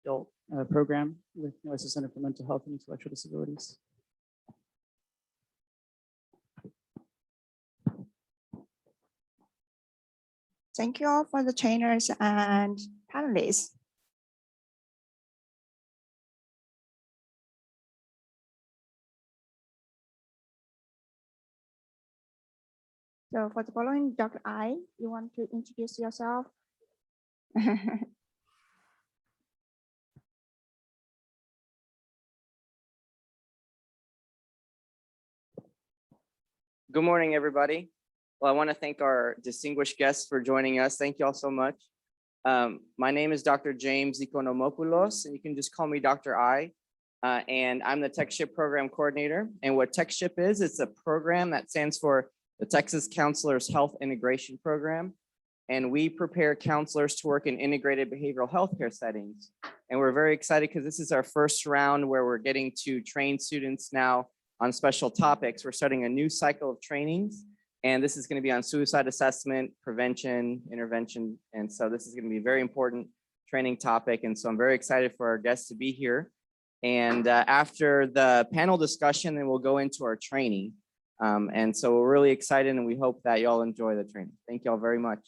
adult program with Oasis Center for Mental Health and Intellectual Disabilities. Thank you all for the trainers and panelists. So for the following, Dr. I, you want to introduce yourself? Good morning, everybody. Well, I want to thank our distinguished guests for joining us. Thank you all so much. My name is Dr. James Ikonomopoulos, and you can just call me Dr. I. And I'm the Tex-CHIP Program Coordinator. And what Tex-CHIP is, it's a program that stands for the Texas Counselors Health Integration Program. And we prepare counselors to work in integrated behavioral healthcare settings. And we're very excited because this is our first round where we're getting to train students now on special topics. We're starting a new cycle of trainings, and this is going to be on suicide assessment, prevention, intervention. And so this is going to be a very important training topic. And so I'm very excited for our guests to be here. And after the panel discussion, then we'll go into our training. And so we're really excited, and we hope that you all enjoy the training. Thank you all very much.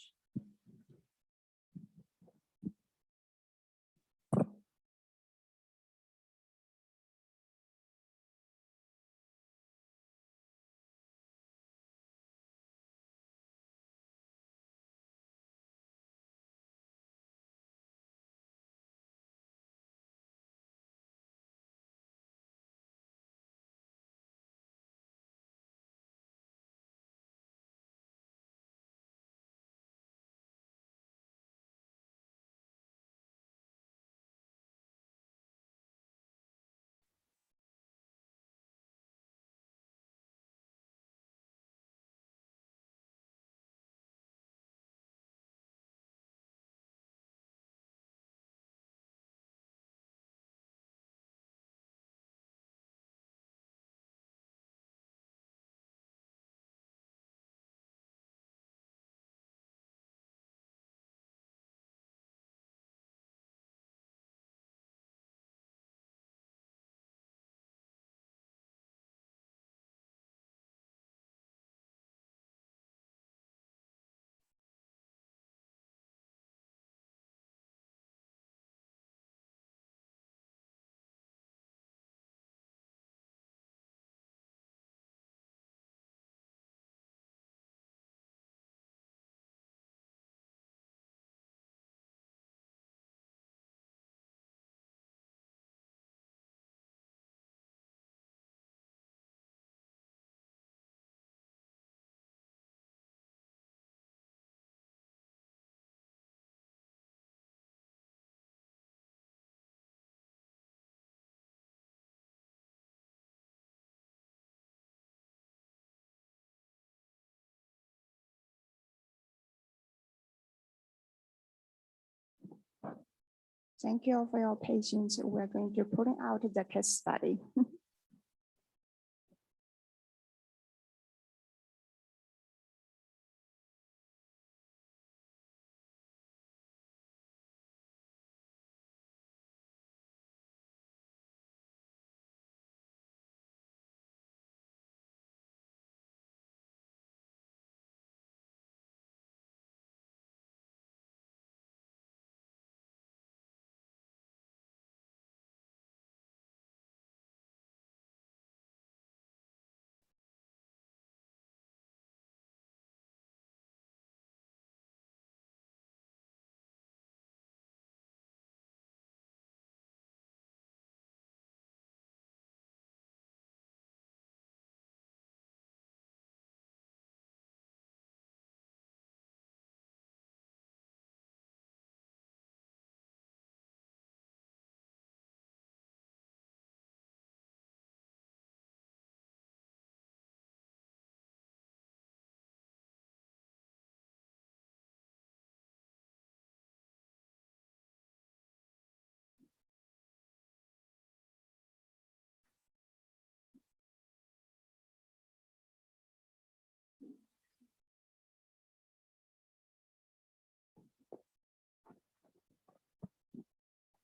Thank you for your patience. We're going to put out the case study.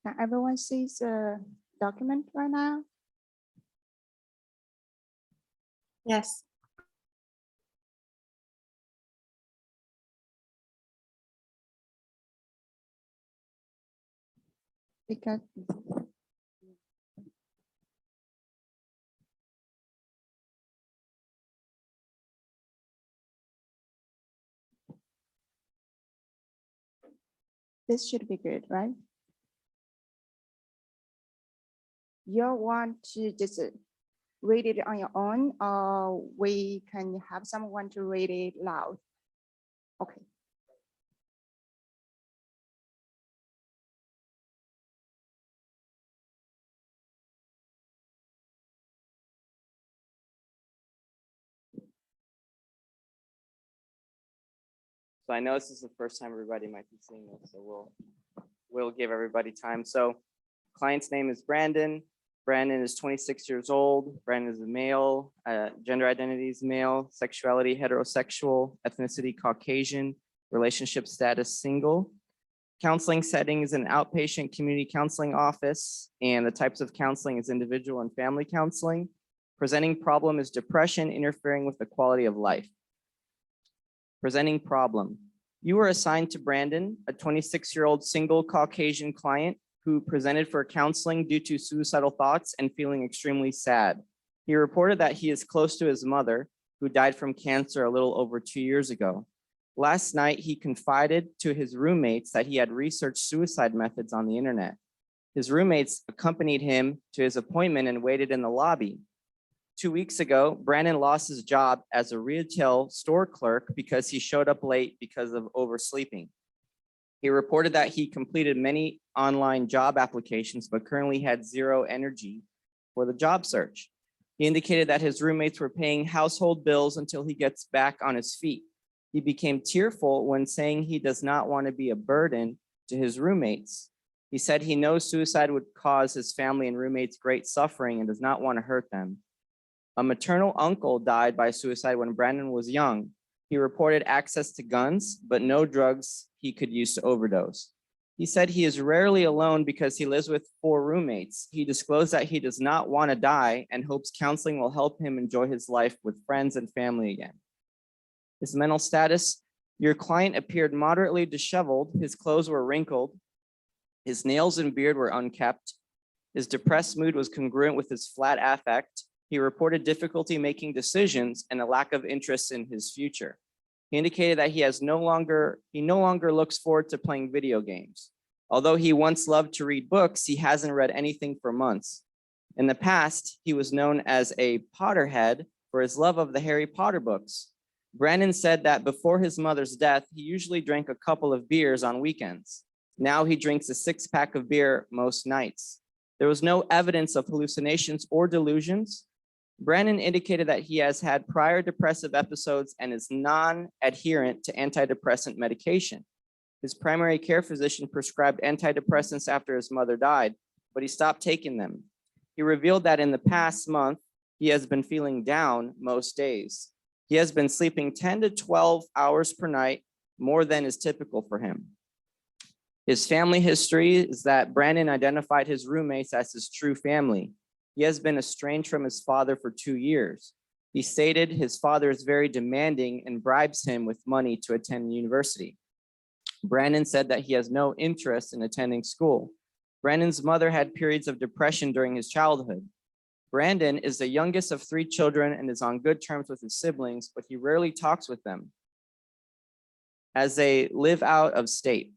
Can everyone see the document right now? Yes. Because this should be good, right? You want to just read it on your own, or we can have someone to read it loud? Okay. So I know this is the first time everybody might be seeing this, so we'll give everybody time. So client's name is Brandon. Brandon is 26 years old. Brandon is a male, gender identity is male, sexuality heterosexual, ethnicity Caucasian, relationship status single. Counseling setting is an outpatient community counseling office, and the types of counseling is individual and family counseling. Presenting problem is depression interfering with the quality of life. Presenting problem. You were assigned to Brandon, a 26-year-old single Caucasian client who presented for counseling due to suicidal thoughts and feeling extremely sad. He reported that he is close to his mother, who died from cancer a little over 2 years ago. Last night, he confided to his roommates that he had researched suicide methods on the internet. His roommates accompanied him to his appointment and waited in the lobby. 2 weeks ago, Brandon lost his job as a retail store clerk because he showed up late because of oversleeping. He reported that he completed many online job applications, but currently had zero energy for the job search. He indicated that his roommates were paying household bills until he gets back on his feet. He became tearful when saying he does not want to be a burden to his roommates. He said he knows suicide would cause his family and roommates great suffering and does not want to hurt them. A maternal uncle died by suicide when Brandon was young. He reported access to guns, but no drugs he could use to overdose. He said he is rarely alone because he lives with 4 roommates. He disclosed that he does not want to die and hopes counseling will help him enjoy his life with friends and family again. His mental status, your client appeared moderately disheveled. His clothes were wrinkled. His nails and beard were unkempt. His depressed mood was congruent with his flat affect. He reported difficulty making decisions and a lack of interest in his future. He indicated that he no longer looks forward to playing video games. Although he once loved to read books, he hasn't read anything for months. In the past, he was known as a Potterhead for his love of the Harry Potter books. Brandon said that before his mother's death, he usually drank a couple of beers on weekends. Now he drinks a 6-pack of beer most nights. There was no evidence of hallucinations or delusions. Brandon indicated that he has had prior depressive episodes and is non-adherent to antidepressant medication. His primary care physician prescribed antidepressants after his mother died, but he stopped taking them. He revealed that in the past month, he has been feeling down most days. He has been sleeping 10 to 12 hours per night, more than is typical for him. His family history is that Brandon identified his roommates as his true family. He has been estranged from his father for 2 years. He stated his father is very demanding and bribes him with money to attend university. Brandon said that he has no interest in attending school. Brandon's mother had periods of depression during his childhood. Brandon is the youngest of 3 children and is on good terms with his siblings, but he rarely talks with them as they live out of state.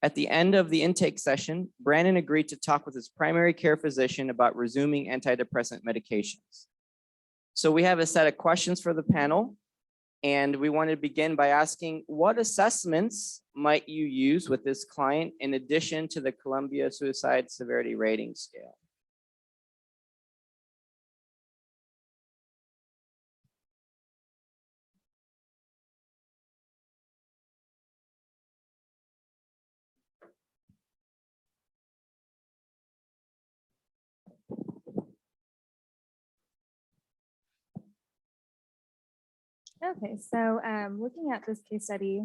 At the end of the intake session, Brandon agreed to talk with his primary care physician about resuming antidepressant medications. So we have a set of questions for the panel, and we want to begin by asking, what assessments might you use with this client in addition to the Columbia Suicide Severity Rating Scale? Okay, so looking at this case study,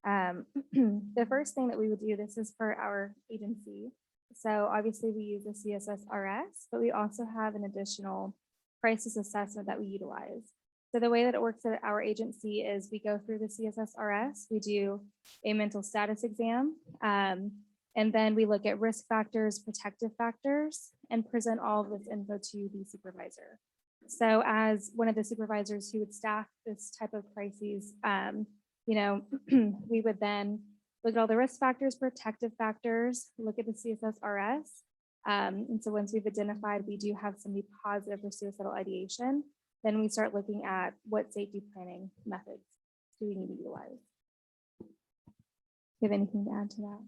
the first thing that we would do, this is for our agency, So obviously we use the CSSRS, but we also have an additional crisis assessment that we utilize. So the way that it works at our agency is we go through the CSSRS, we do a mental status exam, and then we look at risk factors, protective factors, and present all of this info to the supervisor. So as one of the supervisors who would staff this type of crises, we would then look at all the risk factors, protective factors, look at the CSSRS. And so once we've identified we do have somebody positive for suicidal ideation, then we start looking at what safety planning methods do we need to utilize. Do you have anything to add to that?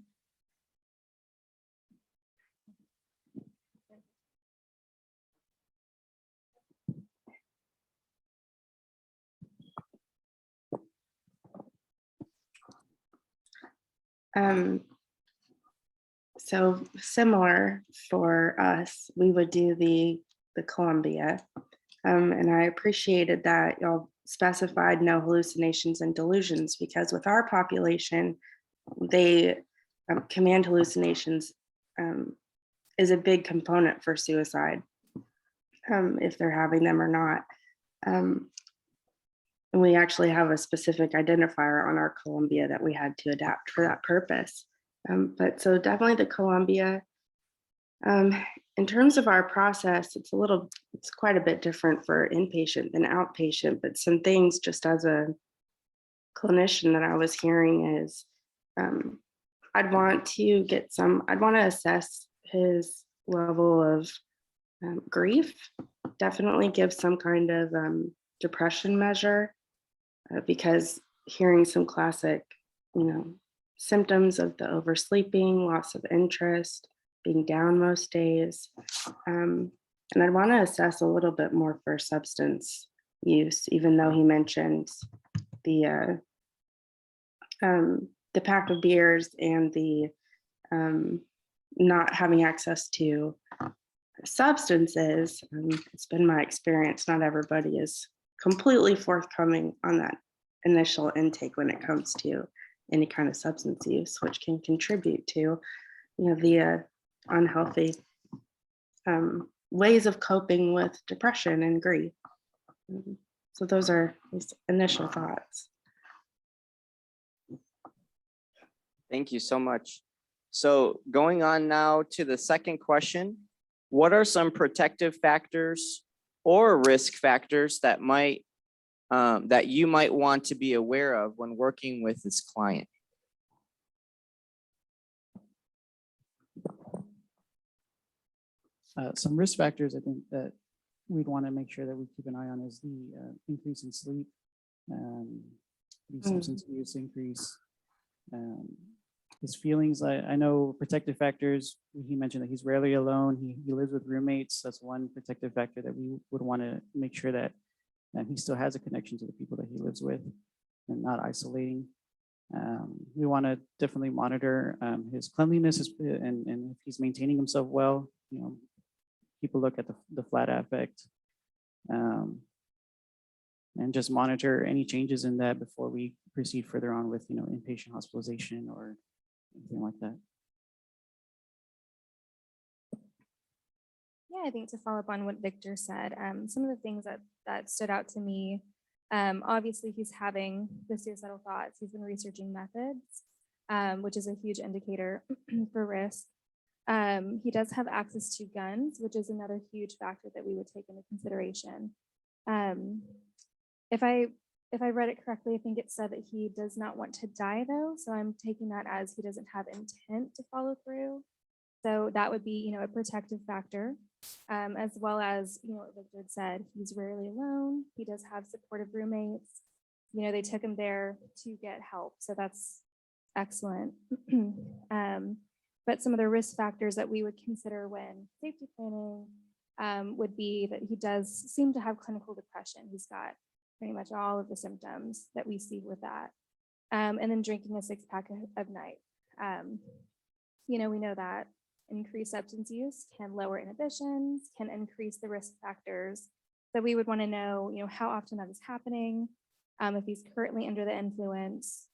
So similar for us, we would do the Columbia. And I appreciated that y'all specified no hallucinations and delusions, because with our population, they command hallucinations is a big component for suicide, if they're having them or not. And we actually have a specific identifier on our Columbia that we had to adapt for that purpose. But so definitely the Columbia. In terms of our process, it's quite a bit different for inpatient than outpatient, but some things just as a clinician that I was hearing is I'd want to assess his level of grief, definitely give some kind of depression measure, because hearing some classic, symptoms of the oversleeping, loss of interest, being down most days. And I'd want to assess a little bit more for substance use, even though he mentioned the pack of beers and the not having access to substances. It's been my experience, not everybody is completely forthcoming on that initial intake when it comes to any kind of substance use, which can contribute to, the unhealthy ways of coping with depression and grief. So those are these initial thoughts. Thank you so much. So going on now to the second question, what are some protective factors or risk factors that you might want to be aware of when working with this client? Some risk factors I think that we'd want to make sure that we keep an eye on is the increase in sleep, the substance use increase, his feelings. I know protective factors, he mentioned that he's rarely alone. He lives with roommates. That's one protective factor that we would want to make sure that he still has a connection to the people that he lives with and not isolating. We want to definitely monitor his cleanliness and if he's maintaining himself well. People look at the flat affect and just monitor any changes in that before we proceed further on with inpatient hospitalization or anything like that. Yeah, I think to follow up on what Victor said, some of the things that stood out to me, obviously he's having the suicidal thoughts. He's been researching methods, which is a huge indicator for risk. He does have access to guns, which is another huge factor that we would take into consideration. If I read it correctly, I think it said that he does not want to die though. So I'm taking that as he doesn't have intent to follow through. So that would be, a protective factor, as well as, what Victor said, he's rarely alone. He does have supportive roommates. They took him there to get help. So that's excellent. But some of the risk factors that we would consider when safety planning would be that he does seem to have clinical depression. He's got pretty much all of the symptoms that we see with that. And then drinking a 6-pack of night. We know that increased substance use can lower inhibitions, can increase the risk factors. So we would want to know, how often that is happening, if he's currently under the influence,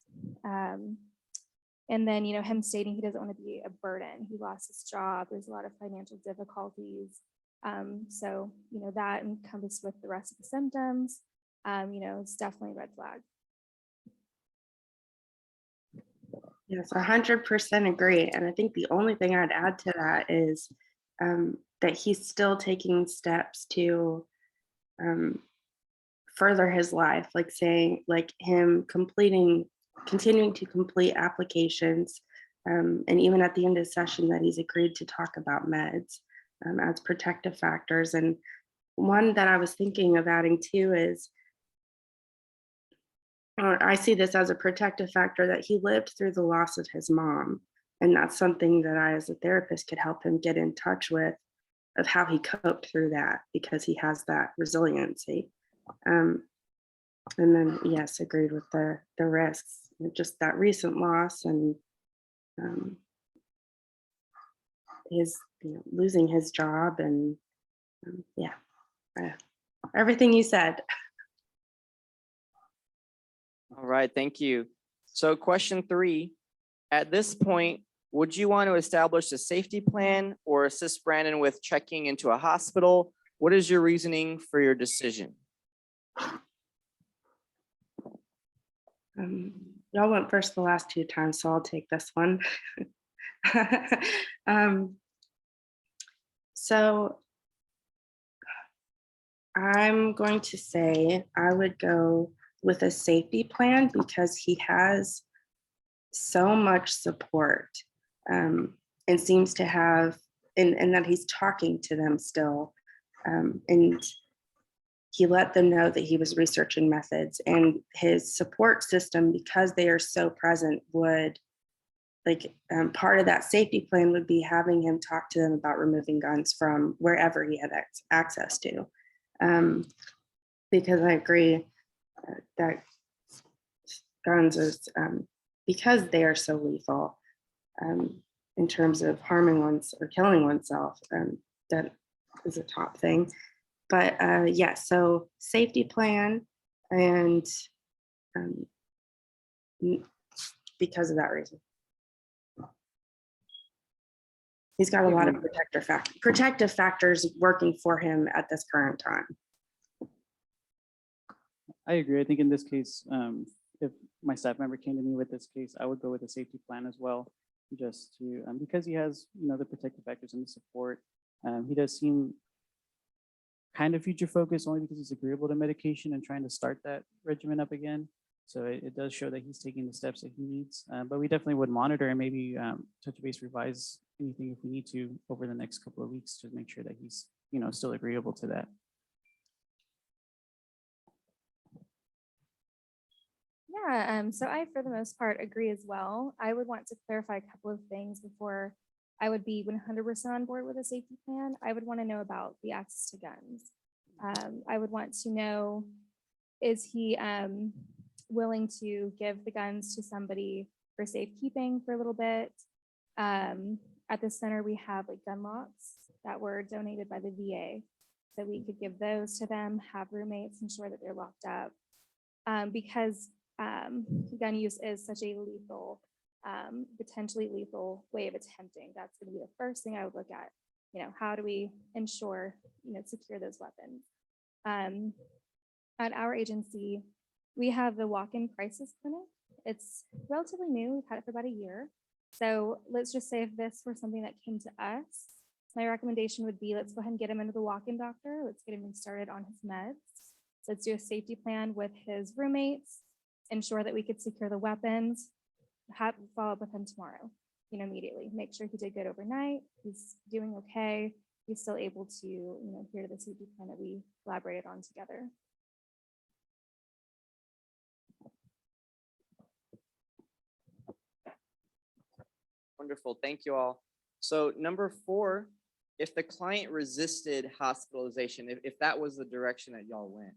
And then, him stating he doesn't want to be a burden. He lost his job. There's a lot of financial difficulties. So, that encompassed with the rest of the symptoms, it's definitely a red flag. Yes, 100% agree. And I think the only thing I'd add to that is that he's still taking steps to further his life, like saying, like him continuing to complete applications. And even at the end of the session that he's agreed to talk about meds as protective factors. And one that I was thinking of adding too is, or I see this as a protective factor, that he lived through the loss of his mom. And that's something that I, as a therapist, could help him get in touch with, of how he coped through that, because he has that resiliency. And then, yes, agreed with the risks, just that recent loss and his losing his job and everything you said. All right, thank you. So question 3, at this point, would you want to establish a safety plan or assist Brandon with checking into a hospital? What is your reasoning for your decision? Y'all went first the last 2 times, so I'll take this one. So I'm going to say I would go with a safety plan, because he has so much support and seems to have, and that he's talking to them still. And he let them know that he was researching methods, and his support system, because they are so present, would part of that safety plan would be having him talk to them about removing guns from wherever he had access to. Because I agree that guns is, because they are so lethal in terms of harming or killing oneself, that is a top thing. But so safety plan, and because of that reason. He's got a lot of protective factors working for him at this current time. I agree. I think in this case, if my staff member came to me with this case, I would go with a safety plan as well, just to because he has the protective factors and the support. He does seem kind of future focused, only because he's agreeable to medication and trying to start that regimen up again. So it does show that he's taking the steps that he needs. But we definitely would monitor and maybe touch base, revise anything if we need to over the next couple of weeks to make sure that he's still agreeable to that. Yeah, so I, for the most part, agree as well. I would want to clarify a couple of things before I would be 100% on board with a safety plan. I would want to know about the access to guns. I would want to know, is he willing to give the guns to somebody for safekeeping for a little bit? At the center, we have gun locks that were donated by the VA. So we could give those to them, have roommates, ensure that they're locked up. Because gun use is such a lethal, potentially lethal way of attempting. That's going to be the first thing I would look at. How do we ensure, secure those weapons? At our agency, we have the walk-in crisis clinic. It's relatively new. We've had it for about a year. So let's just say if this were something that came to us, my recommendation would be, let's go ahead and get him into the walk-in doctor. Let's get him started on his meds. Let's do a safety plan with his roommates, ensure that we could secure the weapons, follow up with him tomorrow, immediately. Make sure he did good overnight. He's doing okay. He's still able to, adhere to the safety plan that we collaborated on together. Wonderful, thank you all. So number 4, if the client resisted hospitalization, if that was the direction that y'all went,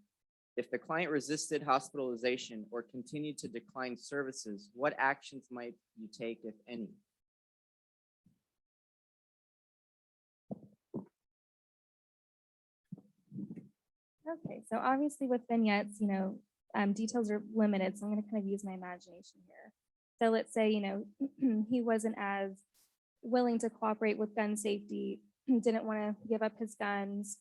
if the client resisted hospitalization or continued to decline services, what actions might you take, if any? Okay, so obviously with vignettes, details are limited, so I'm going to kind of use my imagination here. So let's say, he wasn't as willing to cooperate with gun safety, didn't want to give up his guns,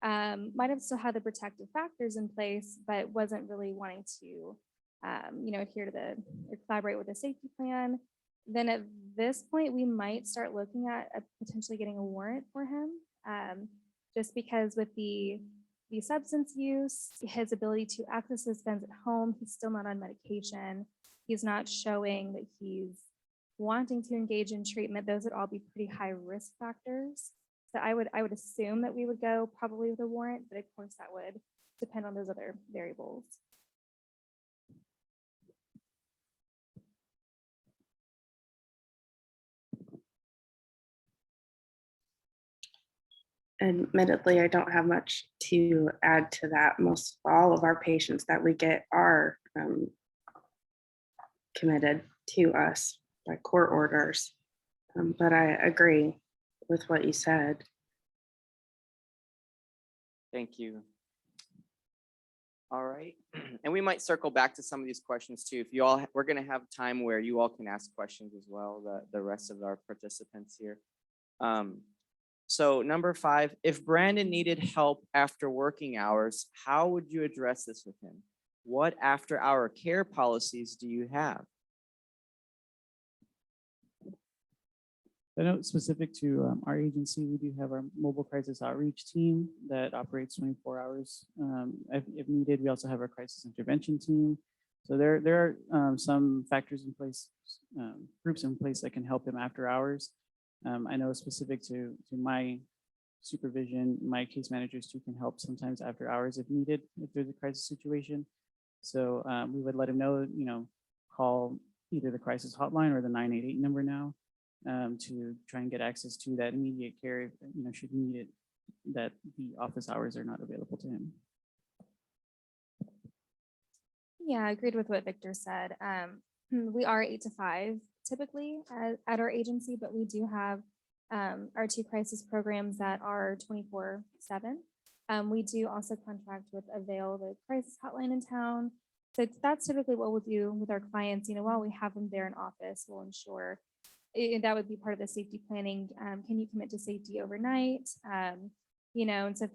might have still had the protective factors in place, but wasn't really wanting to, adhere to or collaborate with the safety plan. Then at this point, we might start looking at potentially getting a warrant for him, just because with the substance use, his ability to access his guns at home, he's still not on medication. He's not showing that he's wanting to engage in treatment. Those would all be pretty high risk factors. So I would assume that we would go probably with a warrant, but of course that would depend on those other variables. Admittedly, I don't have much to add to that. Most all of our patients that we get are committed to us by court orders. But I agree with what you said. Thank you. All right. And we might circle back to some of these questions too. If you all, we're going to have time where you all can ask questions as well, the rest of our participants here. So number 5, if Brandon needed help after working hours, how would you address this with him? What after-hour care policies do you have? I know specific to our agency, we do have our mobile crisis outreach team that operates 24 hours. If needed, we also have our crisis intervention team. So there are some factors in place, groups in place that can help him after hours. I know specific to my supervision, my case managers too can help sometimes after hours if needed, if there's a crisis situation. So we would let him know, call either the crisis hotline or the 988 number now to try and get access to that immediate care, if, should he need it, that the office hours are not available to him. Yeah, I agreed with what Victor said. We are 8 to 5 typically at our agency, but we do have our 2 crisis programs that are 24/7. We do also contract with Avail, the crisis hotline in town. So that's typically what we'll do with our clients. While we have them there in office, we'll ensure that would be part of the safety planning. Can you commit to safety overnight? And so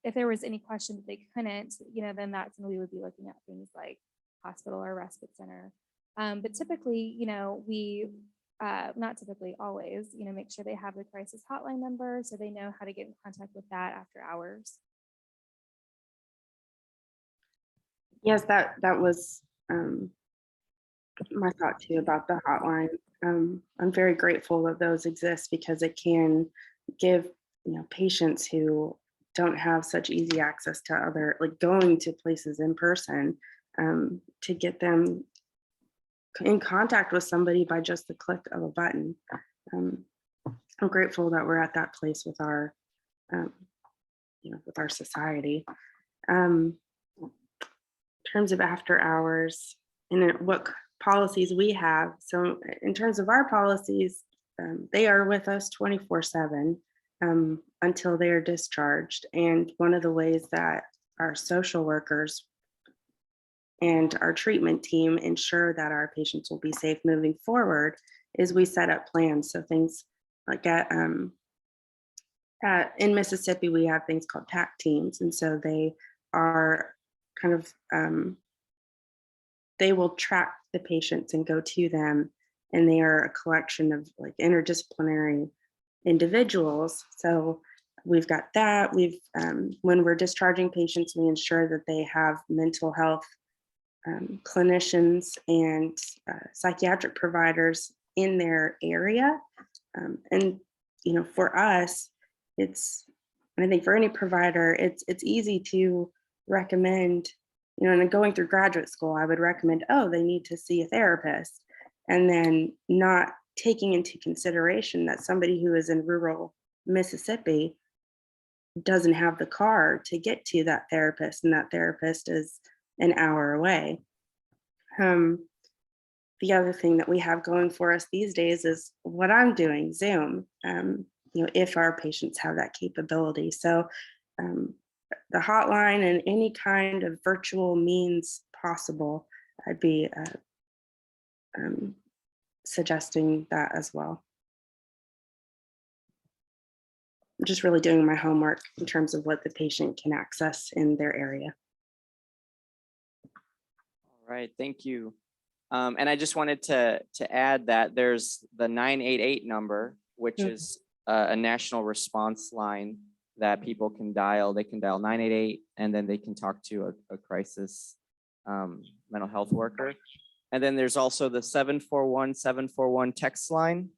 if there was any question that they couldn't, then that's when we would be looking at things like hospital or respite center. But typically, we not typically, always, make sure they have the crisis hotline number so they know how to get in contact with that after hours. Yes, that was my thought too about the hotline. I'm very grateful that those exist because it can give patients who don't have such easy access to other, like going to places in person, to get them in contact with somebody by just the click of a button. I'm grateful that we're at that place with our with our society. In terms of after hours and what policies we have, so in terms of our policies, they are with us 24/7 until they are discharged. And one of the ways that our social workers and our treatment team ensure that our patients will be safe moving forward is we set up plans. So things like in Mississippi, we have things called TAC teams. And so they are kind of, they will track the patients and go to them. And they are a collection of like interdisciplinary individuals. So we've got that. When we're discharging patients, we ensure that they have mental health clinicians and psychiatric providers in their area. And for us, and I think for any provider, it's easy to recommend, and going through graduate school, I would recommend, they need to see a therapist, and then not taking into consideration that somebody who is in rural Mississippi doesn't have the car to get to that therapist, and that therapist is an hour away. The other thing that we have going for us these days is what I'm doing, Zoom, if our patients have that capability. So the hotline and any kind of virtual means possible, I'd be suggesting that as well. I'm just really doing my homework in terms of what the patient can access in their area. All right, thank you. And I just wanted to add that there's the 988 number, which is a national response line that people can dial. They can dial 988, and then they can talk to a crisis mental health worker. And then there's also the 741 text line,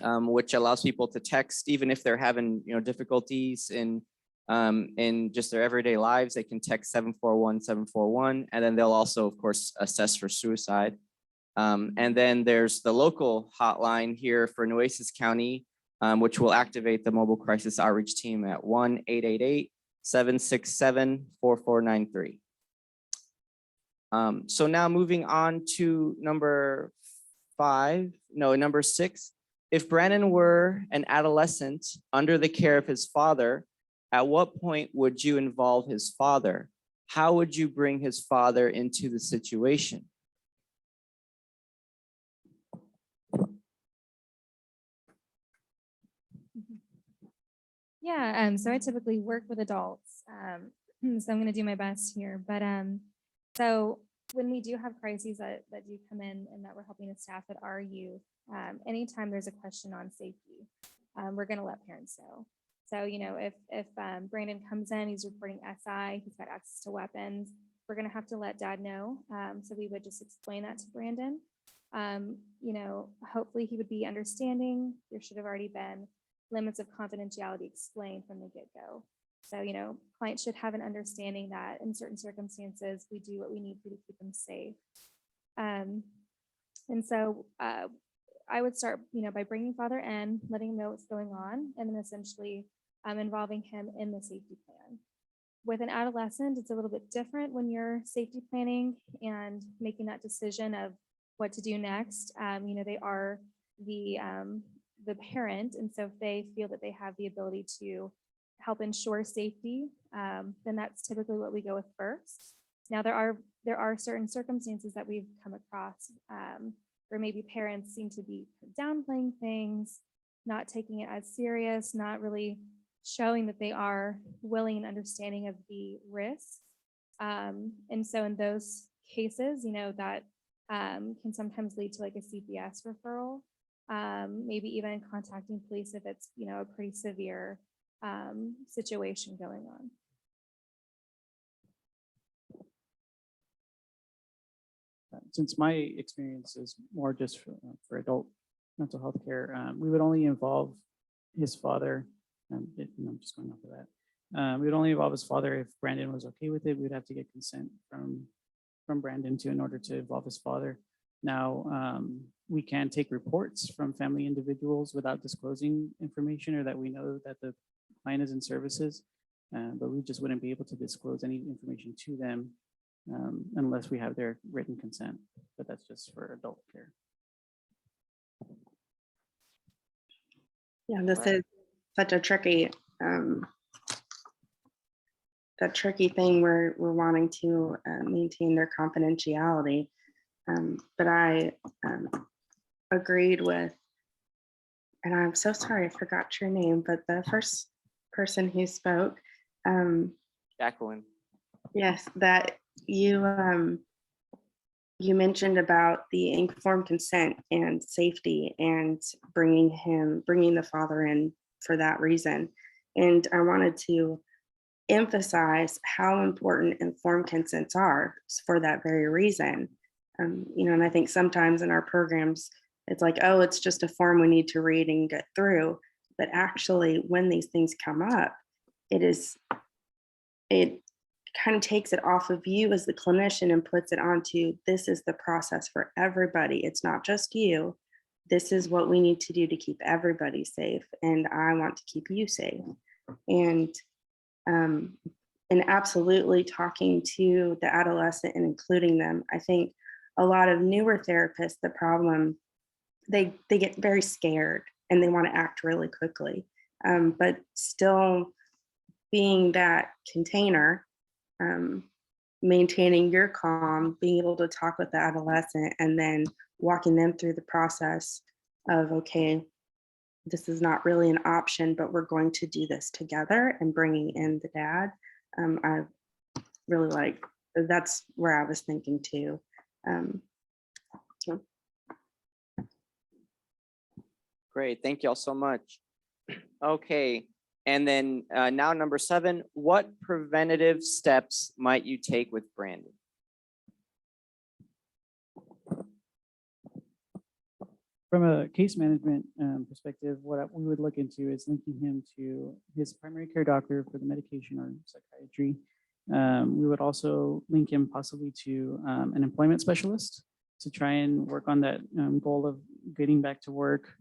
which allows people to text even if they're having difficulties in just their everyday lives. They can text 741, and then they'll also, of course, assess for suicide. And then there's the local hotline here for Nueces County, which will activate the mobile crisis outreach team at 1-888-767-4493. So now moving on to number 6. If Brandon were an adolescent under the care of his father, at what point would you involve his father? How would you bring his father into the situation? Yeah, so I typically work with adults, so I'm going to do my best here. But so when we do have crises that do come in and that we're helping the staff that are youth, anytime there's a question on safety, we're going to let parents know. So, if Brandon comes in, he's reporting SI, he's got access to weapons, we're going to have to let dad know. So we would just explain that to Brandon. Hopefully he would be understanding. There should have already been limits of confidentiality explained from the get-go. So, clients should have an understanding that in certain circumstances, we do what we need to keep them safe. And so I would start, by bringing father in, letting him know what's going on, and then essentially involving him in the safety plan. With an adolescent, it's a little bit different when you're safety planning and making that decision of what to do next. They are the parent, and so if they feel that they have the ability to help ensure safety, then that's typically what we go with first. Now there are certain circumstances that we've come across where maybe parents seem to be downplaying things, not taking it as serious, not really showing that they are willing and understanding of the risks. And so in those cases, that can sometimes lead to like a CPS referral, maybe even contacting police if it's, a pretty severe situation going on. Since my experience is more just for adult mental health care, we would only involve his father. I'm just going off of that. We would only involve his father if Brandon was okay with it. We'd have to get consent from Brandon in order to involve his father. Now, we can take reports from family individuals without disclosing information or that we know that the client is in services, but we just wouldn't be able to disclose any information to them unless we have their written consent. But that's just for adult care. Yeah, this is such a tricky thing where we're wanting to maintain their confidentiality. But I agreed with, and I'm so sorry, I forgot your name, but the first person who spoke. Jacqueline. Yes, that you mentioned about the informed consent and safety and bringing the father in for that reason. And I wanted to emphasize how important informed consents are for that very reason. And I think sometimes in our programs, it's like, oh, it's just a form we need to read and get through. But actually, when these things come up, it kind of takes it off of you as the clinician and puts it onto, this is the process for everybody. It's not just you. This is what we need to do to keep everybody safe. And I want to keep you safe. And absolutely talking to the adolescent and including them. I think a lot of newer therapists, the problem, they get very scared and they want to act really quickly. But still being that container, maintaining your calm, being able to talk with the adolescent and then walking them through the process of, okay, this is not really an option, but we're going to do this together, and bringing in the dad. I really like, that's where I was thinking too. So Great, thank you all so much. Okay, and then now number 7, what preventative steps might you take with Brandon? From a case management perspective, what we would look into is linking him to his primary care doctor for the medication or psychiatry. We would also link him possibly to an employment specialist to try and work on that goal of getting back to work,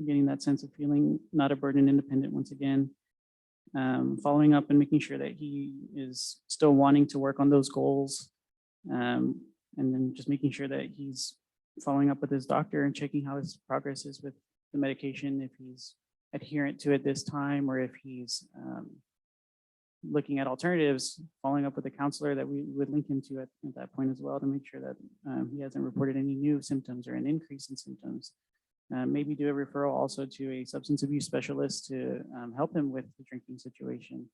getting that sense of feeling not a burden, independent once again. Following up and making sure that he is still wanting to work on those goals. And then just making sure that he's following up with his doctor and checking how his progress is with the medication, if he's adherent to it this time, or if he's looking at alternatives, following up with a counselor that we would link him to at that point as well, to make sure that he hasn't reported any new symptoms or an increase in symptoms. Maybe do a referral also to a substance abuse specialist to help him with the drinking situation.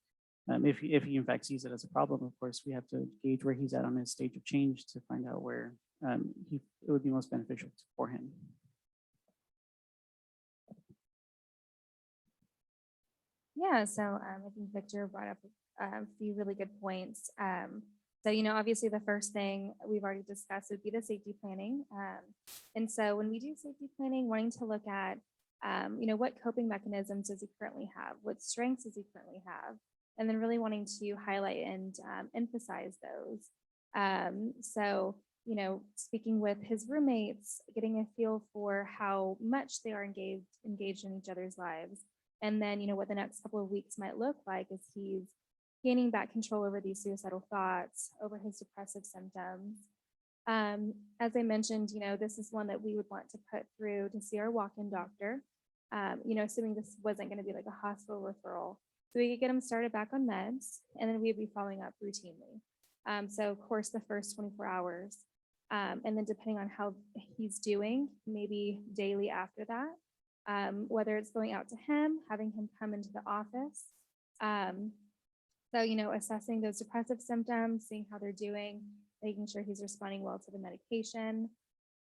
If he in fact sees it as a problem, of course, we have to gauge where he's at on his stage of change to find out where it would be most beneficial for him. Yeah, so I think Victor brought up a few really good points. So, obviously the first thing we've already discussed would be the safety planning. And so when we do safety planning, wanting to look at, what coping mechanisms does he currently have? What strengths does he currently have? And then really wanting to highlight and emphasize those. So, speaking with his roommates, getting a feel for how much they are engaged in each other's lives. And then, what the next couple of weeks might look like as he's gaining back control over these suicidal thoughts, over his depressive symptoms. As I mentioned, this is one that we would want to put through to see our walk-in doctor, assuming this wasn't going to be like a hospital referral. So we could get him started back on meds, and then we'd be following up routinely. So of course, the first 24 hours, and then depending on how he's doing, maybe daily after that, whether it's going out to him, having him come into the office. So, assessing those depressive symptoms, seeing how they're doing, making sure he's responding well to the medication.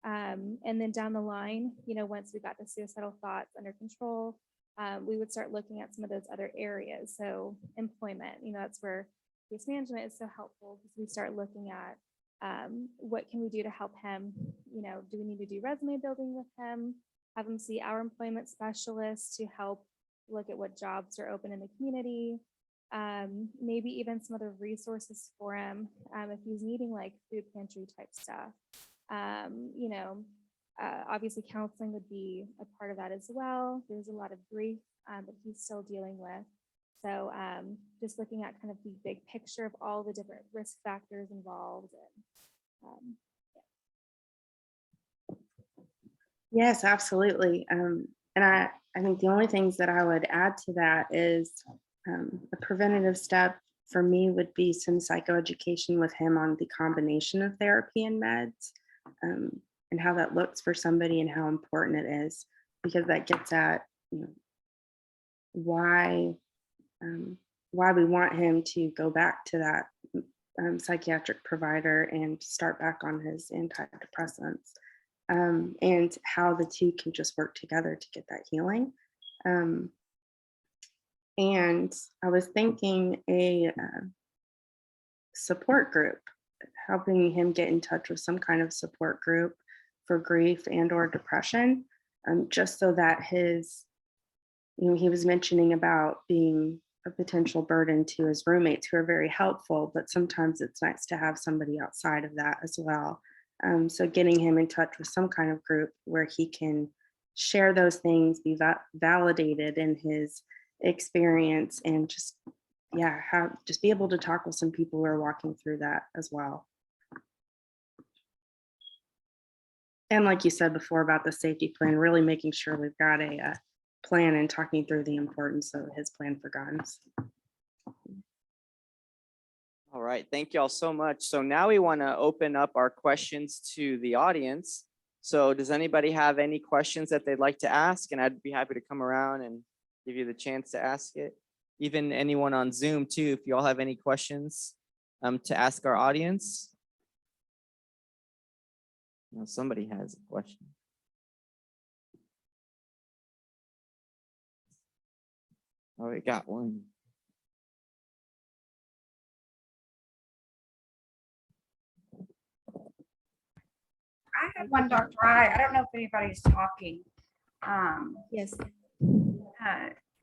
And then down the line, once we got the suicidal thoughts under control, we would start looking at some of those other areas. So employment, that's where case management is so helpful, because we start looking at what can we do to help him? Do we need to do resume building with him? Have him see our employment specialists to help look at what jobs are open in the community. Maybe even some other resources for him if he's needing like food pantry type stuff. Obviously counseling would be a part of that as well. There's a lot of grief that he's still dealing with. So just looking at kind of the big picture of all the different risk factors involved. And, yes, absolutely. And I think the only things that I would add to that is a preventative step for me would be some psychoeducation with him on the combination of therapy and meds, and how that looks for somebody and how important it is, because that gets at why we want him to go back to that psychiatric provider and start back on his antidepressants, and how the two can just work together to get that healing. And I was thinking a support group, helping him get in touch with some kind of support group for grief and or depression, just so that his, he was mentioning about being a potential burden to his roommates, who are very helpful, but sometimes it's nice to have somebody outside of that as well. So getting him in touch with some kind of group where he can share those things, be validated in his experience, and just be able to talk with some people who are walking through that as well. And like you said before about the safety plan, really making sure we've got a plan and talking through the importance of his plan for guns. All right, thank you all so much. So now we want to open up our questions to the audience. So does anybody have any questions that they'd like to ask? And I'd be happy to come around and give you the chance to ask it. Even anyone on Zoom too, if you all have any questions to ask our audience. Well, somebody has a question. Oh, we got one. I have one, Dr. I don't know if anybody's talking Yes.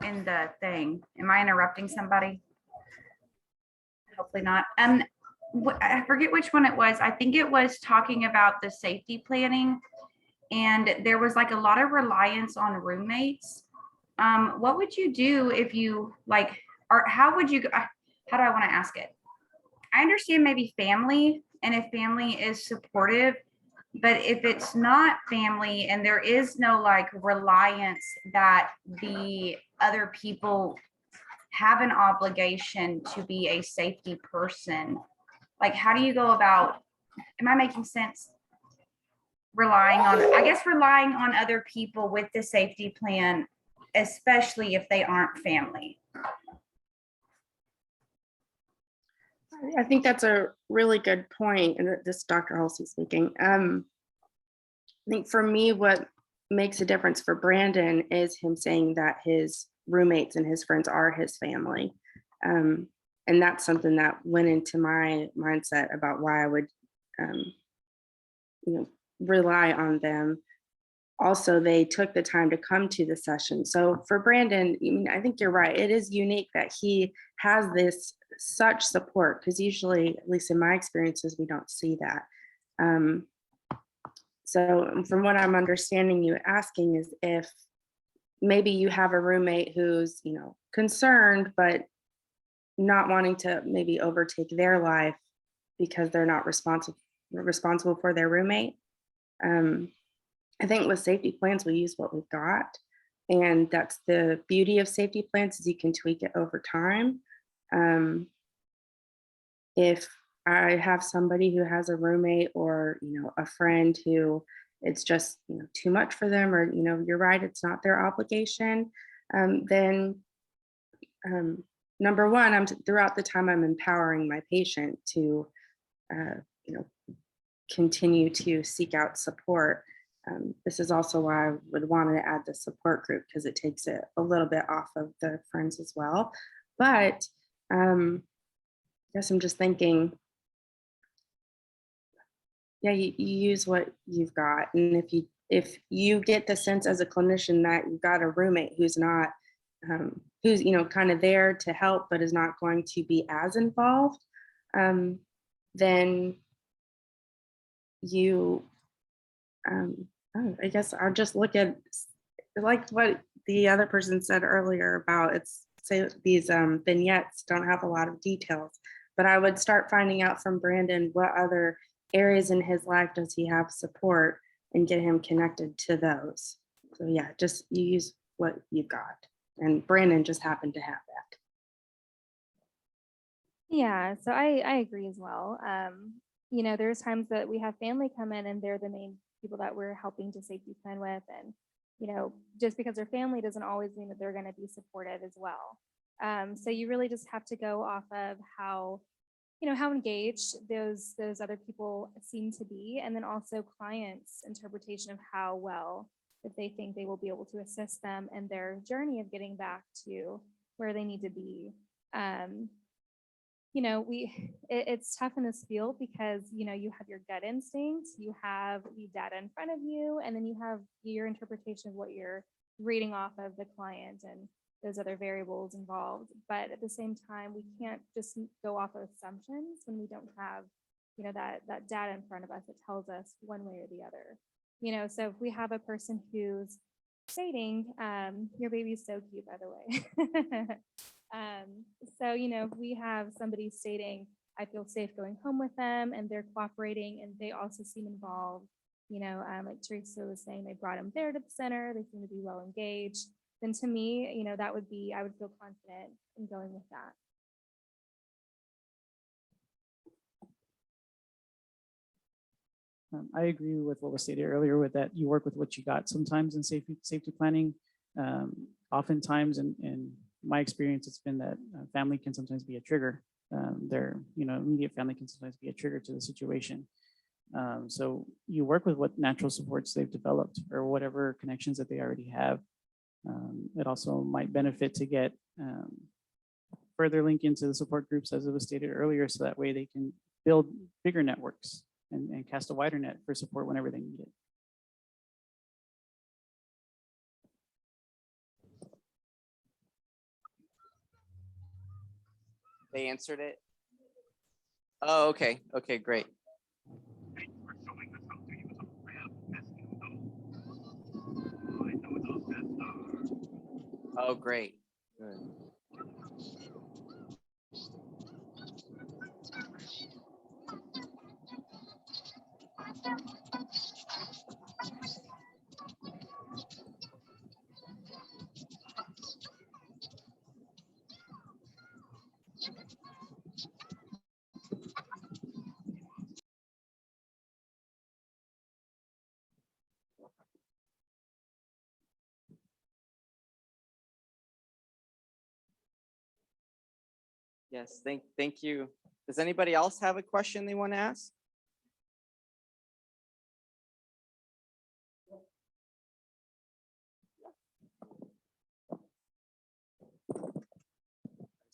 in the thing. Am I interrupting somebody? Hopefully not. I forget which one it was. I think it was talking about the safety planning, and there was like a lot of reliance on roommates. What would you do if you like, or how would you, how do I want to ask it? I understand maybe family, and if family is supportive, but if it's not family and there is no like reliance that the other people have an obligation to be a safety person, like how do you go about, am I making sense? Relying on other people with the safety plan, especially if they aren't family. I think that's a really good point, and this is Dr. Halsey speaking. I think for me, what makes a difference for Brandon is him saying that his roommates and his friends are his family. And that's something that went into my mindset about why I would, rely on them. Also, they took the time to come to the session. So for Brandon, I think you're right. It is unique that he has this such support, because usually, at least in my experiences, we don't see that. So from what I'm understanding you asking is if maybe you have a roommate who's, concerned, but not wanting to maybe overtake their life because they're not responsible for their roommate. I think with safety plans, we use what we've got. And that's the beauty of safety plans, is you can tweak it over time. If I have somebody who has a roommate or, a friend who it's just, too much for them, or, you're right, it's not their obligation, then number one, throughout the time I'm empowering my patient to, continue to seek out support. This is also why I would want to add the support group, because it takes it a little bit off of the friends as well. But I guess I'm just thinking, yeah, you use what you've got. And if you get the sense as a clinician that you've got a roommate who's not, who's, kind of there to help, but is not going to be as involved, then you, I guess I'll just look at like what the other person said earlier about say these vignettes don't have a lot of details, but I would start finding out from Brandon what other areas in his life does he have support, and get him connected to those. So yeah, just you use what you've got, and Brandon just happened to have that. Yeah, so I agree as well. There's times that we have family come in and they're the main people that we're helping to safety plan with. And, just because they're family doesn't always mean that they're going to be supported as well. So you really just have to go off of how engaged those other people seem to be, and then also clients' interpretation of how well that they think they will be able to assist them in their journey of getting back to where they need to be. It's tough in this field because, you have your gut instinct, you have the data in front of you, and then you have your interpretation of what you're reading off of the client and those other variables involved. But at the same time, we can't just go off of assumptions when we don't have, that data in front of us that tells us one way or the other. So if we have a person who's stating, your baby's so cute, by the way. So, if we have somebody stating, I feel safe going home with them, and they're cooperating, and they also seem involved, like Teresa was saying, they brought them there to the center, they seem to be well engaged, then to me, I would feel confident in going with that. I agree with what was stated earlier with that you work with what you got sometimes in safety planning. Oftentimes in my experience, it's been that family can sometimes be a trigger. Their immediate family can sometimes be a trigger to the situation. So you work with what natural supports they've developed or whatever connections that they already have. It also might benefit to get further link into the support groups as it was stated earlier, so that way they can build bigger networks and cast a wider net for support whenever they need it. They answered it? Oh, okay. Okay, great. Oh, great. Good. Yes, thank you. Does anybody else have a question they want to ask?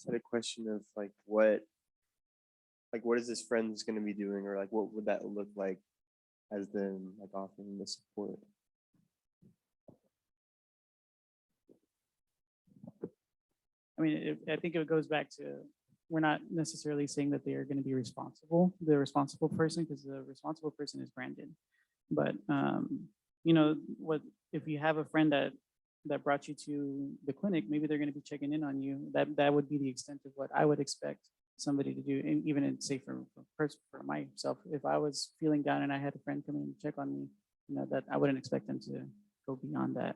Had a question of like what is this friend's going to be doing, or like what would that look like as them like offering the support? I mean, I think it goes back to, we're not necessarily saying that they are going to be responsible, the responsible person, because the responsible person is Brandon. But what if you have a friend that brought you to the clinic, maybe they're going to be checking in on you. That would be the extent of what I would expect somebody to do. And even in, say for myself, if I was feeling down and I had a friend come in and check on me, that I wouldn't expect them to go beyond that.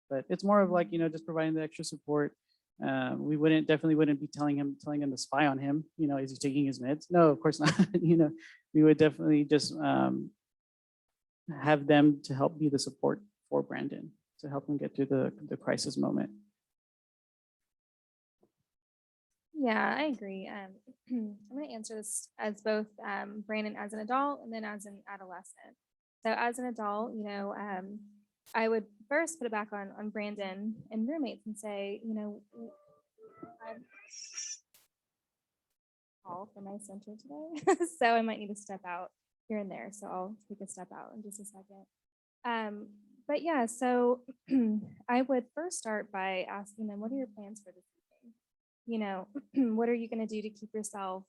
But it's more of like, just providing the extra support. We definitely wouldn't be telling him to spy on him. Is he taking his meds? No, of course not. We would definitely just have them to help be the support for Brandon, to help him get through the crisis moment. Yeah, I agree. I'm going to answer this as both Brandon as an adult and then as an adolescent. So as an adult, I would first put it back on Brandon and roommates and say, I'm call for my center today, so I might need to step out here and there. So I'll take a step out in just a second. But yeah, so I would first start by asking them, what are your plans for this evening? What are you going to do to keep yourself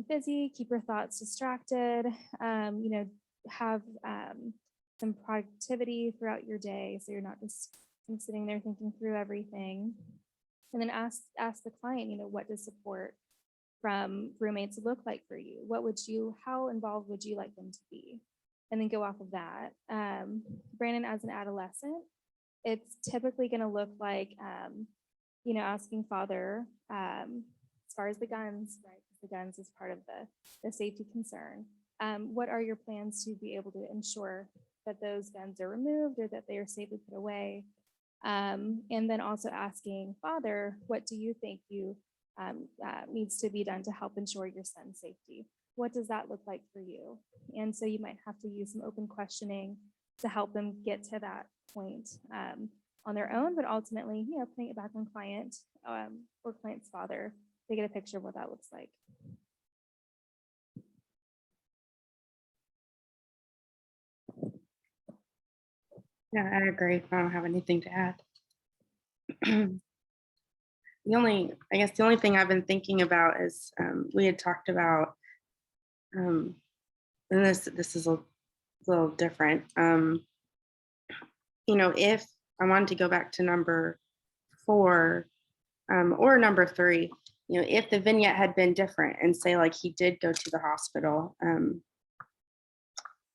busy, keep your thoughts distracted, have some productivity throughout your day, so you're not just sitting there thinking through everything. And then ask the client, what does support from roommates look like for you? How involved would you like them to be? And then go off of that. Brandon, as an adolescent, it's typically going to look like, asking father, as far as the guns, right? The guns is part of the safety concern. What are your plans to be able to ensure that those guns are removed or that they are safely put away? And then also asking father, what do you think needs to be done to help ensure your son's safety? What does that look like for you? And so you might have to use some open questioning to help them get to that point on their own, but ultimately, putting it back on client or client's father to get a picture of what that looks like. Yeah, I agree. I don't have anything to add. The only thing I've been thinking about is we had talked about, and this is a little different. If I wanted to go back to number 4 or number 3, if the vignette had been different and say like he did go to the hospital,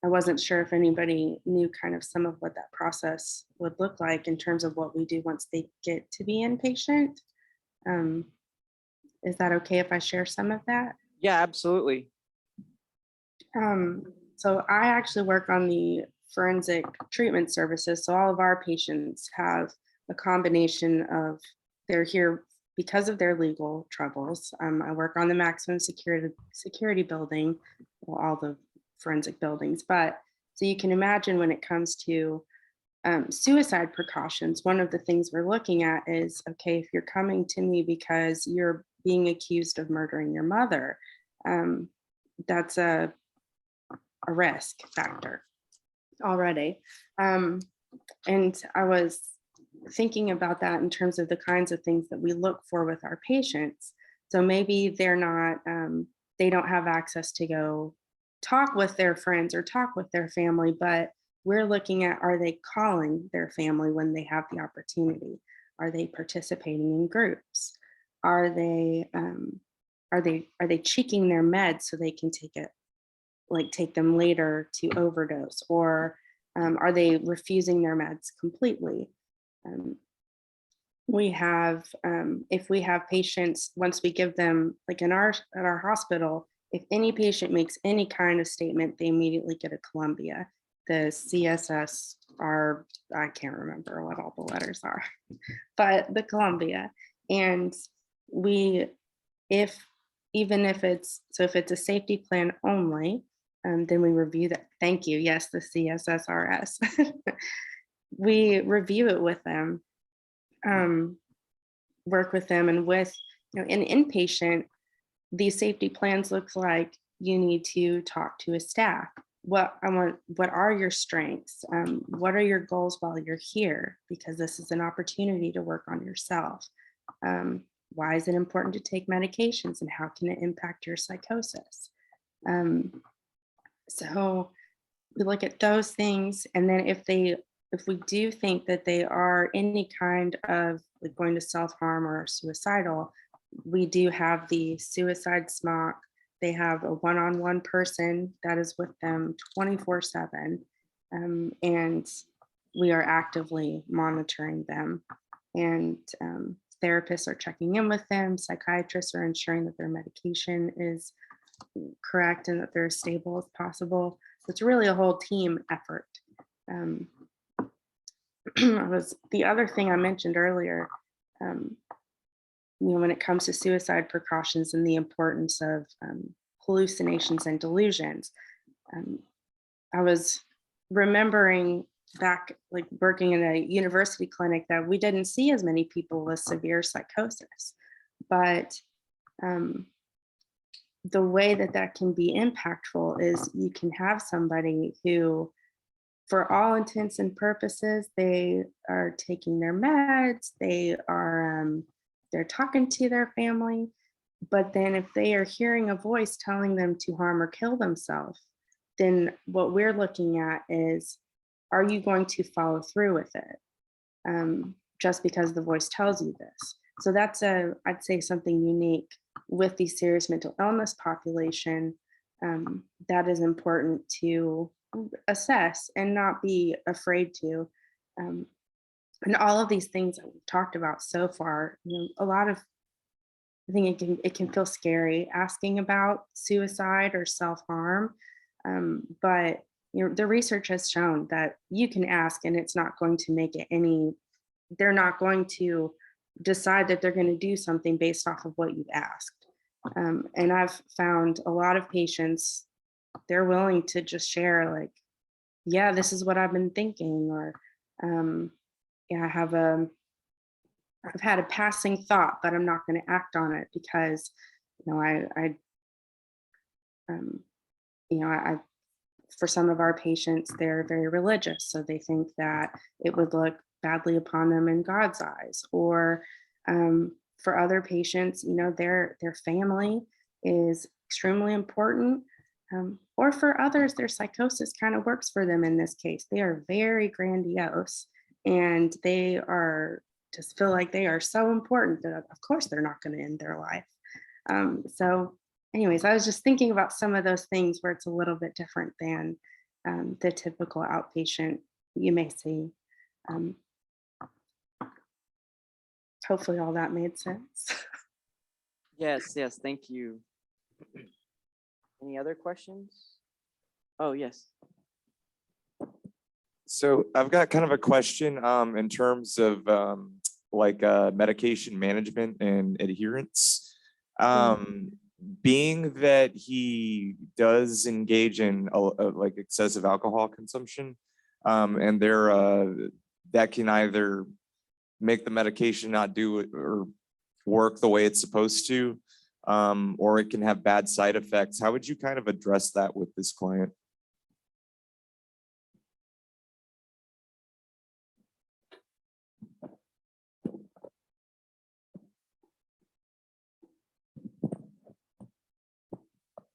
I wasn't sure if anybody knew kind of some of what that process would look like in terms of what we do once they get to be inpatient. Is that okay if I share some of that? Yeah, absolutely. So I actually work on the forensic treatment services. So all of our patients have a combination of, they're here because of their legal troubles. I work on the maximum security building, well, all the forensic buildings. But so you can imagine when it comes to suicide precautions, one of the things we're looking at is, okay, if you're coming to me because you're being accused of murdering your mother, that's a risk factor already. And I was thinking about that in terms of the kinds of things that we look for with our patients. So maybe they're not, they don't have access to go talk with their friends or talk with their family, but we're looking at, are they calling their family when they have the opportunity? Are they participating in groups? Are they cheeking their meds so they can take them later to overdose? Or are they refusing their meds completely? We have, if we have patients, once we give them, like at our hospital, if any patient makes any kind of statement, they immediately get a Columbia. The CSS are, I can't remember what all the letters are, but the Columbia. And even if it's a safety plan only, then we review that. Thank you. Yes, the CSSRS. We review it with them, work with them, and with an inpatient, these safety plans looks like you need to talk to a staff. What are your strengths? What are your goals while you're here? Because this is an opportunity to work on yourself. Why is it important to take medications, and how can it impact your psychosis? So we look at those things, and then if we do think that they are any kind of like going to self-harm or suicidal, we do have the suicide SMOC. They have a one-on-one person that is with them 24/7, and we are actively monitoring them. And therapists are checking in with them. Psychiatrists are ensuring that their medication is correct and that they're as stable as possible. So it's really a whole team effort. The other thing I mentioned earlier, when it comes to suicide precautions and the importance of hallucinations and delusions. I was remembering back, like working in a university clinic, that we didn't see as many people with severe psychosis, but the way that can be impactful is you can have somebody who, for all intents and purposes, they are taking their meds, they're talking to their family, but then if they are hearing a voice telling them to harm or kill themselves, then what we're looking at is, are you going to follow through with it? Just because the voice tells you this. So that's I'd say something unique with the serious mental illness population that is important to assess and not be afraid to. And all of these things that we've talked about so far, I think it can feel scary asking about suicide or self-harm, but the research has shown that you can ask and it's not going to make it they're not going to decide that they're going to do something based off of what you've asked. And I've found a lot of patients, they're willing to just share, like, yeah, this is what I've been thinking, or yeah, I've had a passing thought, but I'm not going to act on it because, for some of our patients, they're very religious, so they think that it would look badly upon them in God's eyes. Or for other patients, their family is extremely important. Or for others, their psychosis kind of works for them in this case. They are very grandiose, and they just feel like they are so important that of course they're not going to end their life. So anyways, I was just thinking about some of those things where it's a little bit different than the typical outpatient you may see. Hopefully all that made sense. Yes, thank you. Any other questions? Oh, yes. So I've got kind of a question in terms of medication management and adherence. Being that he does engage in like excessive alcohol consumption, and that can either make the medication not do it or work the way it's supposed to, or it can have bad side effects. How would you kind of address that with this client?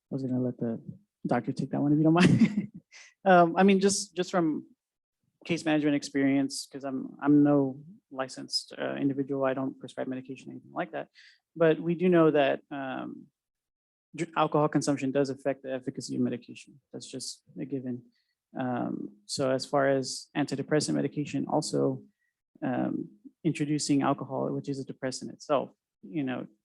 I was gonna let the doctor take that one if you don't mind. I mean, just from case management experience, because I'm no licensed individual, I don't prescribe medication, anything like that. But we do know that alcohol consumption does affect the efficacy of medication. That's just a given. So as far as antidepressant medication, also introducing alcohol, which is a depressant itself,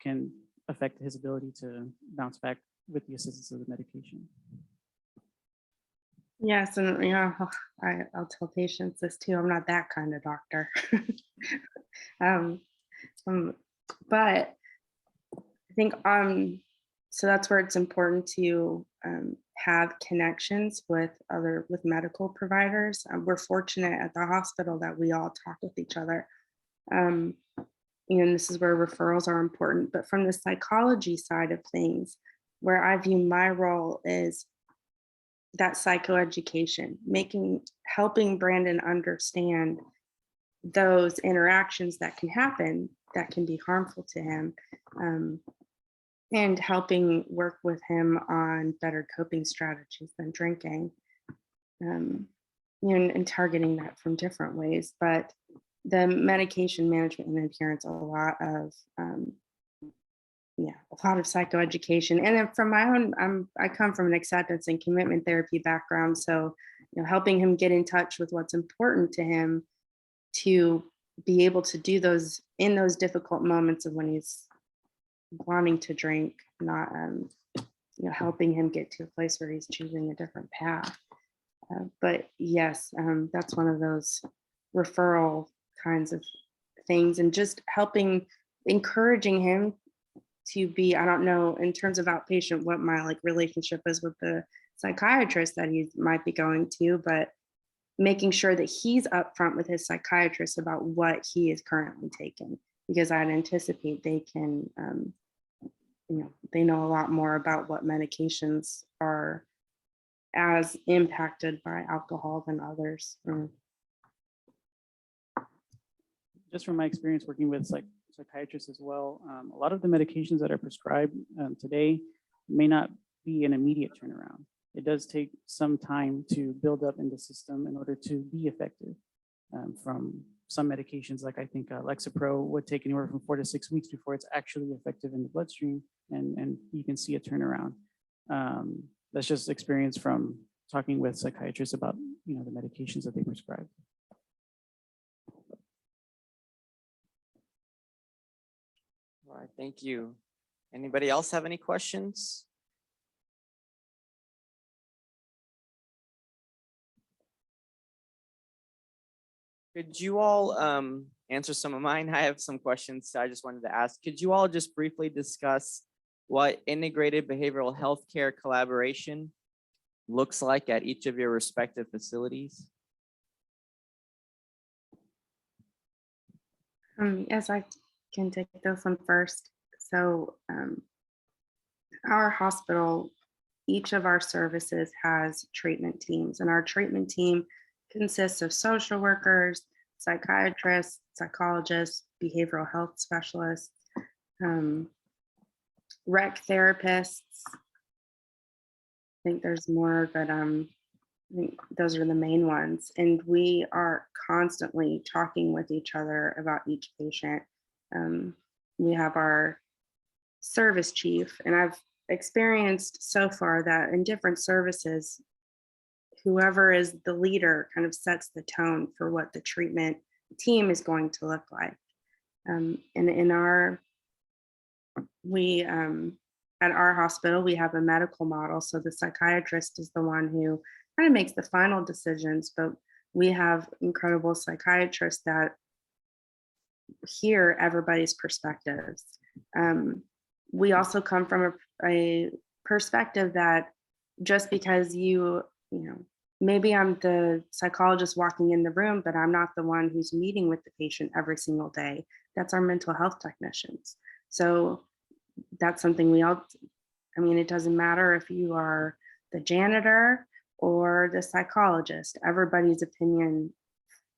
can affect his ability to bounce back with the assistance of the medication. Yes, and I'll tell patients this too. I'm not that kind of doctor. But I think so that's where it's important to have connections with medical providers. We're fortunate at the hospital that we all talk with each other. And this is where referrals are important. But from the psychology side of things, where I view my role is that psychoeducation, helping Brandon understand those interactions that can happen that can be harmful to him, and helping work with him on better coping strategies than drinking, and targeting that from different ways. But the medication management and adherence, a lot of psychoeducation. And then from my own, I come from an acceptance and commitment therapy background. So, helping him get in touch with what's important to him to be able to do those in those difficult moments of when he's wanting to drink, not, helping him get to a place where he's choosing a different path. But yes, that's one of those referral kinds of things, and just encouraging him to be, I don't know, in terms of outpatient, what my relationship is with the psychiatrist that he might be going to, but making sure that he's upfront with his psychiatrist about what he is currently taking, because I'd anticipate they can, they know a lot more about what medications are as impacted by alcohol than others. Just from my experience working with psychiatrists as well, a lot of the medications that are prescribed today may not be an immediate turnaround. It does take some time to build up in the system in order to be effective. From some medications, like I think Lexapro would take anywhere from 4 to 6 weeks before it's actually effective in the bloodstream, and you can see a turnaround. That's just experience from talking with psychiatrists about the medications that they prescribe. All right, thank you. Anybody else have any questions? Could you all answer some of mine? I have some questions I just wanted to ask. Could you all just briefly discuss what integrated behavioral health care collaboration looks like at each of your respective facilities? Yes, I can take this one first. So our hospital, each of our services has treatment teams, and our treatment team consists of social workers, psychiatrists, psychologists, behavioral health specialists, rec therapists. I think there's more, but I think those are the main ones. And we are constantly talking with each other about each patient. We have our service chief, and I've experienced so far that in different services, whoever is the leader kind of sets the tone for what the treatment team is going to look like. And in our, we at our hospital, we have a medical model. So the psychiatrist is the one who kind of makes the final decisions, but we have incredible psychiatrists that hear everybody's perspectives. We also come from a perspective that just because you know, maybe I'm the psychologist walking in the room, but I'm not the one who's meeting with the patient every single day. That's our mental health technicians. So that's something we all, I mean, it doesn't matter if you are the janitor or the psychologist, everybody's opinion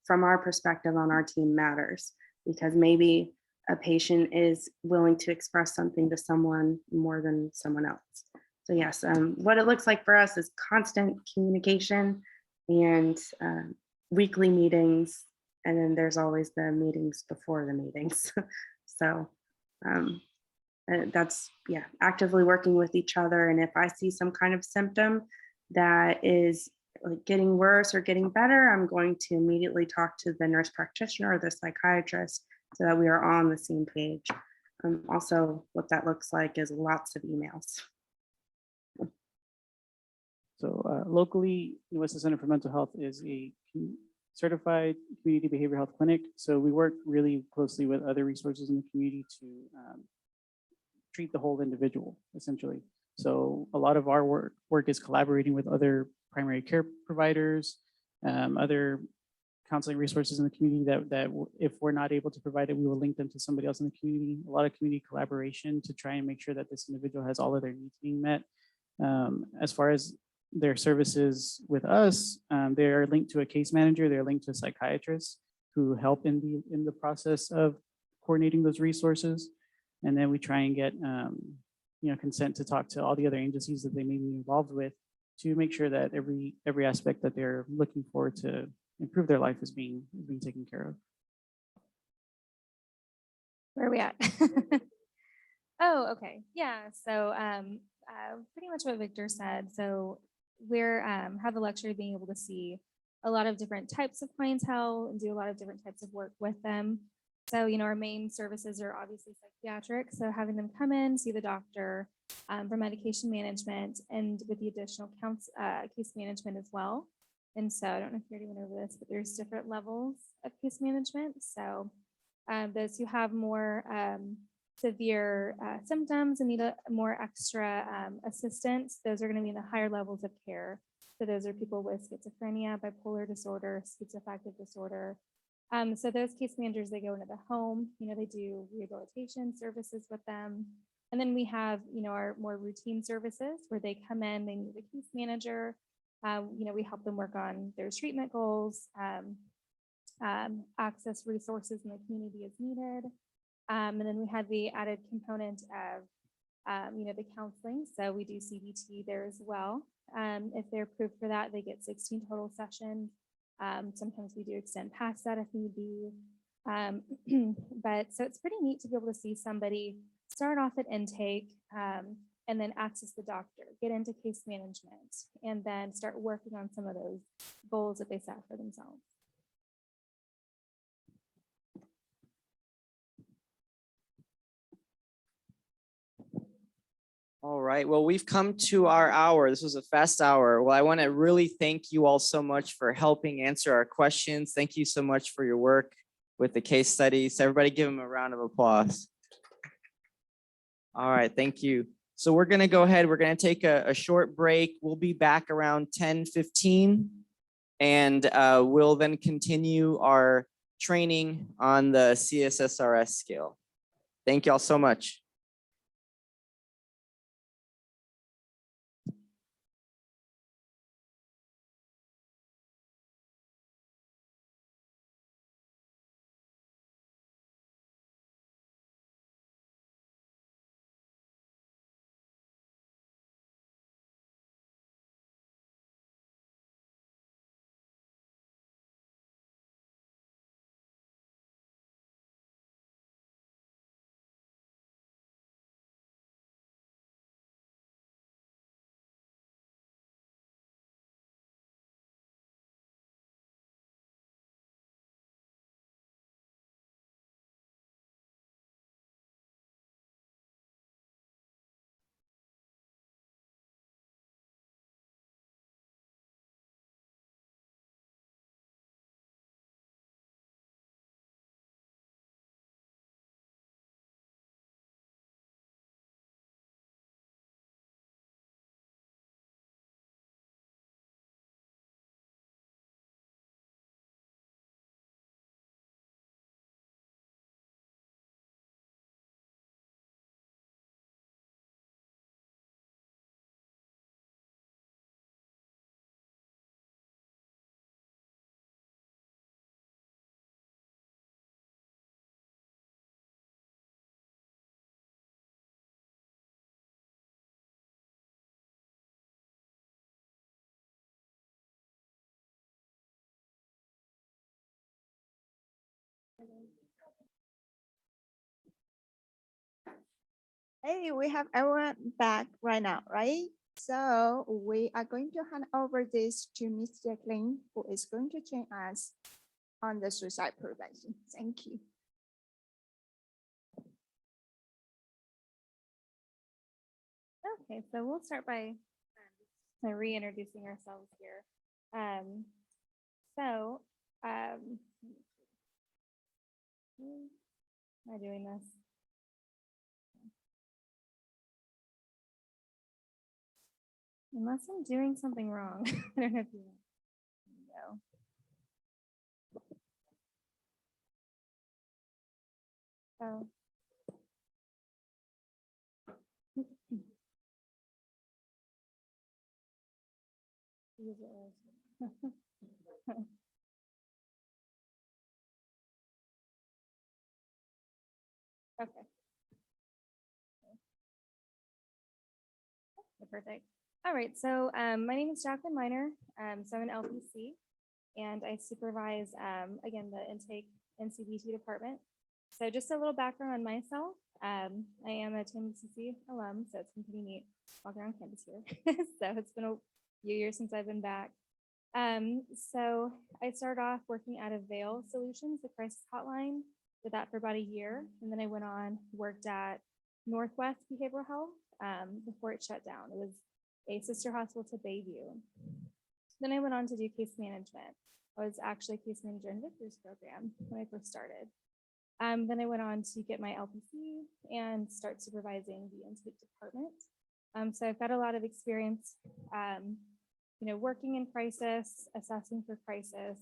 from our perspective on our team matters, because maybe a patient is willing to express something to someone more than someone else. So yes, what it looks like for us is constant communication and weekly meetings. And then there's always the meetings before the meetings. So that's, yeah, actively working with each other. And if I see some kind of symptom that is like getting worse or getting better, I'm going to immediately talk to the nurse practitioner or the psychiatrist so that we are on the same page. Also, what that looks like is lots of emails. So locally, the Western Center for Mental Health is a certified community behavioral health clinic. So we work really closely with other resources in the community to treat the whole individual, essentially. So a lot of our work is collaborating with other primary care providers, other counseling resources in the community that if we're not able to provide it, we will link them to somebody else in the community. A lot of community collaboration to try and make sure that this individual has all of their needs being met. As far as their services with us, they are linked to a case manager, they're linked to a psychiatrist who help in the process of coordinating those resources. And then we try and get consent to talk to all the other agencies that they may be involved with to make sure that every aspect that they're looking for to improve their life is being taken care of. Where are we at? Oh, okay. Yeah. So pretty much what Victor said. So we're have the luxury of being able to see a lot of different types of clientele and do a lot of different types of work with them. So, our main services are obviously psychiatric. So having them come in, see the doctor for medication management and with the additional case management as well. And so I don't know if you already went over this, but there's different levels of case management. So those who have more severe symptoms and need a more extra assistance, those are going to be in the higher levels of care. So those are people with schizophrenia, bipolar disorder, schizoaffective disorder. So those case managers, they go into the home, they do rehabilitation services with them. And then we have, our more routine services where they come in, they meet the case manager. We help them work on their treatment goals, access resources in the community as needed. And then we have the added component of, the counseling. So we do CBT there as well. If they're approved for that, they get 16 total sessions. Sometimes we do extend past that if need be. But so it's pretty neat to be able to see somebody start off at intake and then access the doctor, get into case management, and then start working on some of those goals that they set for themselves. All right, well, we've come to our hour. This was a fast hour. Well, I want to really thank you all so much for helping answer our questions. Thank you so much for your work with the case studies. Everybody give them a round of applause. All right, thank you. So we're going to go ahead. We're going to take a short break. We'll be back around 10:15, and we'll then continue our training on the CSSRS scale. Thank y'all so much. Hey, we have everyone back right now, right? So we are going to hand over this to Ms. Jacqueline, who is going to train us on the suicide prevention. Thank you. Okay, so we'll start by reintroducing ourselves here. So, am I doing this? Unless I'm doing something wrong. I don't know if you know. So. Use it as- Okay. Okay, perfect. All right, so my name is Jacqueline Miner. So I'm an LPC and I supervise, again, the intake NCBT department. So just a little background on myself. I am a TMCC alum, so it's been pretty neat walking around campus here. So it's been a few years since I've been back. So I started off working out of Vail Solutions, the crisis hotline. Did that for about a year, and then I went on, worked at Northwest Behavioral Health before it shut down. It was a sister hospital to Bayview. Then I went on to do case management. I was actually a case manager in Victor's program when I first started. Then I went on to get my LPC and start supervising the intake department. So I've got a lot of experience, working in crisis, assessing for crisis.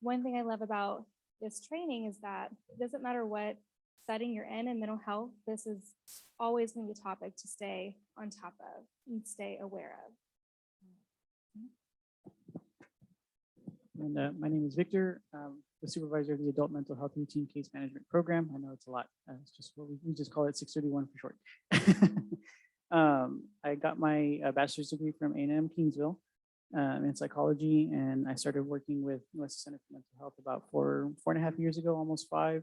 One thing I love about this training is that it doesn't matter what setting you're in mental health, this is always going to be a topic to stay on top of and stay aware of. And my name is Victor, the supervisor of the Adult Mental Health Routine Case Management Program. I know it's a lot. It's just what we just call it 631 for short. I got my bachelor's degree from A&M Kingsville in psychology, and I started working with US Center for Mental Health about four and a half years ago, almost 5.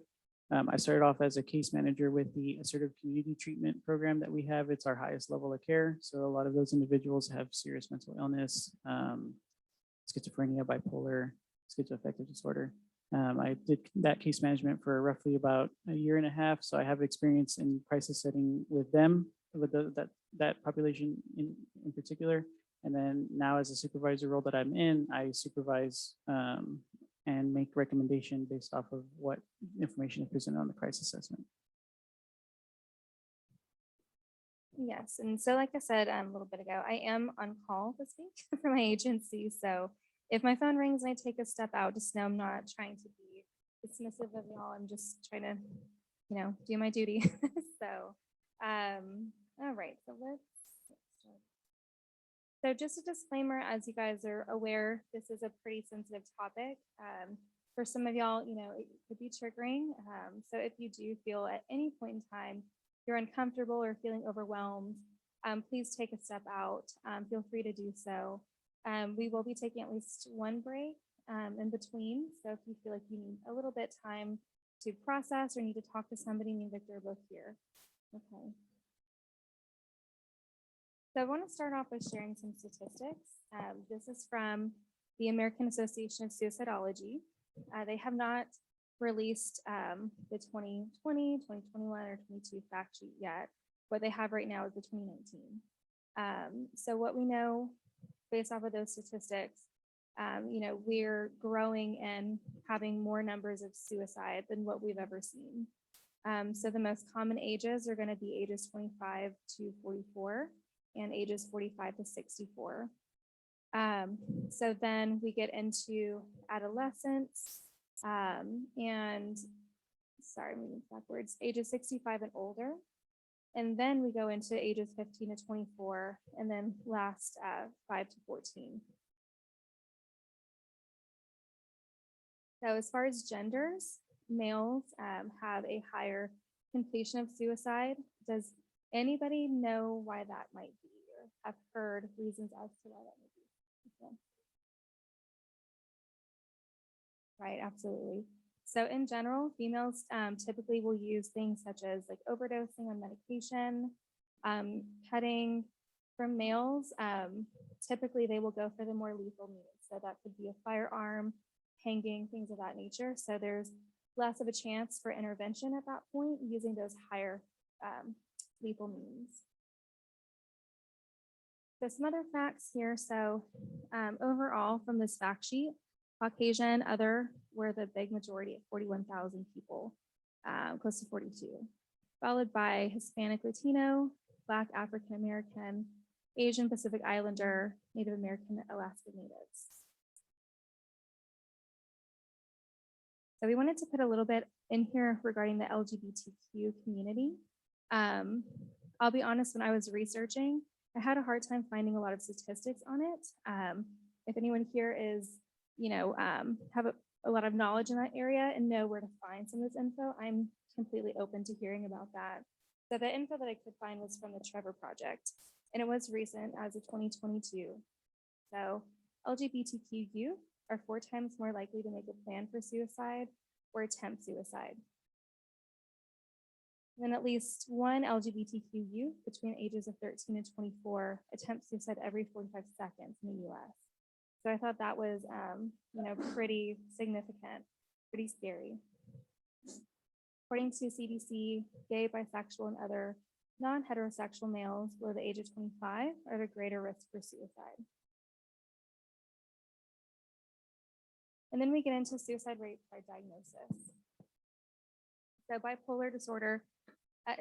I started off as a case manager with the assertive community treatment program that we have. It's our highest level of care. So a lot of those individuals have serious mental illness, schizophrenia, bipolar, schizoaffective disorder. I did that case management for roughly about a year and a half. So I have experience in crisis setting with them, with that population in particular. And then now as a supervisor role that I'm in, I supervise and make recommendation based off of what information is presented on the crisis assessment. Yes, and so like I said a little bit ago, I am on call this week for my agency. So if my phone rings and I take a step out, just know I'm not trying to be dismissive of y'all. I'm just trying to, do my duty. So, all right, so let's start. So just a disclaimer, as you guys are aware, this is a pretty sensitive topic. For some of y'all, it could be triggering. So if you do feel at any point in time you're uncomfortable or feeling overwhelmed, please take a step out. Feel free to do so. We will be taking at least one break in between. So if you feel like you need a little bit time to process or need to talk to somebody, me and Victor are both here. Okay. So I want to start off by sharing some statistics. This is from the American Association of Suicidology. They have not released the 2020, 2021, or 22 fact sheet yet. What they have right now is the 2019. So what we know based off of those statistics, we're growing and having more numbers of suicide than what we've ever seen. So the most common ages are going to be ages 25 to 44 and ages 45 to 64. So then we get into adolescence and sorry, moving backwards, ages 65 and older. And then we go into ages 15 to 24, and then last 5 to 14. So as far as genders, males have a higher completion of suicide. Does anybody know why that might be, or have heard reasons as to why that might be? Okay. Right, absolutely. So in general, females typically will use things such as like overdosing on medication, cutting. For males, typically they will go for the more lethal means. So that could be a firearm, hanging, things of that nature. So there's less of a chance for intervention at that point using those higher lethal means. So some other facts here. So overall from this fact sheet, Caucasian, other were the big majority at 41,000 people, close to 42, followed by Hispanic, Latino, Black, African American, Asian, Pacific Islander, Native American, Alaska Natives. So we wanted to put a little bit in here regarding the LGBTQ community. I'll be honest, when I was researching, I had a hard time finding a lot of statistics on it. If anyone here is, have a lot of knowledge in that area and know where to find some of this info, I'm completely open to hearing about that. So the info that I could find was from the Trevor Project, and it was recent as of 2022. So LGBTQ youth are 4 times more likely to make a plan for suicide or attempt suicide. And then at least one LGBTQ youth between ages of 13 and 24 attempts suicide every 45 seconds in the US. So I thought that was, pretty significant, pretty scary. According to CDC, gay, bisexual, and other non-heterosexual males below the age of 25 are at a greater risk for suicide. And then we get into suicide rate by diagnosis. So bipolar disorder,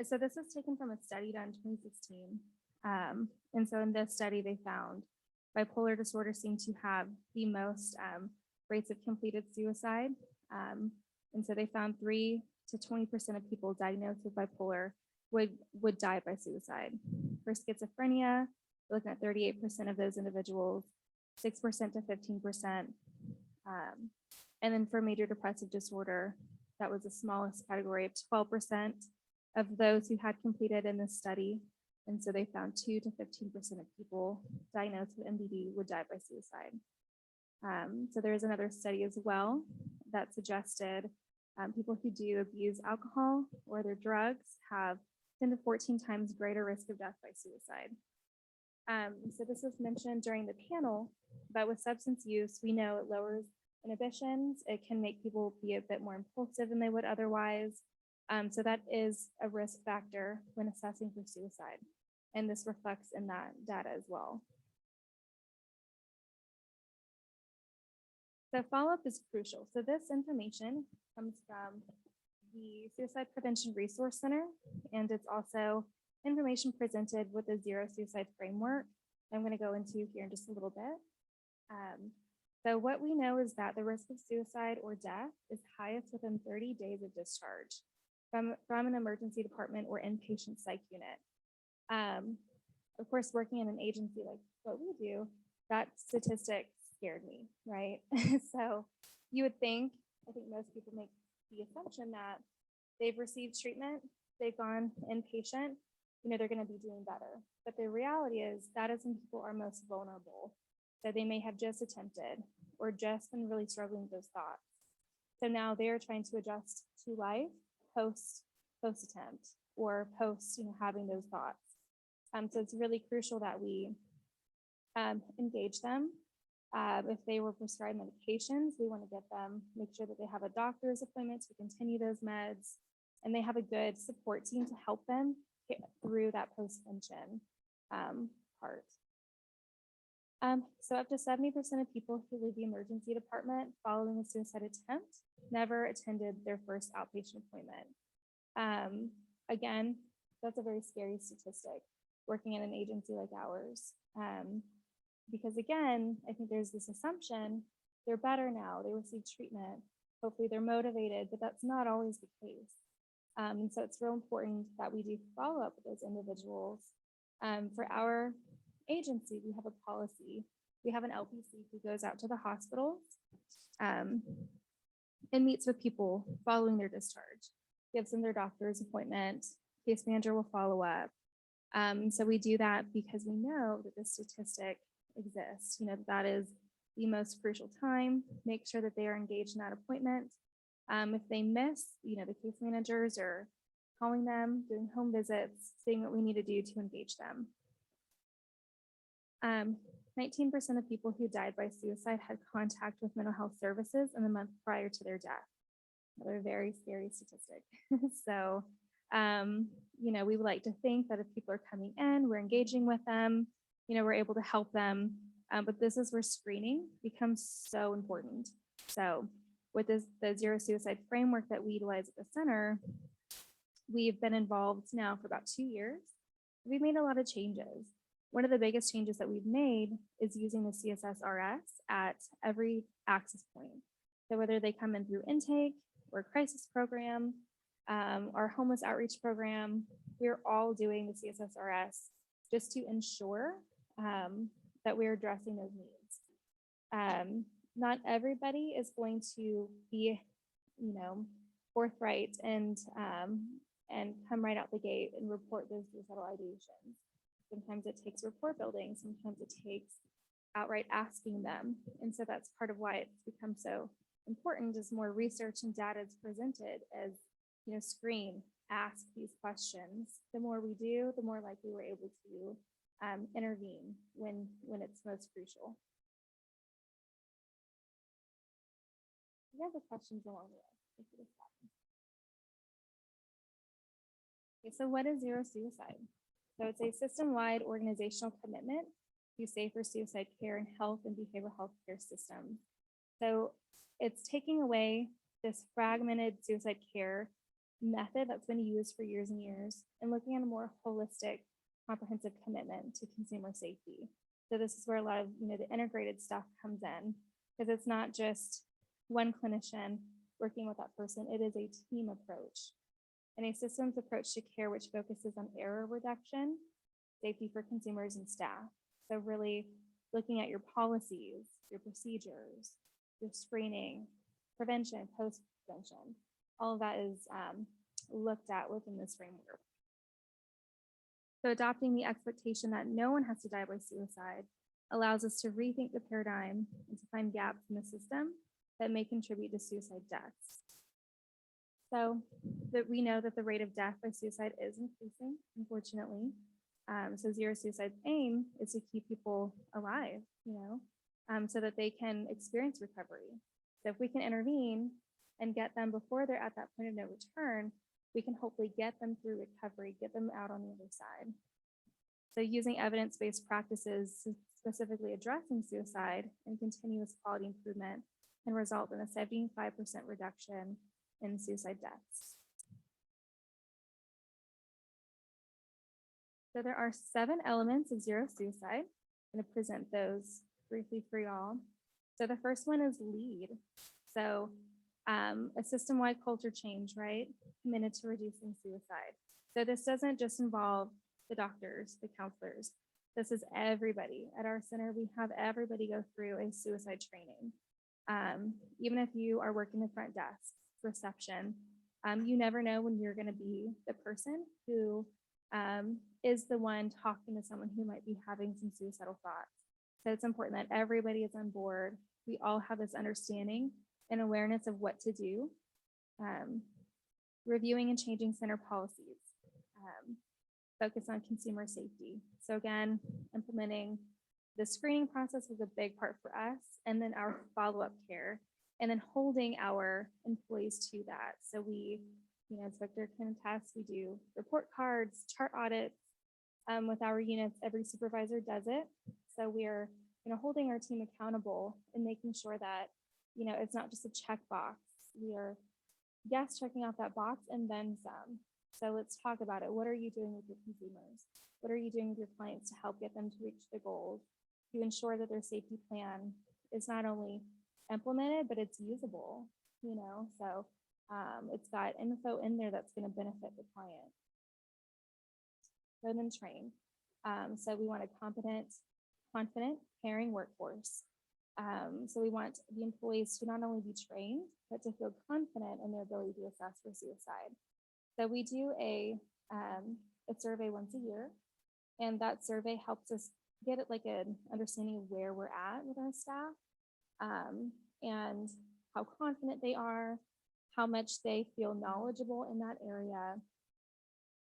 so this is taken from a study done in 2016. And so in this study, they found bipolar disorder seemed to have the most rates of completed suicide. And so they found 3 to 20% of people diagnosed with bipolar would die by suicide. For schizophrenia, we're looking at 38% of those individuals, 6% to 15%. And then for major depressive disorder, that was the smallest category of 12% of those who had completed in this study. And so they found 2 to 15% of people diagnosed with MDD would die by suicide. So there's another study as well that suggested people who do abuse alcohol or their drugs have 10 to 14 times greater risk of death by suicide. So this was mentioned during the panel, but with substance use, we know it lowers inhibitions. It can make people be a bit more impulsive than they would otherwise. So that is a risk factor when assessing for suicide. And this reflects in that data as well. So follow-up is crucial. So this information comes from the Suicide Prevention Resource Center, and it's also information presented with the Zero Suicide Framework I'm going to go into here in just a little bit. So what we know is that the risk of suicide or death is highest within 30 days of discharge from an emergency department or inpatient psych unit. Of course, working in an agency like what we do, that statistic scared me, right? So you would think, I think most people make the assumption that they've received treatment, they've gone inpatient, they're going to be doing better. But the reality is that is when people are most vulnerable. So they may have just attempted or just been really struggling with those thoughts. So now they're trying to adjust to life post attempt or post having those thoughts. So it's really crucial that we engage them. If they were prescribed medications, we want to get them, make sure that they have a doctor's appointment to continue those meds, and they have a good support team to help them get through that post-tension part. So up to 70% of people who leave the emergency department following a suicide attempt never attended their first outpatient appointment. Again, that's a very scary statistic working in an agency like ours. Because again, I think there's this assumption they're better now, they received treatment, hopefully they're motivated, but that's not always the case. And so it's real important that we do follow up with those individuals. For our agency, we have a policy. We have an LPC who goes out to the hospitals and meets with people following their discharge, gives them their doctor's appointment, case manager will follow up. So we do that because we know that this statistic exists, that is the most crucial time. Make sure that they are engaged in that appointment. If they miss, the case managers are calling them, doing home visits, seeing what we need to do to engage them. 19% of people who died by suicide had contact with mental health services in the month prior to their death. Another very scary statistic. So, we would like to think that if people are coming in, we're engaging with them, we're able to help them. But this is where screening becomes so important. So with the zero suicide framework that we utilize at the center, we've been involved now for about 2 years. We've made a lot of changes. One of the biggest changes that we've made is using the CSSRS at every access point. So whether they come in through intake or crisis program, our homeless outreach program, we're all doing the CSSRS just to ensure that we're addressing those needs. Not everybody is going to be, forthright and come right out the gate and report those suicidal ideations. Sometimes it takes rapport building, sometimes it takes outright asking them. And so that's part of why it's become so important as more research and data is presented as, screen, ask these questions. The more we do, the more likely we're able to intervene when it's most crucial. You have the questions along the way. Okay, so what is zero suicide? So it's a system-wide organizational commitment to safer suicide care and health and behavioral health care systems. So it's taking away this fragmented suicide care method that's been used for years and years and looking at a more holistic, comprehensive commitment to consumer safety. So this is where a lot of the integrated stuff comes in, because it's not just one clinician working with that person, it is a team approach and a systems approach to care which focuses on error reduction, safety for consumers and staff. So really looking at your policies, your procedures, your screening, prevention, post-prevention, all of that is looked at within this framework. So adopting the expectation that no one has to die by suicide allows us to rethink the paradigm and to find gaps in the system that may contribute to suicide deaths. So that we know that the rate of death by suicide is increasing, unfortunately. So zero suicide's aim is to keep people alive, so that they can experience recovery. So if we can intervene and get them before they're at that point of no return, we can hopefully get them through recovery, get them out on the other side. So using evidence-based practices specifically addressing suicide and continuous quality improvement can result in a 75% reduction in suicide deaths. So there are 7 elements of zero suicide. I'm going to present those briefly for y'all. So the first one is lead. So a system-wide culture change, right? Committed to reducing suicide. So this doesn't just involve the doctors, the counselors. This is everybody. At our center, we have everybody go through a suicide training. Even if you are working the front desk, reception, you never know when you're going to be the person who is the one talking to someone who might be having some suicidal thoughts. So it's important that everybody is on board. We all have this understanding and awareness of what to do. Reviewing and changing center policies. Focus on consumer safety. So again, implementing the screening process is a big part for us, and then our follow-up care, and then holding our employees to that. So we, as Victor can attest, we do report cards, chart audits with our units. Every supervisor does it. So we're, holding our team accountable and making sure that, it's not just a checkbox. We are, yes, checking off that box and then some. So let's talk about it. What are you doing with your consumers? What are you doing with your clients to help get them to reach the goals, to ensure that their safety plan is not only implemented, but it's usable, so it's got info in there that's going to benefit the client. So then train. So we want a competent, confident, caring workforce. So we want the employees to not only be trained, but to feel confident in their ability to assess for suicide. So we do a survey once a year, and that survey helps us get it like an understanding of where we're at with our staff, and how confident they are, how much they feel knowledgeable in that area,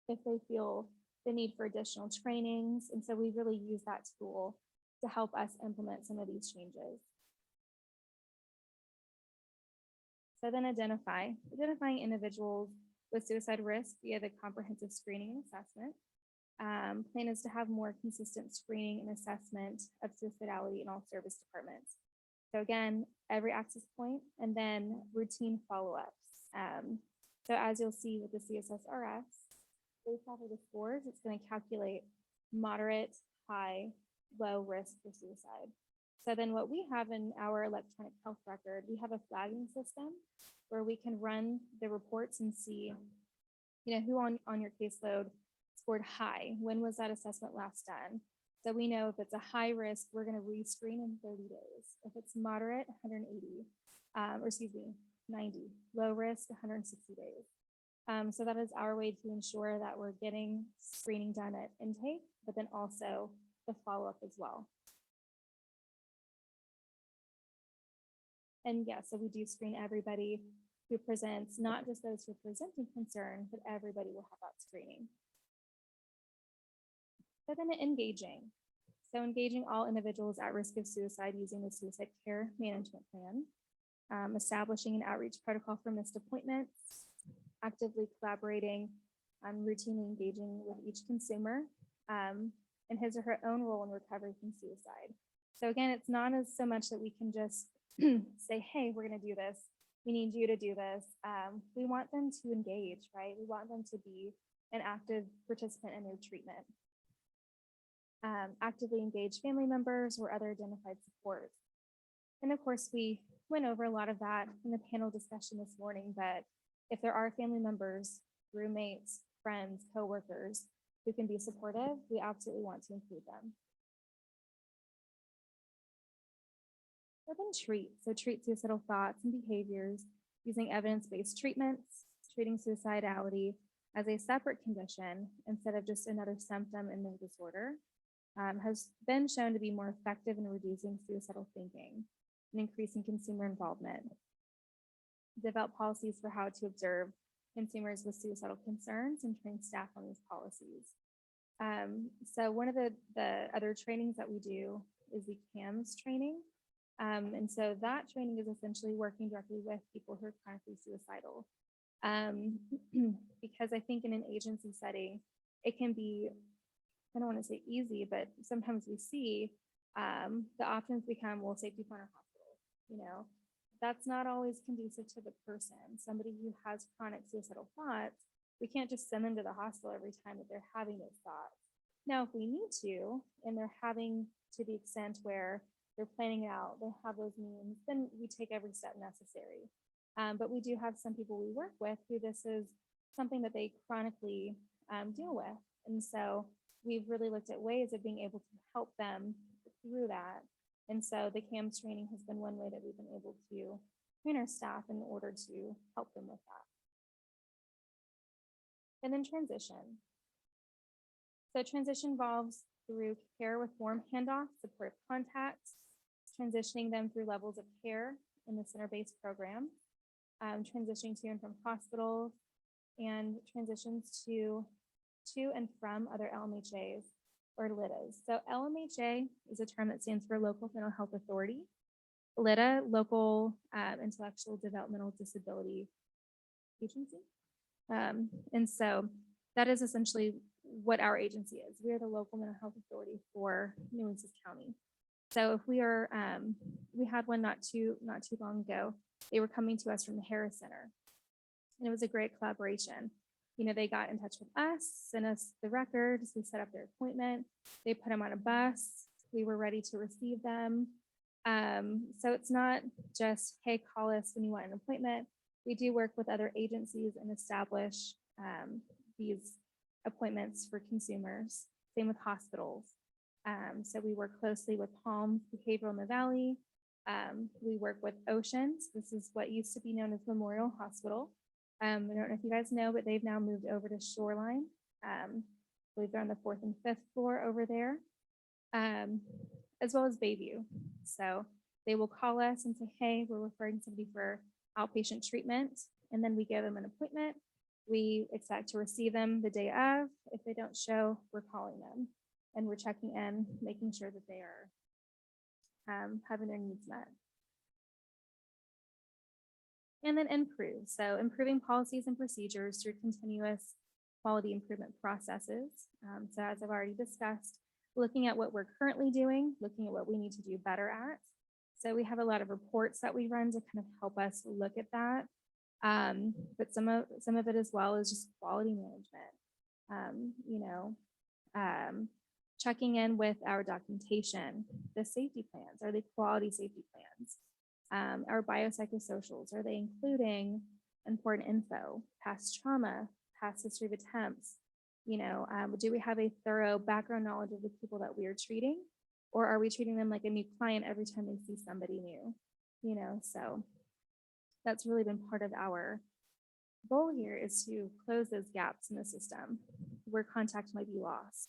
if they feel the need for additional trainings. And so we really use that tool to help us implement some of these changes. So then identifying individuals with suicide risk via the comprehensive screening and assessment. Plan is to have more consistent screening and assessment of suicidality in all service departments. So again, every access point and then routine follow-ups. So as you'll see with the CSSRS, based off of the scores, it's going to calculate moderate, high, low risk for suicide. So then what we have in our electronic health record, we have a flagging system where we can run the reports and see, who on your caseload scored high. When was that assessment last done? So we know if it's a high risk, we're going to rescreen in 30 days. If it's moderate, 180, 90. Low risk, 160 days. So that is our way to ensure that we're getting screening done at intake, but then also the follow-up as well. And yeah, so we do screen everybody who presents, not just those who are presenting concern, but everybody will have that screening. So then engaging. So engaging all individuals at risk of suicide using the suicide care management plan, establishing an outreach protocol for missed appointments, actively collaborating, routinely engaging with each consumer in his or her own role in recovery from suicide. So again, it's not as so much that we can just say, hey, we're going to do this. We need you to do this. We want them to engage, right? We want them to be an active participant in their treatment. Actively engage family members or other identified supports. And of course, we went over a lot of that in the panel discussion this morning, but if there are family members, roommates, friends, coworkers who can be supportive, we absolutely want to include them. So then treat suicidal thoughts and behaviors using evidence-based treatments, treating suicidality as a separate condition instead of just another symptom in the disorder, has been shown to be more effective in reducing suicidal thinking and increasing consumer involvement. Develop policies for how to observe consumers with suicidal concerns and train staff on these policies. So one of the other trainings that we do is the CAMS training. And so that training is essentially working directly with people who are chronically suicidal. Because I think in an agency setting, it can be, I don't want to say easy, but sometimes we see the options become, well, safety plan or hospital. That's not always conducive to the person. Somebody who has chronic suicidal thoughts, we can't just send them to the hospital every time that they're having those thoughts. Now, if we need to, and they're having to the extent where they're planning it out, they have those means, then we take every step necessary. But we do have some people we work with who this is something that they chronically deal with. And so we've really looked at ways of being able to help them through that. And so the CAMS training has been one way that we've been able to train our staff in order to help them with that. And then transition. So transition involves through care with warm handoffs, supportive contacts, transitioning them through levels of care in the center-based program, transitioning to and from hospitals, and transitions to and from other LMHAs or LIDAs. So LMHA is a term that stands for Local Mental Health Authority. LIDA, Local Intellectual Developmental Disability Agency. And so that is essentially what our agency is. We are the local mental health authority for New Orleans County. So if we are, we had one not too long ago. They were coming to us from the Harris Center, and it was a great collaboration. They got in touch with us, sent us the records, we set up their appointment, they put them on a bus, we were ready to receive them. So it's not just, hey, call us when you want an appointment. We do work with other agencies and establish these appointments for consumers. Same with hospitals. So we work closely with Palm Behavioral in the Valley. We work with Oceans. This is what used to be known as Memorial Hospital. I don't know if you guys know, but they've now moved over to Shoreline. I believe they're on the 4th and 5th floor over there, as well as Bayview. So they will call us and say, hey, we're referring somebody for outpatient treatment. And then we give them an appointment. We expect to receive them the day of. If they don't show, we're calling them and we're checking in, making sure that they are having their needs met. And then improve. So improving policies and procedures through continuous quality improvement processes. So as I've already discussed, looking at what we're currently doing, looking at what we need to do better at. So we have a lot of reports that we run to kind of help us look at that. But some of it as well is just quality management. Checking in with our documentation, the safety plans, are they quality safety plans? Our biopsychosocials, are they including important info, past trauma, past history of attempts? Do we have a thorough background knowledge of the people that we are treating? Or are we treating them like a new client every time they see somebody new? So that's really been part of our goal here, is to close those gaps in the system where contact might be lost,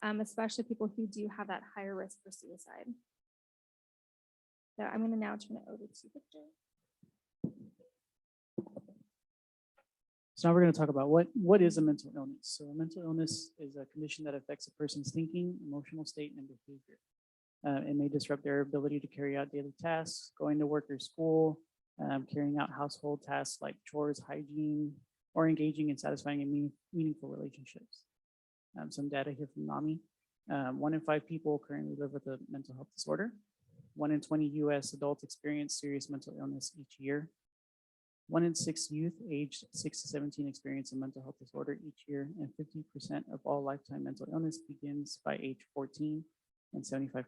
especially people who do have that higher risk for suicide. So I'm going to now turn it over to Victor. So now we're going to talk about what is a mental illness. So a mental illness is a condition that affects a person's thinking, emotional state, and behavior. It may disrupt their ability to carry out daily tasks, going to work or school, carrying out household tasks like chores, hygiene, or engaging in satisfying and meaningful relationships. Some data here from NAMI. 1 in 5 people currently live with a mental health disorder. 1 in 20 US adults experience serious mental illness each year. 1 in 6 youth aged 6 to 17 experience a mental health disorder each year, and 50% of all lifetime mental illness begins by age 14 and 75%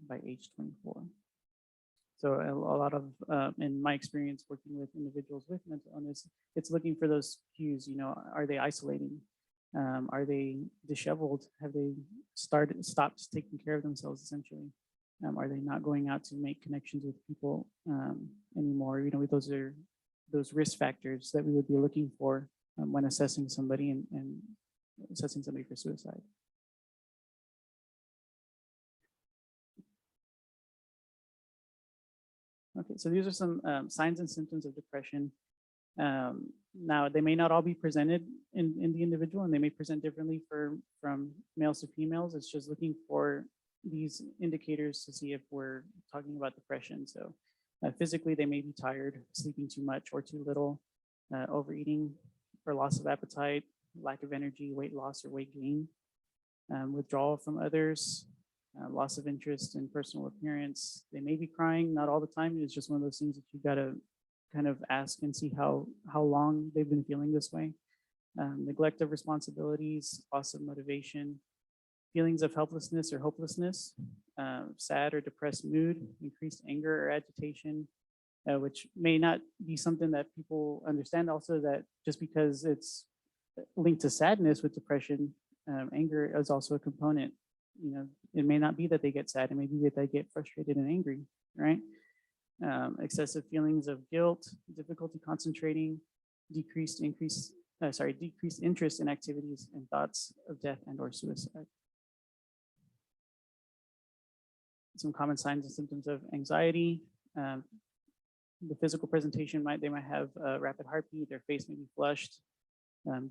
by age 24. So a lot of, in my experience working with individuals with mental illness, it's looking for those cues. Are they isolating? Are they disheveled? Have they stopped taking care of themselves essentially? Are they not going out to make connections with people anymore? Those are those risk factors that we would be looking for when assessing somebody and assessing somebody for suicide. Okay, so these are some signs and symptoms of depression. Now, they may not all be presented in the individual, and they may present differently from males to females. It's just looking for these indicators to see if we're talking about depression. So physically, they may be tired, sleeping too much or too little, overeating or loss of appetite, lack of energy, weight loss or weight gain, withdrawal from others, loss of interest in personal appearance. They may be crying, not all the time. It's just one of those things that you gotta kind of ask and see how long they've been feeling this way. Neglect of responsibilities, loss of motivation, feelings of helplessness or hopelessness, sad or depressed mood, increased anger or agitation, which may not be something that people understand. Also, that just because it's linked to sadness with depression, anger is also a component. It may not be that they get sad, it may be that they get frustrated and angry, right? Excessive feelings of guilt, difficulty concentrating, decreased interest in activities and thoughts of death and or suicide. Some common signs and symptoms of anxiety. The physical presentation they might have a rapid heartbeat, their face may be flushed,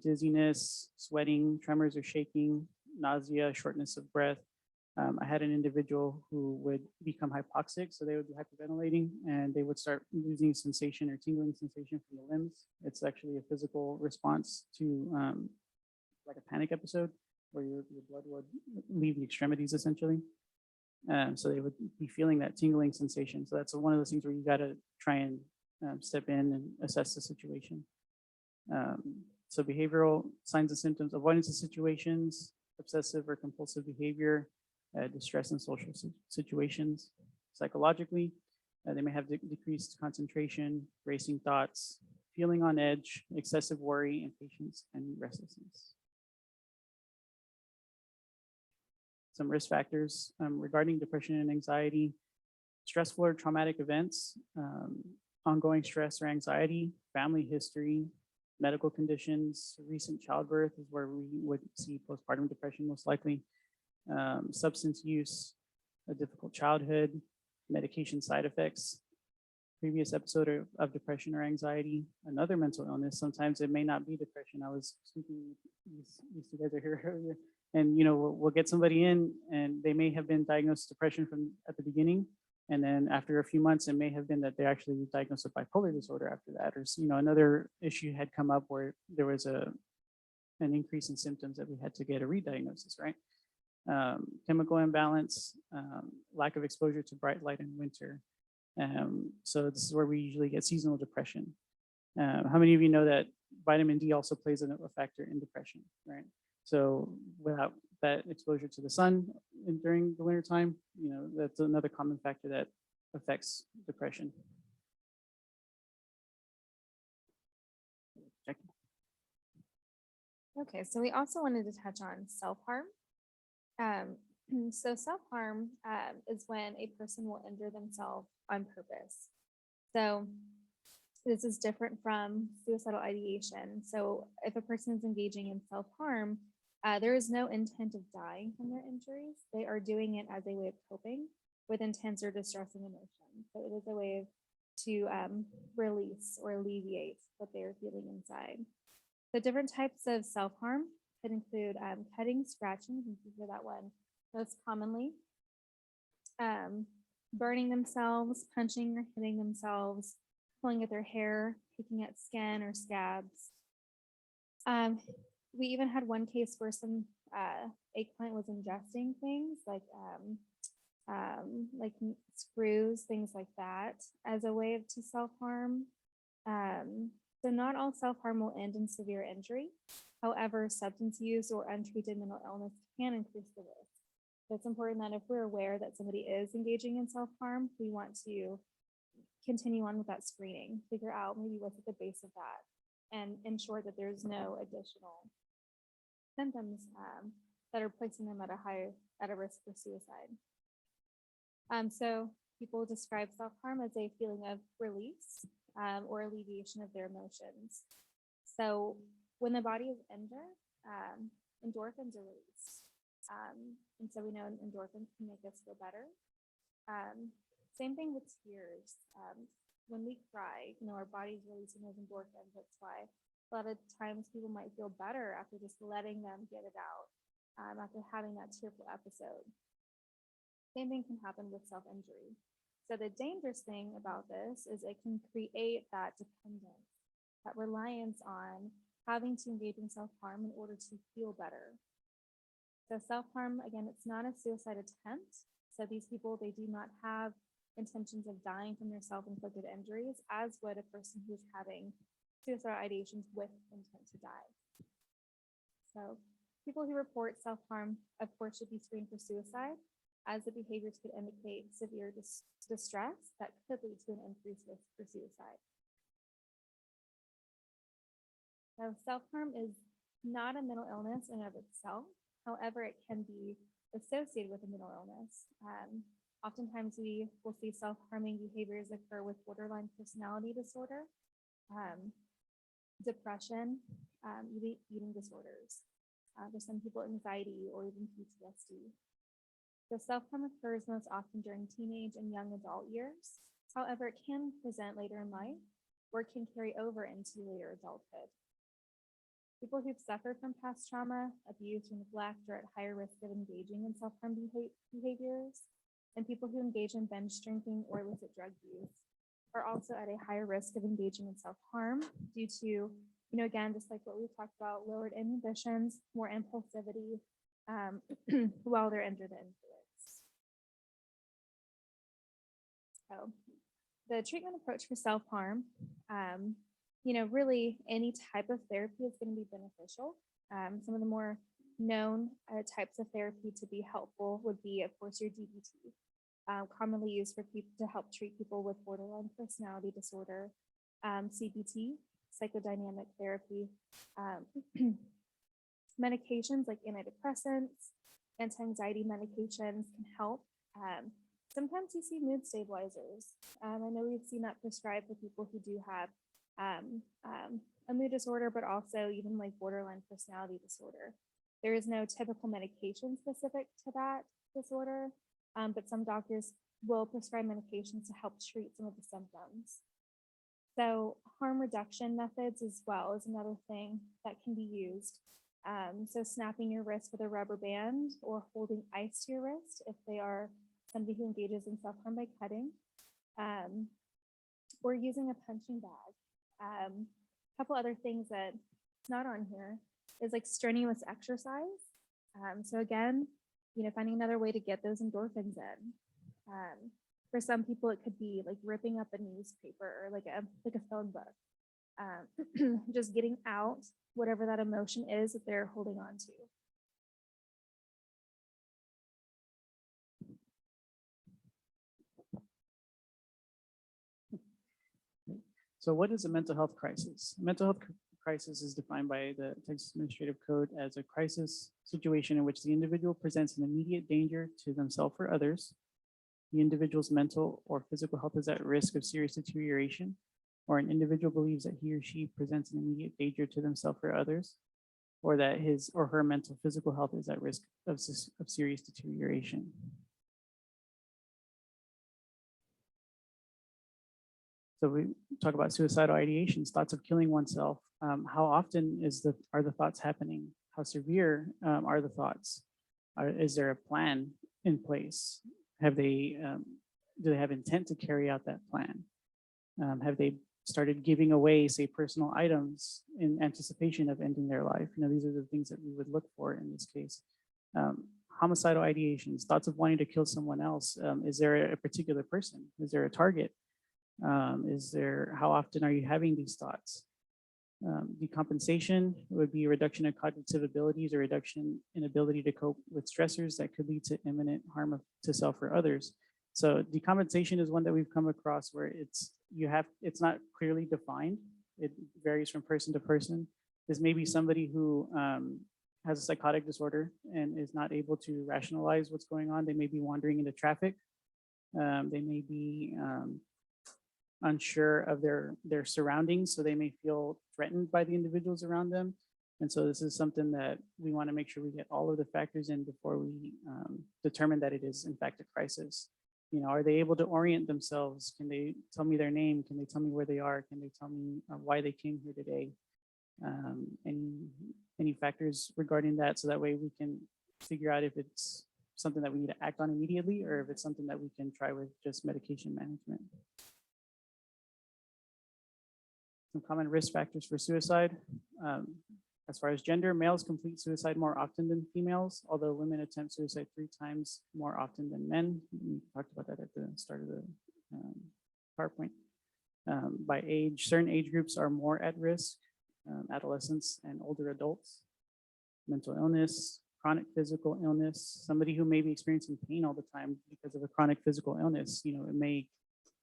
dizziness, sweating, tremors or shaking, nausea, shortness of breath. I had an individual who would become hypoxic, so they would be hyperventilating and they would start losing sensation or tingling sensation from the limbs. It's actually a physical response to like a panic episode where your blood would leave the extremities essentially. So they would be feeling that tingling sensation. So that's one of those things where you got to try and step in and assess the situation. So behavioral signs and symptoms: avoidance of situations, obsessive or compulsive behavior, distress in social situations. Psychologically, they may have decreased concentration, racing thoughts, feeling on edge, excessive worry, impatience, and restlessness. Some risk factors regarding depression and anxiety: stressful or traumatic events, ongoing stress or anxiety, family history, medical conditions, recent childbirth is where we would see postpartum depression most likely, substance use, a difficult childhood, medication side effects, previous episode of depression or anxiety, another mental illness. Sometimes it may not be depression. I was speaking, these two guys are here earlier, and we'll get somebody in and they may have been diagnosed with depression from at the beginning. And then after a few months, it may have been that they actually diagnosed with bipolar disorder after that, or another issue had come up where there was an increase in symptoms that we had to get a re-diagnosis, right? Chemical imbalance, lack of exposure to bright light in winter. So this is where we usually get seasonal depression. How many of you know that vitamin D also plays a factor in depression, right? So without that exposure to the sun during the winter time, that's another common factor that affects depression. Okay, so we also wanted to touch on self-harm. So self-harm is when a person will injure themselves on purpose. So this is different from suicidal ideation. So if a person is engaging in self-harm, there is no intent of dying from their injuries. They are doing it as a way of coping with intense or distressing emotions. So it is a way to release or alleviate what they are feeling inside. So different types of self-harm could include cutting, scratching, you can hear that one most commonly, burning themselves, punching or hitting themselves, pulling at their hair, picking at skin or scabs. We even had one case where a client was ingesting things like screws, things like that, as a way to self-harm. So not all self-harm will end in severe injury. However, substance use or untreated mental illness can increase the risk. So it's important that if we're aware that somebody is engaging in self-harm, we want to continue on with that screening, figure out maybe what's at the base of that, and ensure that there's no additional symptoms that are placing them at a risk for suicide. So people describe self-harm as a feeling of release or alleviation of their emotions. So when the body is injured, endorphins are released. And so we know endorphins can make us feel better. Same thing with tears. When we cry, our body's releasing those endorphins. That's why a lot of times people might feel better after just letting them get it out after having that tearful episode. Same thing can happen with self-injury. So the dangerous thing about this is it can create that dependence, that reliance on having to engage in self-harm in order to feel better. So self-harm, again, it's not a suicide attempt. So these people, they do not have intentions of dying from their self-inflicted injuries, as would a person who's having suicidal ideations with intent to die. So people who report self-harm, of course, should be screened for suicide, as the behaviors could indicate severe distress that could lead to an increased risk for suicide. Now, self-harm is not a mental illness in and of itself. However, it can be associated with a mental illness. Oftentimes we will see self-harming behaviors occur with borderline personality disorder, depression, eating disorders. For some people, anxiety or even PTSD. The self-harm occurs most often during teenage and young adult years. However, it can present later in life or it can carry over into later adulthood. People who've suffered from past trauma, abuse, or neglect are at higher risk of engaging in self-harm behaviors, and people who engage in binge drinking or illicit drug use are also at a higher risk of engaging in self-harm due to, again, just like what we talked about, lowered inhibitions, more impulsivity while they're under the influence. So the treatment approach for self-harm, really any type of therapy is going to be beneficial. Some of the more known types of therapy to be helpful would be, of course, your DBT, commonly used for people to help treat people with borderline personality disorder, CBT, psychodynamic therapy, medications like antidepressants, anti-anxiety medications can help. Sometimes you see mood stabilizers. I know we've seen that prescribed for people who do have a mood disorder, but also even like borderline personality disorder. There is no typical medication specific to that disorder. but some doctors will prescribe medications to help treat some of the symptoms. So harm reduction methods as well is another thing that can be used. So snapping your wrist with a rubber band or holding ice to your wrist if they are somebody who engages in self-harm by cutting, or using a punching bag. A couple other things that's not on here is like strenuous exercise. So again, finding another way to get those endorphins in. For some people, it could be like ripping up a newspaper or like a phone book. Just getting out whatever that emotion is that they're holding on to. So what is a mental health crisis? A mental health crisis is defined by the Texas Administrative Code as a crisis situation in which the individual presents an immediate danger to themselves or others. The individual's mental or physical health is at risk of serious deterioration, or an individual believes that he or she presents an immediate danger to themselves or others, or that his or her mental physical health is at risk of serious deterioration. So we talk about suicidal ideations, thoughts of killing oneself. How often are the thoughts happening? How severe are the thoughts? Is there a plan in place? Do they have intent to carry out that plan? Have they started giving away, say, personal items in anticipation of ending their life? These are the things that we would look for in this case. Homicidal ideations, thoughts of wanting to kill someone else. Is there a particular person? Is there a target? How often are you having these thoughts? Decompensation would be a reduction in cognitive abilities or reduction in ability to cope with stressors that could lead to imminent harm to self or others. So decompensation is one that we've come across where it's not clearly defined. It varies from person to person. This may be somebody who has a psychotic disorder and is not able to rationalize what's going on. They may be wandering into traffic. They may be unsure of their surroundings, so they may feel threatened by the individuals around them. And so this is something that we want to make sure we get all of the factors in before we determine that it is in fact a crisis. Are they able to orient themselves? Can they tell me their name? Can they tell me where they are? Can they tell me why they came here today? Any factors regarding that, so that way we can figure out if it's something that we need to act on immediately or if it's something that we can try with just medication management. Some common risk factors for suicide. As far as gender, males complete suicide more often than females, although women attempt suicide 3 times more often than men. We talked about that at the start of the PowerPoint. By age, certain age groups are more at risk, adolescents and older adults. Mental illness, chronic physical illness, somebody who may be experiencing pain all the time because of a chronic physical illness, it may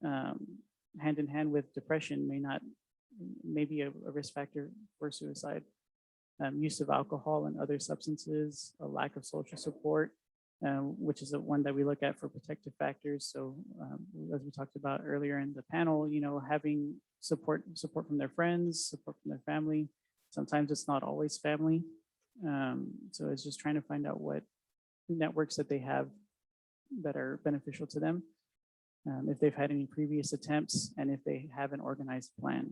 hand in hand with depression may be a risk factor for suicide. Use of alcohol and other substances, a lack of social support, which is the one that we look at for protective factors. So as we talked about earlier in the panel, having support from their friends, support from their family. Sometimes it's not always family. So it's just trying to find out what networks that they have that are beneficial to them, if they've had any previous attempts, and if they have an organized plan.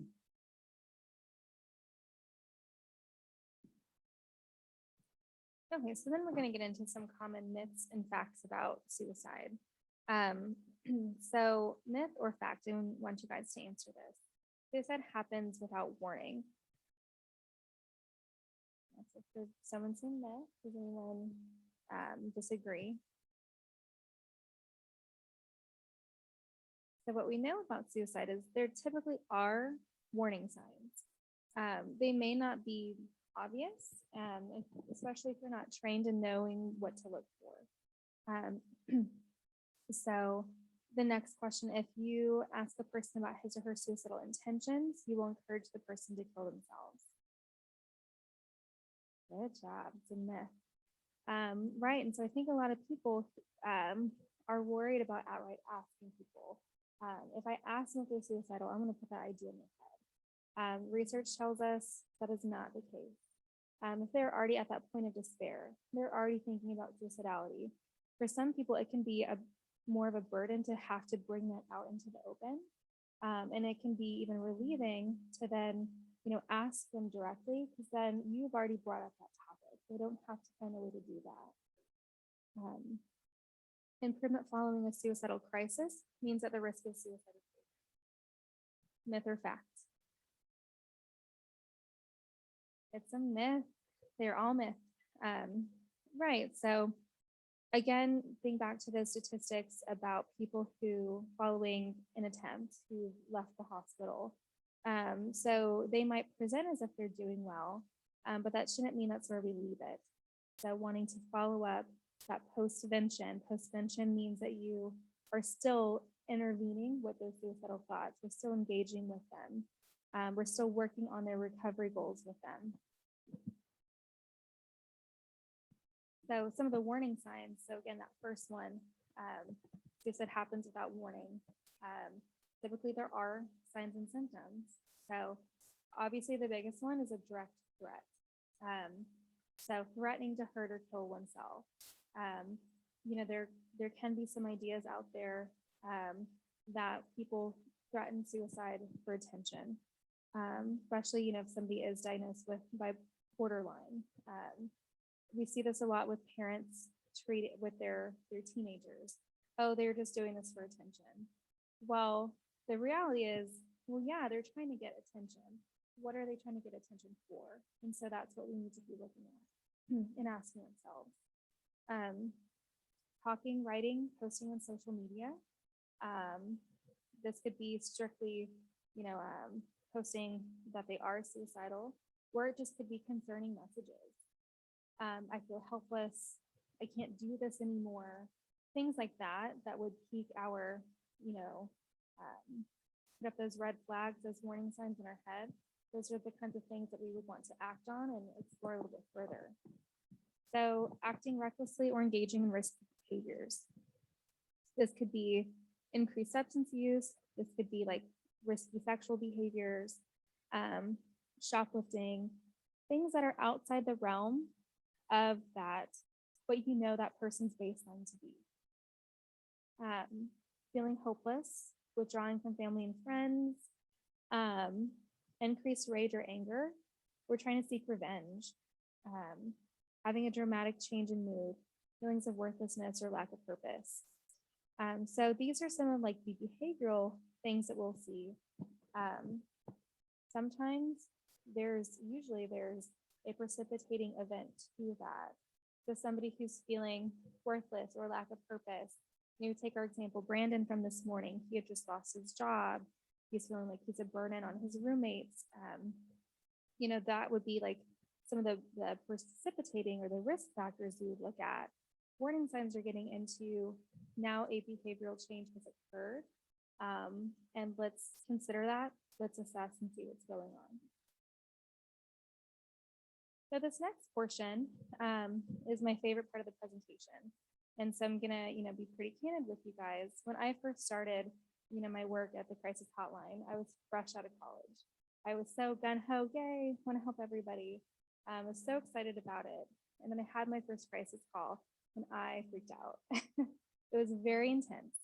Okay, so then we're going to get into some common myths and facts about suicide. So myth or fact, I want you guys to answer this. Suicide happens without warning. Does someone say myth? Does anyone disagree? So what we know about suicide is there typically are warning signs. They may not be obvious, especially if you're not trained in knowing what to look for. So the next question, if you ask the person about his or her suicidal intentions, you will encourage the person to kill themselves. Good job. It's a myth. Right. And so I think a lot of people are worried about outright asking people. If I ask them if they're suicidal, I'm going to put that idea in their head. Research tells us that is not the case. If they're already at that point of despair, they're already thinking about suicidality, For some people, it can be a more of a burden to have to bring that out into the open. And it can be even relieving to then, ask them directly, because then you've already brought up that topic. They don't have to find a way to do that. Improvement following a suicidal crisis means that the risk of suicide is greater. Myth or fact? It's a myth. They're all myth. Right. So again, think back to those statistics about people who, following an attempt, who left the hospital. So they might present as if they're doing well, but that shouldn't mean that's where we leave it. So wanting to follow up that post-vention means that you are still intervening with those suicidal thoughts. We're still engaging with them. We're still working on their recovery goals with them. So some of the warning signs. So again, that first one, suicide happens without warning. Typically there are signs and symptoms. So obviously the biggest one is a direct threat. So threatening to hurt or kill oneself. There can be some ideas out there that people threaten suicide for attention, especially, if somebody is diagnosed by borderline. We see this a lot with parents treat it with their teenagers. Oh, they're just doing this for attention. Well, the reality is, well, yeah, they're trying to get attention. What are they trying to get attention for? And so that's what we need to be looking at and asking ourselves. Talking, writing, posting on social media. This could be strictly, posting that they are suicidal, or it just could be concerning messages. I feel helpless. I can't do this anymore. Things like that would pique our, put up those red flags, those warning signs in our head. Those are the kinds of things that we would want to act on and explore a little bit further. So acting recklessly or engaging in risky behaviors. This could be increased substance use. This could be like risky sexual behaviors, shoplifting, things that are outside the realm of that, what that person's baseline to be. Feeling hopeless, withdrawing from family and friends, increased rage or anger. We're trying to seek revenge, having a dramatic change in mood, feelings of worthlessness or lack of purpose. So these are some of like the behavioral things that we'll see. Sometimes there's a precipitating event to that. So somebody who's feeling worthless or lack of purpose, take our example, Brandon from this morning. He had just lost his job. He's feeling like he's a burden on his roommates. That would be like some of the precipitating or the risk factors we would look at. Warning signs are getting into now a behavioral change has occurred. And let's consider that. Let's assess and see what's going on. So this next portion is my favorite part of the presentation. And so I'm gonna, be pretty candid with you guys. When I first started, my work at the crisis hotline, I was fresh out of college. I was so gung-ho, yay, want to help everybody. I was so excited about it. And then I had my first crisis call and I freaked out. It was very intense.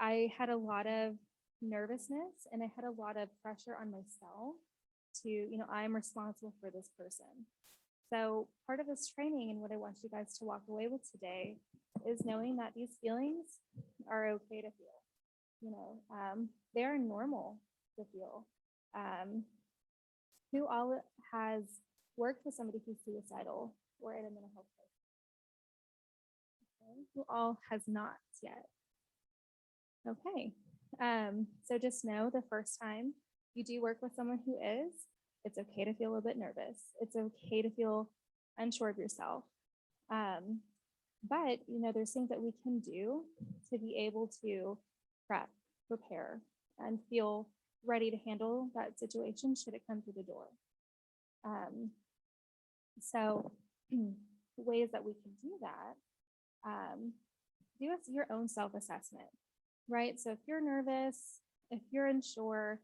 I had a lot of nervousness and I had a lot of pressure on myself to, I'm responsible for this person. So part of this training and what I want you guys to walk away with today is knowing that these feelings are okay to feel. They are normal to feel. Who all has worked with somebody who's suicidal or in a mental health crisis? Okay. Who all has not yet? Okay. So just know the first time you do work with someone who is, it's okay to feel a little bit nervous. It's okay to feel unsure of yourself. But, there's things that we can do to be able to prepare, and feel ready to handle that situation should it come through the door. So ways that we can do that, do your own self-assessment, right? So if you're nervous, if you're unsure,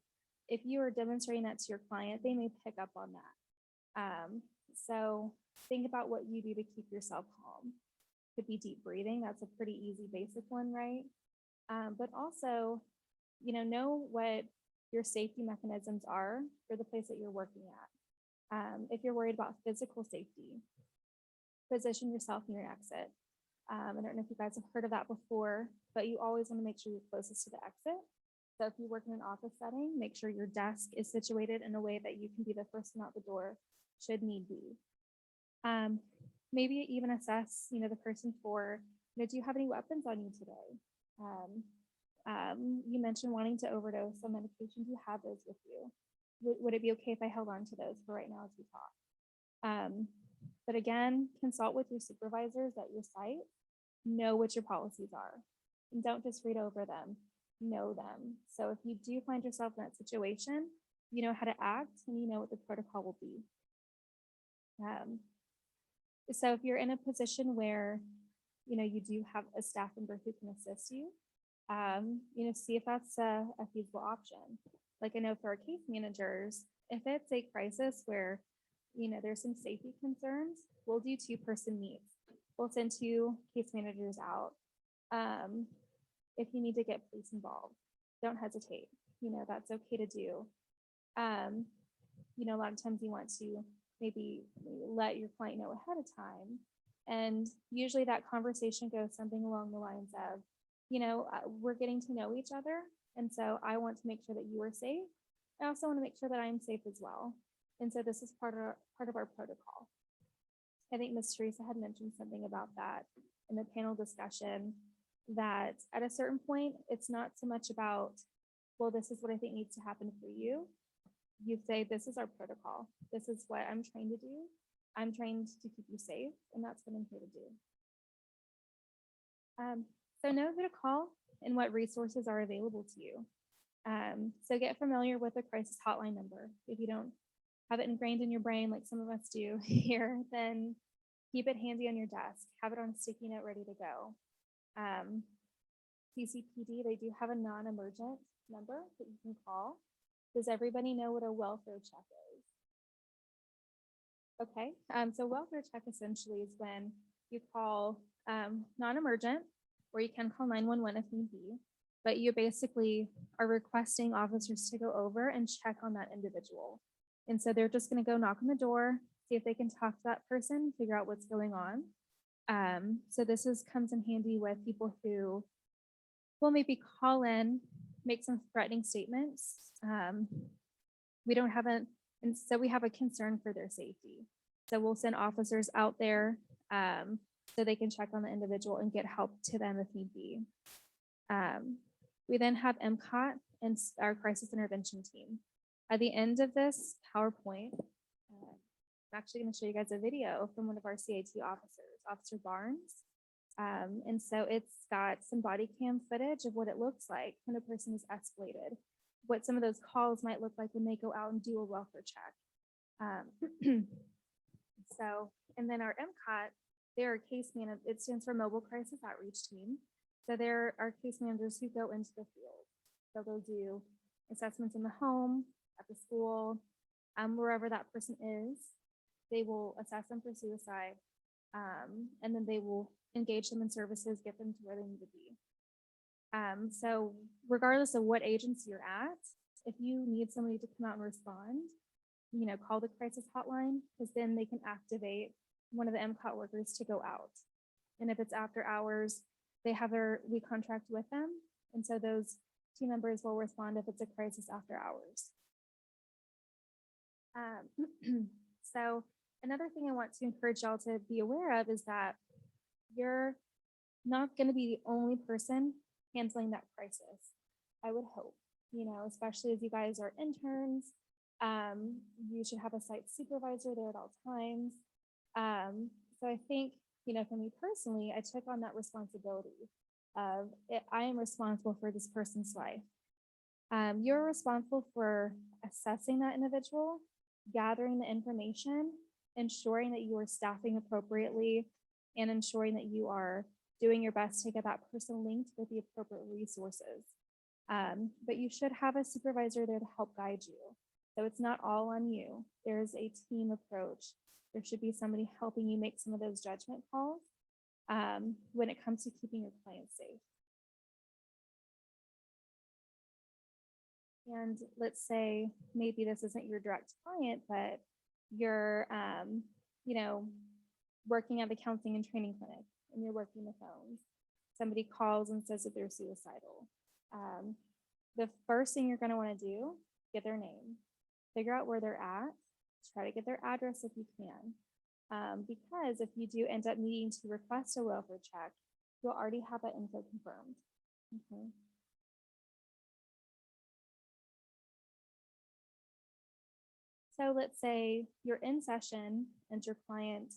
if you are demonstrating that to your client, they may pick up on that. So think about what you do to keep yourself calm. could be deep breathing. That's a pretty easy basic one, right? But also, know what your safety mechanisms are for the place that you're working at. If you're worried about physical safety, position yourself near an exit. I don't know if you guys have heard of that before, but you always want to make sure you're closest to the exit. So if you work in an office setting, make sure your desk is situated in a way that you can be the first one out the door should need be. Maybe even assess, the person for, do you have any weapons on you today? You mentioned wanting to overdose on medication. Do you have those with you? Would it be okay if I held on to those for right now as we talk? But again, consult with your supervisors at your site. Know what your policies are. And don't just read over them. Know them. So if you do find yourself in that situation, you know how to act and you know what the protocol will be. So if you're in a position where, you do have a staff member who can assist you, see if that's a feasible option. Like I know for our case managers, if it's a crisis where, there's some safety concerns, we'll do 2-person meets. We'll send 2 case managers out. If you need to get police involved, don't hesitate. That's okay to do. A lot of times you want to maybe let your client know ahead of time. And usually that conversation goes something along the lines of, we're getting to know each other. And so I want to make sure that you are safe. I also want to make sure that I'm safe as well. And so this is part of our protocol. I think Ms. Teresa had mentioned something about that in the panel discussion, that at a certain point, it's not so much about, well, this is what I think needs to happen for you. You say, this is our protocol. This is what I'm trying to do. I'm trying to keep you safe, and that's what I'm here to do. So know who to call and what resources are available to you. So get familiar with the crisis hotline number. If you don't have it ingrained in your brain like some of us do here, then keep it handy on your desk. Have it on a sticky note ready to go. CCPD, they do have a non-emergent number that you can call. Does everybody know what a welfare check is? Okay, so welfare check essentially is when you call non-emergent, or you can call 911 if need be, but you basically are requesting officers to go over and check on that individual. And so they're just gonna go knock on the door, see if they can talk to that person, figure out what's going on. So this comes in handy with people who will maybe call in, make some threatening statements. We don't have and so we have a concern for their safety. So we'll send officers out there so they can check on the individual and get help to them if need be. We then have MCOT and our crisis intervention team. At the end of this PowerPoint, I'm actually going to show you guys a video from one of our CIT officers, Officer Barnes. And so it's got some body cam footage of what it looks like when a person is escalated, what some of those calls might look like when they go out and do a welfare check. And then our MCOT, they're a case manager, it stands for Mobile Crisis Outreach Team. So there are case managers who go into the field. So they'll do assessments in the home, at the school, wherever that person is. They will assess them for suicide, and then they will engage them in services, get them to where they need to be. So regardless of what agency you're at, if you need somebody to come out and respond, call the crisis hotline, because then they can activate one of the MCOT workers to go out. And if it's after hours, we contract with them. And so those team members will respond if it's a crisis after hours. So another thing I want to encourage y'all to be aware of is that you're not going to be the only person handling that crisis. I would hope, especially as you guys are interns, you should have a site supervisor there at all times. So I think, for me personally, I took on that responsibility of I am responsible for this person's life. You're responsible for assessing that individual, gathering the information, ensuring that you are staffing appropriately, and ensuring that you are doing your best to get that person linked with the appropriate resources. But you should have a supervisor there to help guide you. So it's not all on you. There's a team approach. There should be somebody helping you make some of those judgment calls. when it comes to keeping your clients safe. And let's say maybe this isn't your direct client, but you're, you know, working at the counseling and training clinic and you're working the phones. Somebody calls and says that they're suicidal. The first thing you're going to want to do, get their name, figure out where they're at, try to get their address if you can. Because if you do end up needing to request a welfare check, you'll already have that info confirmed. Okay. So let's say you're in session and your client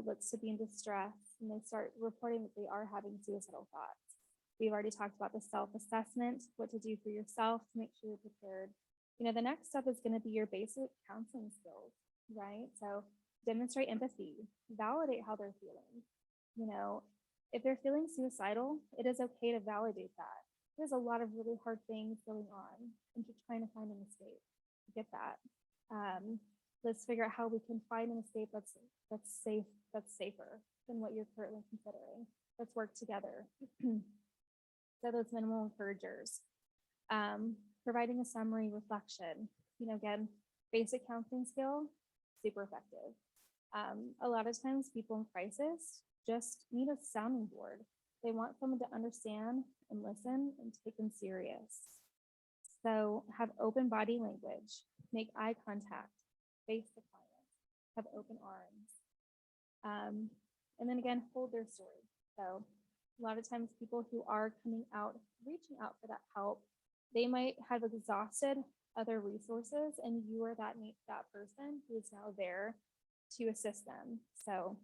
looks to be in distress and they start reporting that they are having suicidal thoughts. We've already talked about the self-assessment, what to do for yourself to make sure you're prepared. The next step is going to be your basic counseling skills, right? So demonstrate empathy, validate how they're feeling. If they're feeling suicidal, it is okay to validate that. There's a lot of really hard things going on and you're trying to find an escape. Get that. Let's figure out how we can find an escape that's safe, that's safer than what you're currently considering. Let's work together. So those minimal encouragers, providing a summary reflection, again, basic counseling skill, super effective. A lot of times people in crisis just need a sounding board. They want someone to understand and listen and take them serious. So have open body language, make eye contact, face the client, have open arms. And then again, hold their story. So a lot of times people who are coming out, reaching out for that help, they might have exhausted other resources and you are that person who is now there to assist them. So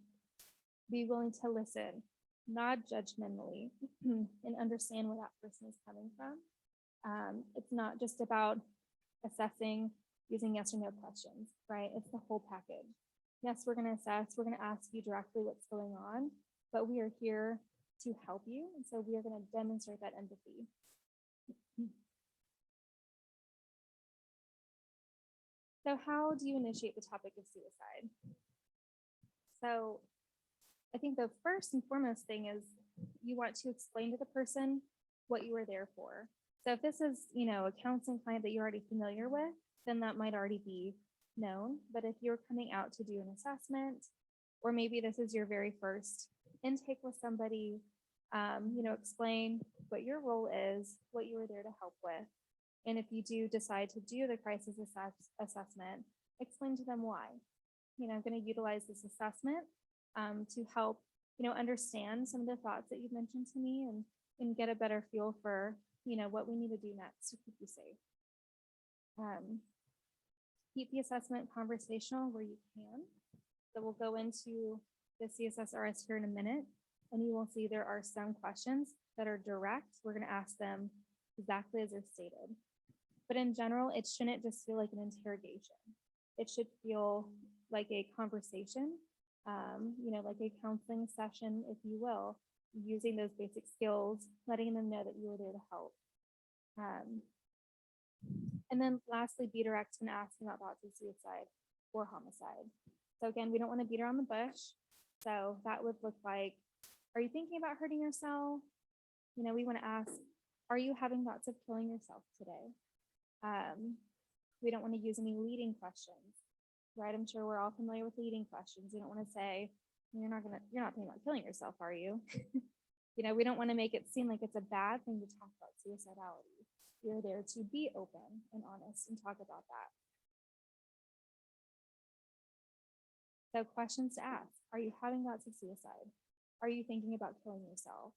be willing to listen, not judgmentally, and understand where that person is coming from. It's not just about assessing using yes or no questions, right? It's the whole package. Yes, we're going to assess, we're going to ask you directly what's going on, but we are here to help you. And so we are going to demonstrate that empathy. So how do you initiate the topic of suicide? So I think the first and foremost thing is you want to explain to the person what you were there for. So if this is, a counseling client that you're already familiar with, then that might already be known. But if you're coming out to do an assessment, or maybe this is your very first intake with somebody, explain what your role is, what you were there to help with. And if you do decide to do the crisis assessment, explain to them why. I'm going to utilize this assessment to help, understand some of the thoughts that you've mentioned to me and get a better feel for, what we need to do next to keep you safe. Keep the assessment conversational where you can. So we'll go into the CSSRS here in a minute, and you will see there are some questions that are direct. We're going to ask them exactly as they're stated. But in general, it shouldn't just feel like an interrogation. It should feel like a conversation, like a counseling session, if you will, using those basic skills, letting them know that you were there to help. And then lastly, be direct and asking about thoughts of suicide or homicide. So again, we don't want to beat around the bush. So that would look like, are you thinking about hurting yourself? We want to ask, are you having thoughts of killing yourself today? We don't want to use any leading questions, right? I'm sure we're all familiar with leading questions. We don't want to say, you're not thinking about killing yourself, are you? We don't want to make it seem like it's a bad thing to talk about suicidality. You're there to be open and honest and talk about that. So questions to ask, are you having thoughts of suicide? Are you thinking about killing yourself?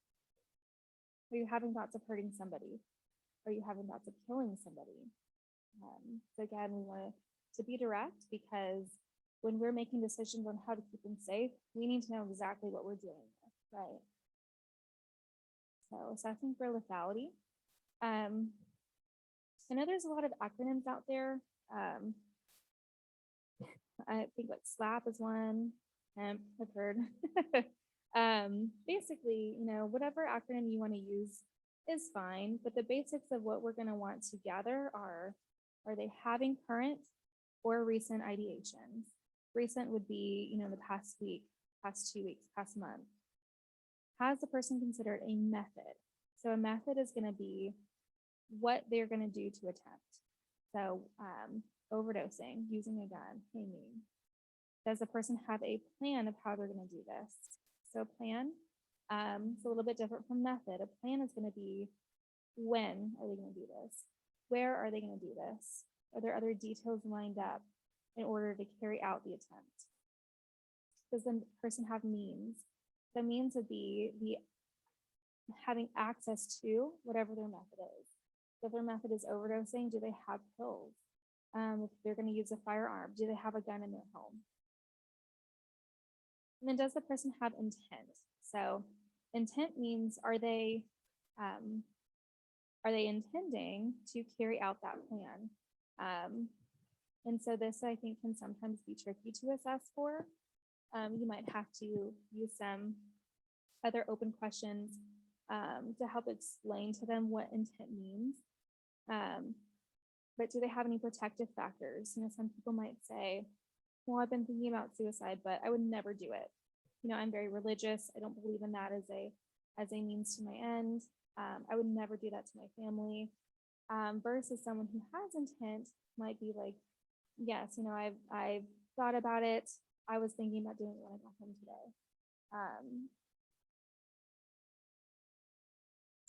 Are you having thoughts of hurting somebody? Are you having thoughts of killing somebody? So again, we want to be direct because when we're making decisions on how to keep them safe, we need to know exactly what we're dealing with, right? So assessing for lethality. I know there's a lot of acronyms out there. I think like SLAP is one. I've heard. Basically, whatever acronym you want to use is fine, but the basics of what we're going to want to gather are they having current or recent ideations? Recent would be, the past week, past 2 weeks, past month. has the person considered a method? So a method is going to be what they're going to do to attempt. So overdosing, using a gun, hanging. Does the person have a plan of how they're going to do this? So a plan, it's a little bit different from method. A plan is going to be, when are they going to do this? Where are they going to do this? Are there other details lined up in order to carry out the attempt? Does the person have means? The means would be the having access to whatever their method is. So if their method is overdosing, do they have pills? If they're going to use a firearm, do they have a gun in their home? And then does the person have intent? So intent means, are they intending to carry out that plan? And so this, I think, can sometimes be tricky to assess for. You might have to use some other open questions to help explain to them what intent means. But do they have any protective factors? You know, some people might say, well, I've been thinking about suicide, but I would never do it. You know, I'm very religious. I don't believe in that as a means to my end. I would never do that to my family. Versus someone who has intent might be like, yes, you know, I've thought about it. I was thinking about doing it when I got home today.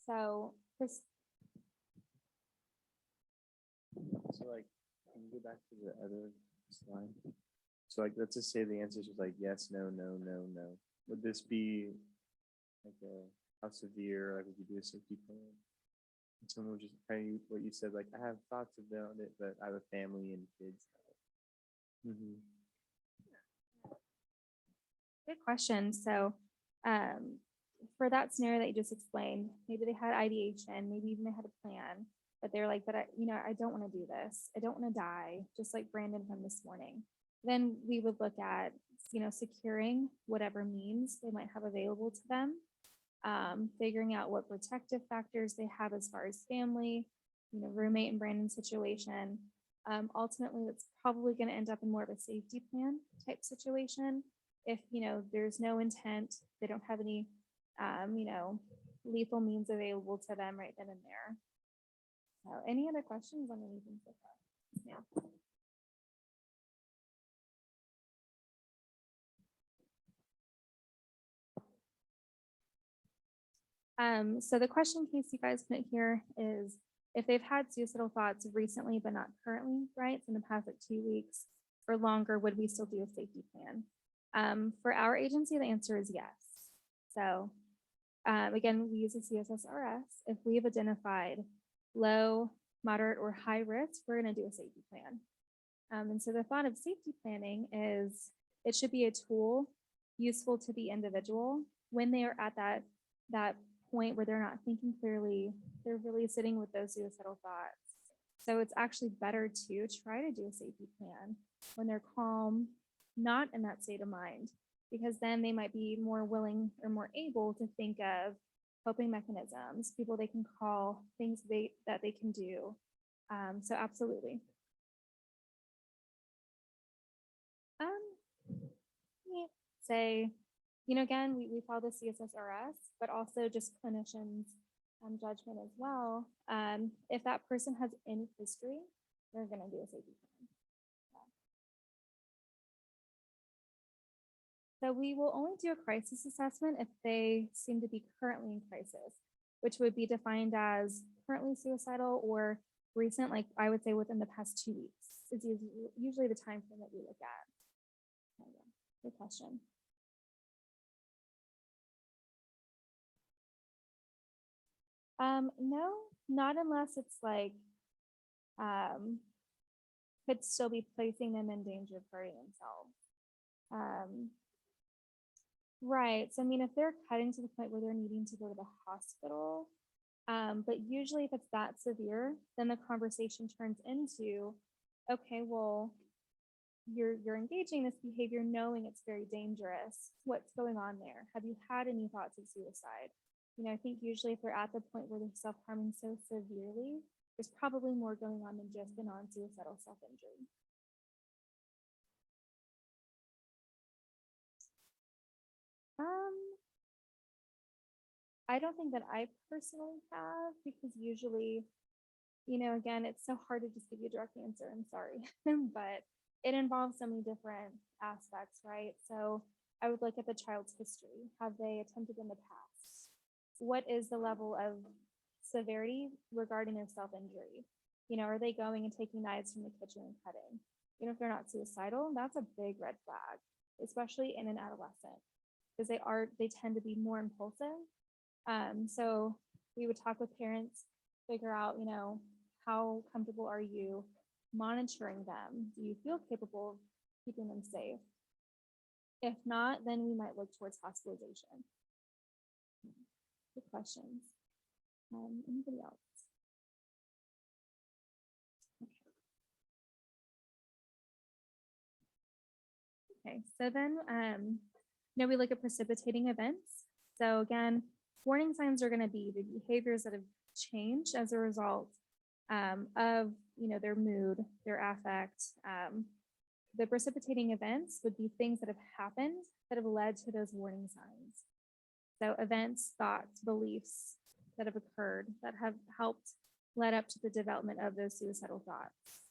So this, So like, can you go back to the other slide? So like, let's just say the answer is just like yes, no, no, no, no. Would this be like how severe? Like, would you do a safety plan? And someone would just kind of what you said, like I have thoughts about it, but I have a family and kids. Mm-hmm. good question. So for that scenario that you just explained, maybe they had ideation, maybe even they had a plan, but they're like, but I don't want to do this. I don't want to die, just like Brandon from this morning. Then we would look at, securing whatever means they might have available to them, figuring out what protective factors they have as far as family, roommate in Brandon's situation. Ultimately, it's probably going to end up in more of a safety plan type situation. If, there's no intent, they don't have any, lethal means available to them right then and there. So any other questions on anything so far? Yeah. So the question, in case you guys couldn't hear, is if they've had suicidal thoughts recently, but not currently, right? In the past like 2 weeks or longer, would we still do a safety plan? For our agency, the answer is yes. So again, we use a CSSRS. If we have identified low, moderate, or high risk, we're going to do a safety plan. And so the thought of safety planning is it should be a tool useful to the individual when they are at that point where they're not thinking clearly, they're really sitting with those suicidal thoughts. So it's actually better to try to do a safety plan when they're calm, not in that state of mind, because then they might be more willing or more able to think of coping mechanisms, people they can call, things that they can do. So absolutely. Say, again, we follow the CSSRS, but also just clinicians' judgment as well. If that person has any history, they're going to do a safety plan. So we will only do a crisis assessment if they seem to be currently in crisis, which would be defined as currently suicidal or recent, like I would say within the past 2 weeks. It's usually the time frame that we look at. Good question. No, not unless it's like could still be placing them in danger of hurting themselves. Right. So I mean, if they're cutting to the point where they're needing to go to the hospital, but usually if it's that severe, then the conversation turns into, okay, well, you're engaging this behavior knowing it's very dangerous. What's going on there? Have you had any thoughts of suicide? I think usually if they're at the point where they're self-harming so severely, there's probably more going on than just a non-suicidal self-injury. I don't think that I personally have, because usually, again, it's so hard to just give you a direct answer. I'm sorry, but it involves so many different aspects, right? So I would look at the child's history. Have they attempted in the past? What is the level of severity regarding their self-injury? Are they going and taking knives from the kitchen and cutting? If they're not suicidal, that's a big red flag, especially in an adolescent, because they tend to be more impulsive. So we would talk with parents, figure out, how comfortable are you monitoring them? Do you feel capable of keeping them safe? If not, then we might look towards hospitalization. Good questions. Anybody else? Okay, so then, we look at precipitating events. So again, warning signs are going to be the behaviors that have changed as a result of, their mood, their affect. The precipitating events would be things that have happened that have led to those warning signs. So events, thoughts, beliefs that have occurred that have helped led up to the development of those suicidal thoughts.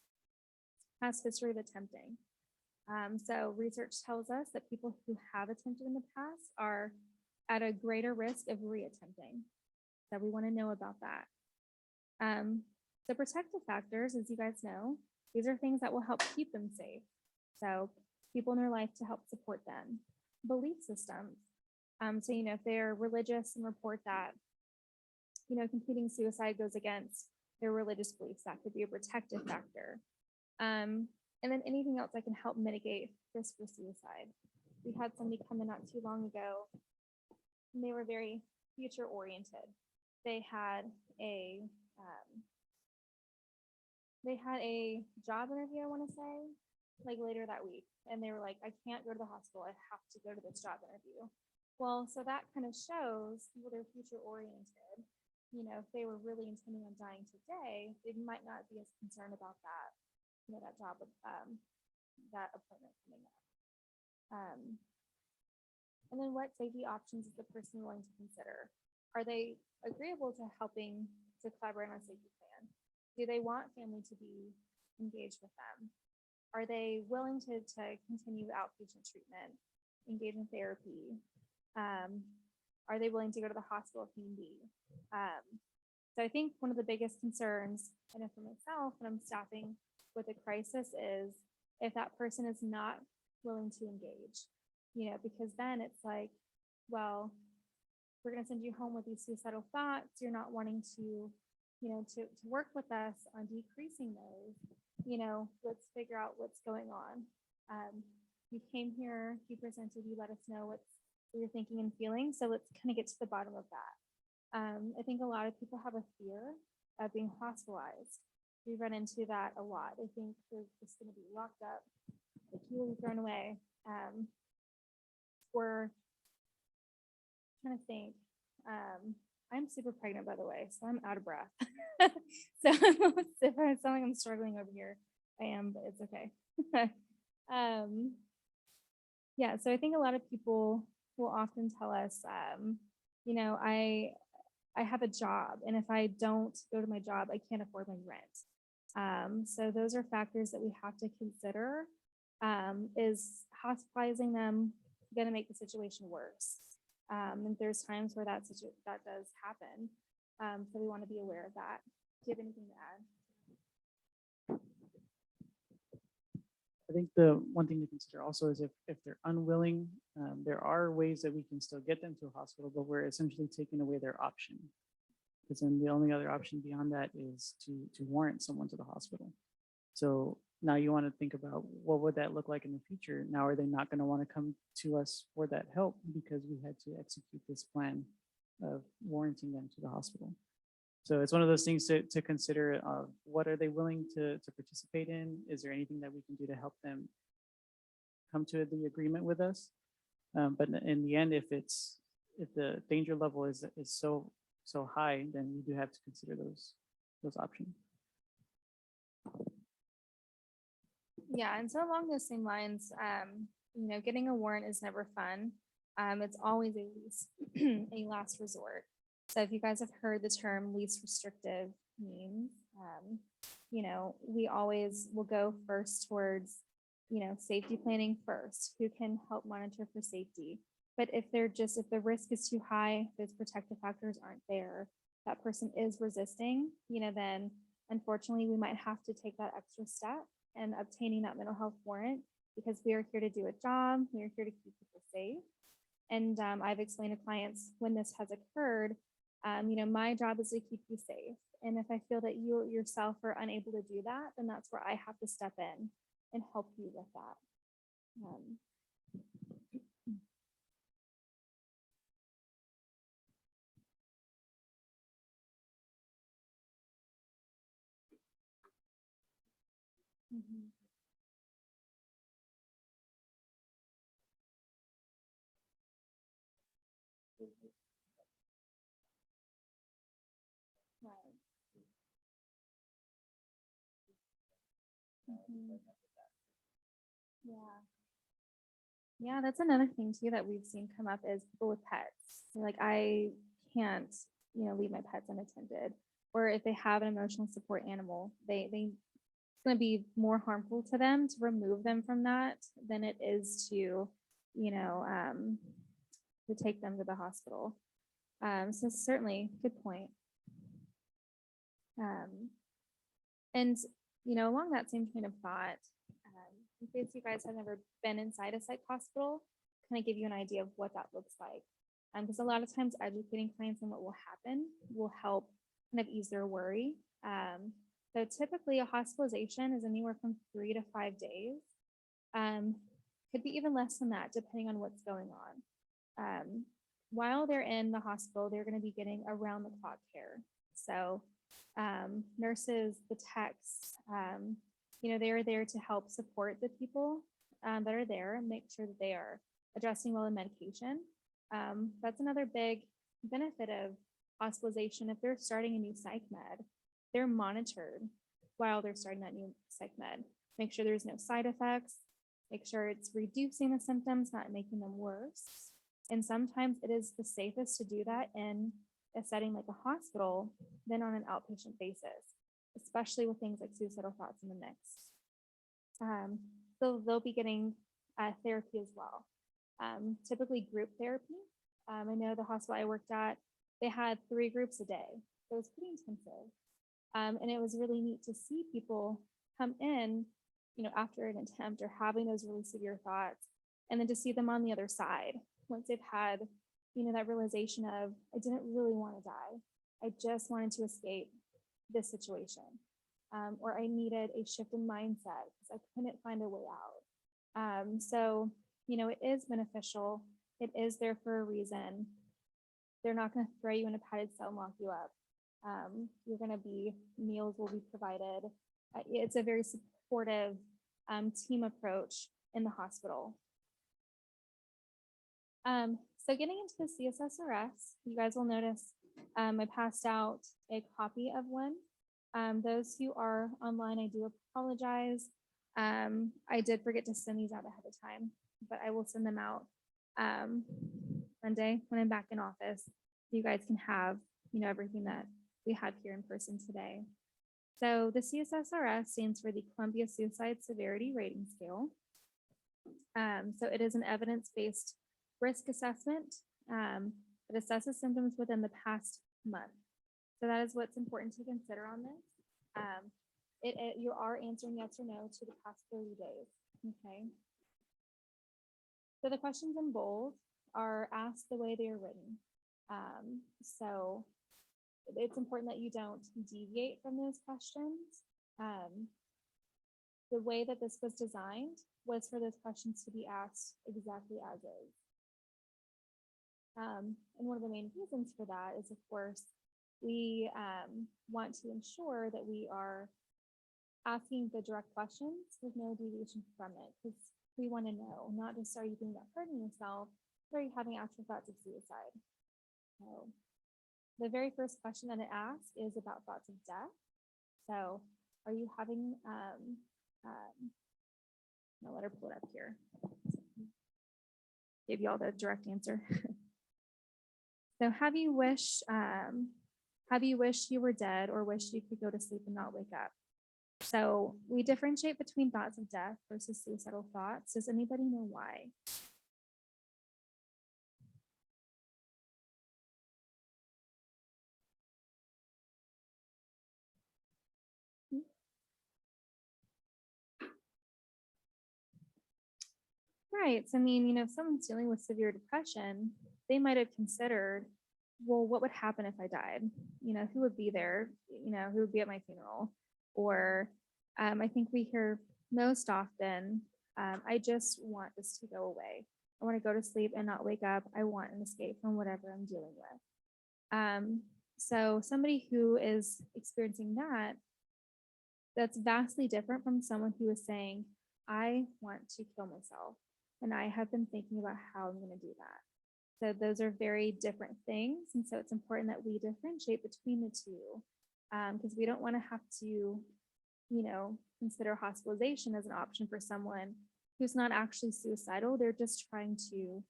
Past history of attempting. So research tells us that people who have attempted in the past are at a greater risk of reattempting. So we want to know about that. The protective factors, as you guys know, these are things that will help keep them safe. So people in their life to help support them. Belief systems. So, if they're religious and report that, completing suicide goes against their religious beliefs, that could be a protective factor. And then anything else that can help mitigate risk for suicide. We had somebody come in not too long ago, and they were very future oriented. They had a job interview, I want to say, like later that week, and they were like, I can't go to the hospital, I have to go to this job interview. Well, so that kind of shows people they're future oriented. If they were really intending on dying today, they might not be as concerned about that, that job, that appointment coming up. And then what safety options is the person willing to consider? Are they agreeable to helping to collaborate on a safety plan? Do they want family to be engaged with them? Are they willing to continue outpatient treatment, engage in therapy? Are they willing to go to the hospital if need be? So I think one of the biggest concerns, I know for myself when I'm staffing with a crisis, is if that person is not willing to engage, because then it's like, well, we're going to send you home with these suicidal thoughts. You're not wanting to, to work with us on decreasing those. Let's figure out what's going on. You came here, you presented, you let us know what you're thinking and feeling. So let's kind of get to the bottom of that. I think a lot of people have a fear of being hospitalized. We run into that a lot. They think they're just going to be locked up, the key will be thrown away. Or trying to think. I'm super pregnant, by the way, so I'm out of breath. So if I sound like I'm struggling over here, I am, but it's okay. Yeah, so I think a lot of people will often tell us, I have a job, and if I don't go to my job, I can't afford my rent. So those are factors that we have to consider. Is hospitalizing them going to make the situation worse? And there's times where that does happen. So we want to be aware of that. Do you have anything to add? I think the one thing to consider also is if they're unwilling, there are ways that we can still get them to a hospital, but we're essentially taking away their option. Because then the only other option beyond that is to warrant someone to the hospital. So now you want to think about what would that look like in the future? Now, are they not going to want to come to us for that help because we had to execute this plan of warranting them to the hospital? So it's one of those things to consider. What are they willing to participate in? Is there anything that we can do to help them come to the agreement with us? But in the end, if the danger level is so high, then we do have to consider those options. Yeah, and so along those same lines, getting a warrant is never fun. It's always a last resort. So if you guys have heard the term least restrictive means, you know, we always will go first towards, you know, safety planning first, who can help monitor for safety. But if if the risk is too high, those protective factors aren't there, that person is resisting, you know, then unfortunately we might have to take that extra step in obtaining that mental health warrant, because we are here to do a job, we are here to keep people safe. And I've explained to clients when this has occurred, you know, my job is to keep you safe. And if I feel that you yourself are unable to do that, then that's where I have to step in and help you with that. Mhm. Right. Mhm. Yeah. Yeah, that's another thing too that we've seen come up is people with pets. They're like, I can't, you know, leave my pets unattended. Or if they have an emotional support animal, it's going to be more harmful to them to remove them from that than it is to, you know, to take them to the hospital. So certainly good point. And, you know, along that same train of thought, in case you guys have never been inside a psych hospital, kind of give you an idea of what that looks like. Because a lot of times educating clients on what will happen will help kind of ease their worry. So typically a hospitalization is anywhere from 3 to 5 days. Could be even less than that, depending on what's going on. While they're in the hospital, they're going to be getting around the clock care. So nurses, the techs, you know, they're there to help support the people that are there and make sure that they are addressing well the medication. That's another big benefit of hospitalization. If they're starting a new psych med, they're monitored while they're starting that new psych med. Make sure there's no side effects, make sure it's reducing the symptoms, not making them worse. And sometimes it is the safest to do that in a setting like a hospital than on an outpatient basis, especially with things like suicidal thoughts in the mix. So they'll be getting therapy as well, typically group therapy. I know the hospital I worked at, they had 3 groups a day. So it was pretty intensive. And it was really neat to see people come in, you know, after an attempt or having those really severe thoughts, and then to see them on the other side once they've had, you know, that realization of, I didn't really want to die. I just wanted to escape this situation. Or I needed a shift in mindset because I couldn't find a way out. So, you know, it is beneficial. It is there for a reason. They're not going to throw you in a padded cell and lock you up. You're going to be, meals will be provided. It's a very supportive team approach in the hospital. So getting into the CSSRS, you guys will notice I passed out a copy of one. Those who are online, I do apologize. I did forget to send these out ahead of time, but I will send them out Monday when I'm back in office. So you guys can have, you know, everything that we have here in person today. So the CSSRS stands for the Columbia Suicide Severity Rating Scale. So it is an evidence-based risk assessment that assesses symptoms within the past month. So that is what's important to consider on this. You are answering yes or no to the past 30 days, okay? So the questions in bold are asked the way they are written. So it's important that you don't deviate from those questions. The way that this was designed was for those questions to be asked exactly as is. And one of the main reasons for that is, of course, we want to ensure that we are asking the direct questions with no deviation from it, because we want to know, not just are you thinking about hurting yourself, but are you having actual thoughts of suicide? So the very first question that it asks is about thoughts of death. So are you having, I'll let her pull it up here. Give you all the direct answer. So have you wished you were dead or wished you could go to sleep and not wake up? So we differentiate between thoughts of death versus suicidal thoughts. Does anybody know why? Right. So, I mean, if someone's dealing with severe depression, they might have considered, well, what would happen if I died? Who would be there? Who would be at my funeral? Or I think we hear most often, I just want this to go away. I want to go to sleep and not wake up. I want an escape from whatever I'm dealing with. So somebody who is experiencing that, that's vastly different from someone who is saying, I want to kill myself. And I have been thinking about how I'm going to do that. So those are very different things. And so it's important that we differentiate between the two because we don't want to have to, consider hospitalization as an option for someone who's not actually suicidal. They're just trying to,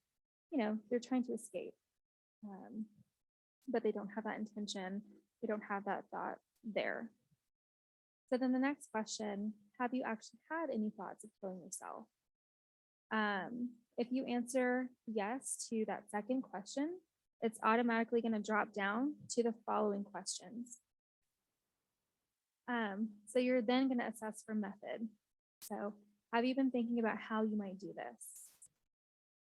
they're trying to escape. But they don't have that intention. They don't have that thought there. So then the next question, have you actually had any thoughts of killing yourself? If you answer yes to that second question, it's automatically going to drop down to the following questions. So you're then going to assess for method. So have you been thinking about how you might do this?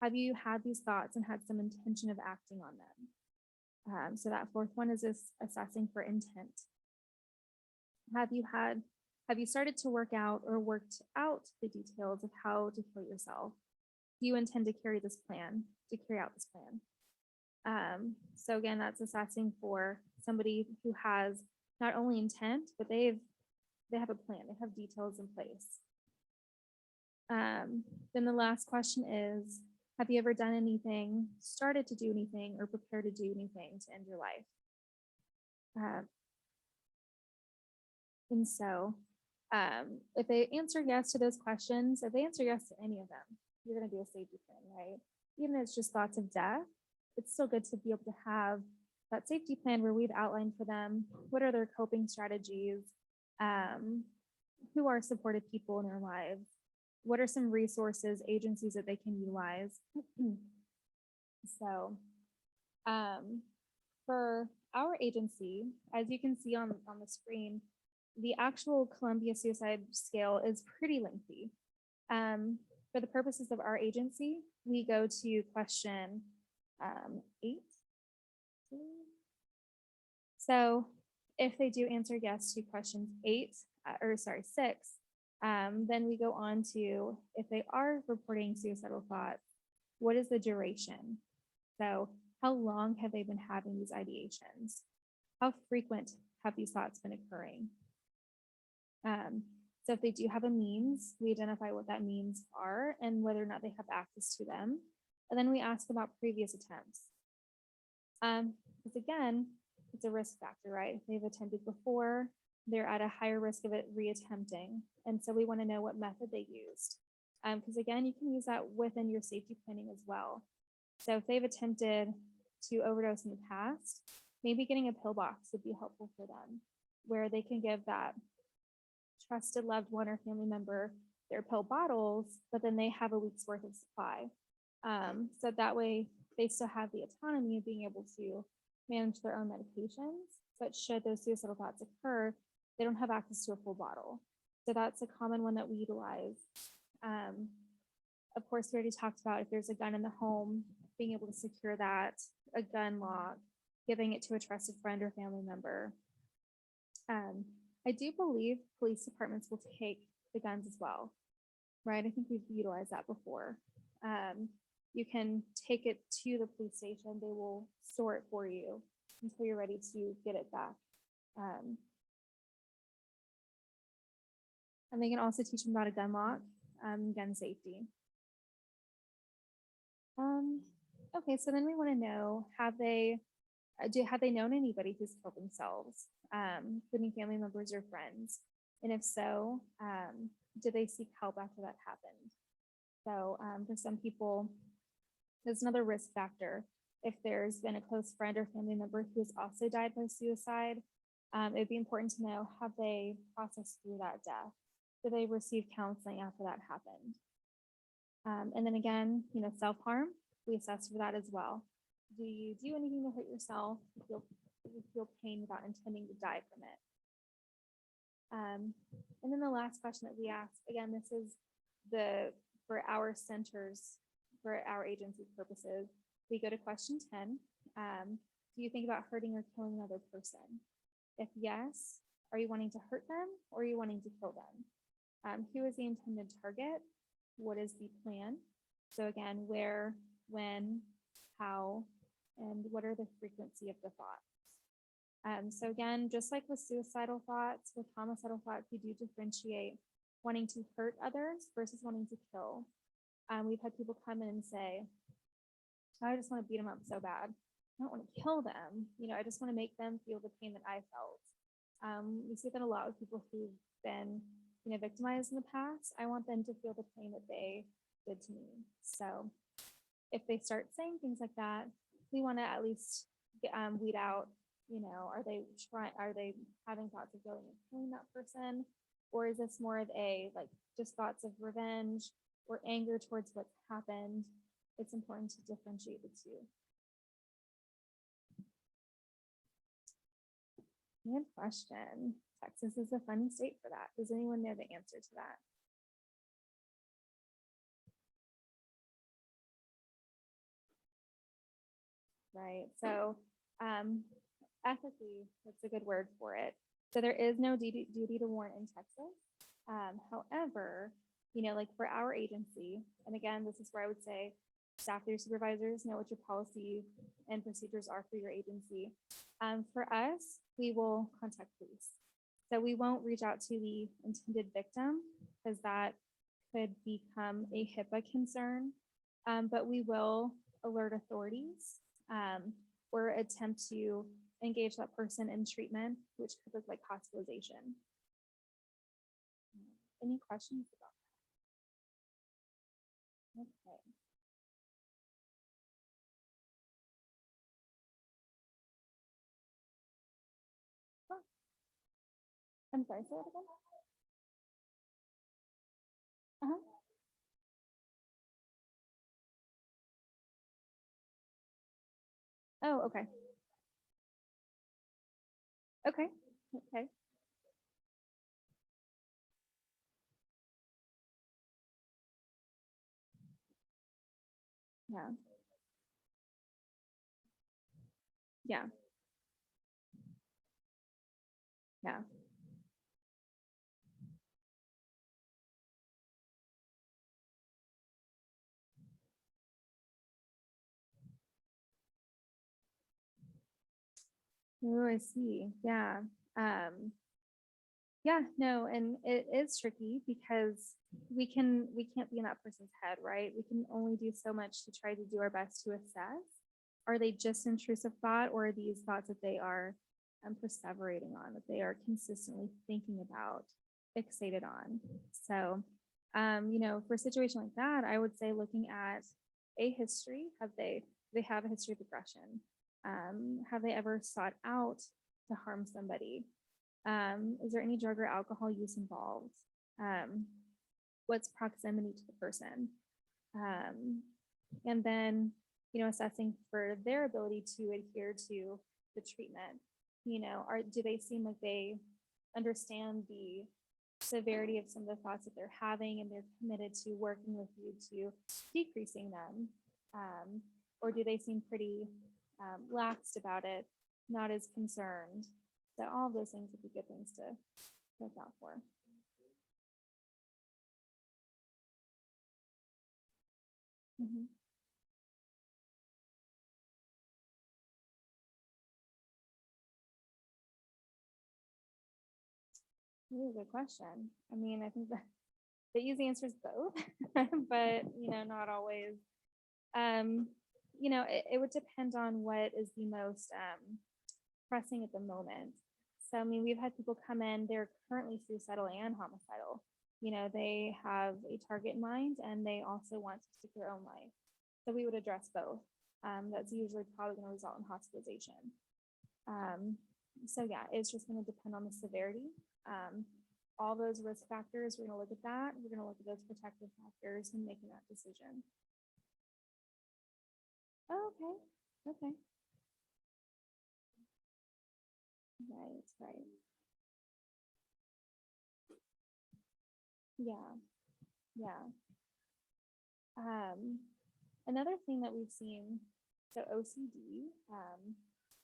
Have you had these thoughts and had some intention of acting on them? So that fourth one is this assessing for intent. Have you started to work out or worked out the details of how to kill yourself? Do you intend to carry out this plan? So again, that's assessing for somebody who has not only intent, but they have a plan, they have details in place. Then the last question is, have you ever done anything, started to do anything, or prepared to do anything to end your life? And so if they answer yes to those questions, if they answer yes to any of them, you're going to do a safety plan, right? Even if it's just thoughts of death, it's still good to be able to have that safety plan where we've outlined for them what are their coping strategies, who are supportive people in their lives, what are some resources, agencies that they can utilize. So for our agency, as you can see on the screen, the actual Columbia Suicide Scale is pretty lengthy. For the purposes of our agency, we go to question 8. So if they do answer yes to questions 6, then we go on to, if they are reporting suicidal thoughts, what is the duration? So how long have they been having these ideations? How frequent have these thoughts been occurring? So if they do have a means, we identify what that means are and whether or not they have access to them. And then we ask about previous attempts. Because again, it's a risk factor, right? If they've attempted before, they're at a higher risk of it reattempting. And so we want to know what method they used. Because again, you can use that within your safety planning as well. So if they've attempted to overdose in the past, maybe getting a pill box would be helpful for them, where they can give that trusted loved one or family member their pill bottles, but then they have a week's worth of supply. So that way they still have the autonomy of being able to manage their own medications, but should those suicidal thoughts occur, they don't have access to a full bottle. So that's a common one that we utilize. Of course, we already talked about if there's a gun in the home, being able to secure that, a gun lock, giving it to a trusted friend or family member. I do believe police departments will take the guns as well, right? I think we've utilized that before. You can take it to the police station. They will store it for you until you're ready to get it back. And they can also teach them about a gun lock, gun safety. Okay, so then we want to know, have they known anybody who's killed themselves, including family members or friends? And if so, did they seek help after that happened? So for some people, there's another risk factor. if there's been a close friend or family member who has also died by suicide, it'd be important to know, have they processed through that death? Did they receive counseling after that happened? And then again, self-harm, we assess for that as well. Do you do anything to hurt yourself? Do you feel pain without intending to die from it? And then the last question that we ask, again, this is for our centers, for our agency purposes, we go to question 10. Do you think about hurting or killing another person? If yes, are you wanting to hurt them or are you wanting to kill them? Who is the intended target? What is the plan? So again, where, when, how, and what are the frequency of the thoughts? So again, just like with suicidal thoughts, with homicidal thoughts, we do differentiate wanting to hurt others versus wanting to kill. We've had people come in and say, I just want to beat them up so bad. I don't want to kill them. I just want to make them feel the pain that I felt. We see that a lot with people who've been victimized in the past. I want them to feel the pain that they did to me. So if they start saying things like that, we want to at least weed out, are they having thoughts of going and killing that person? Or is this more of just thoughts of revenge or anger towards what's happened? It's important to differentiate the two. Good question. Texas is a funny state for that. Does anyone know the answer to that? Right. So ethically, that's a good word for it. So there is no duty to warn in Texas. However, like for our agency, and again, this is where I would say staff leader supervisors know what your policy and procedures are for your agency. For us, we will contact police. So we won't reach out to the intended victim because that could become a HIPAA concern, but we will alert authorities or attempt to engage that person in treatment, which could look like hospitalization. Any questions about that? Okay. Oh. I'm sorry, say that again? Uh-huh. Oh, okay. Okay. Okay. Yeah. Yeah. Yeah. Oh, I see. Yeah. Yeah, no, and it is tricky because we can't be in that person's head, right? We can only do so much to try to do our best to assess. Are they just intrusive thought, or are these thoughts that they are perseverating on, that they are consistently thinking about, fixated on? So, for a situation like that, I would say looking at a history. Have they have a history of aggression? Have they ever sought out to harm somebody? Is there any drug or alcohol use involved? What's proximity to the person? And then, assessing for their ability to adhere to the treatment. Do they seem like they understand the severity of some of the thoughts that they're having and they're committed to working with you to decreasing them? Or do they seem pretty laxed about it, not as concerned? So all of those things would be good things to look out for. Mm-hmm. Really good question. I mean, I think the easy answer is both, but not always. It would depend on what is the most pressing at the moment. So, I mean, we've had people come in, they're currently suicidal and homicidal. They have a target in mind and they also want to take their own life. So we would address both. that's usually probably going to result in hospitalization. So yeah, it's just going to depend on the severity. All those risk factors, we're going to look at that. We're going to look at those protective factors in making that decision. Oh, okay. Okay. Right, right. Yeah, yeah. Another thing that we've seen, so OCD,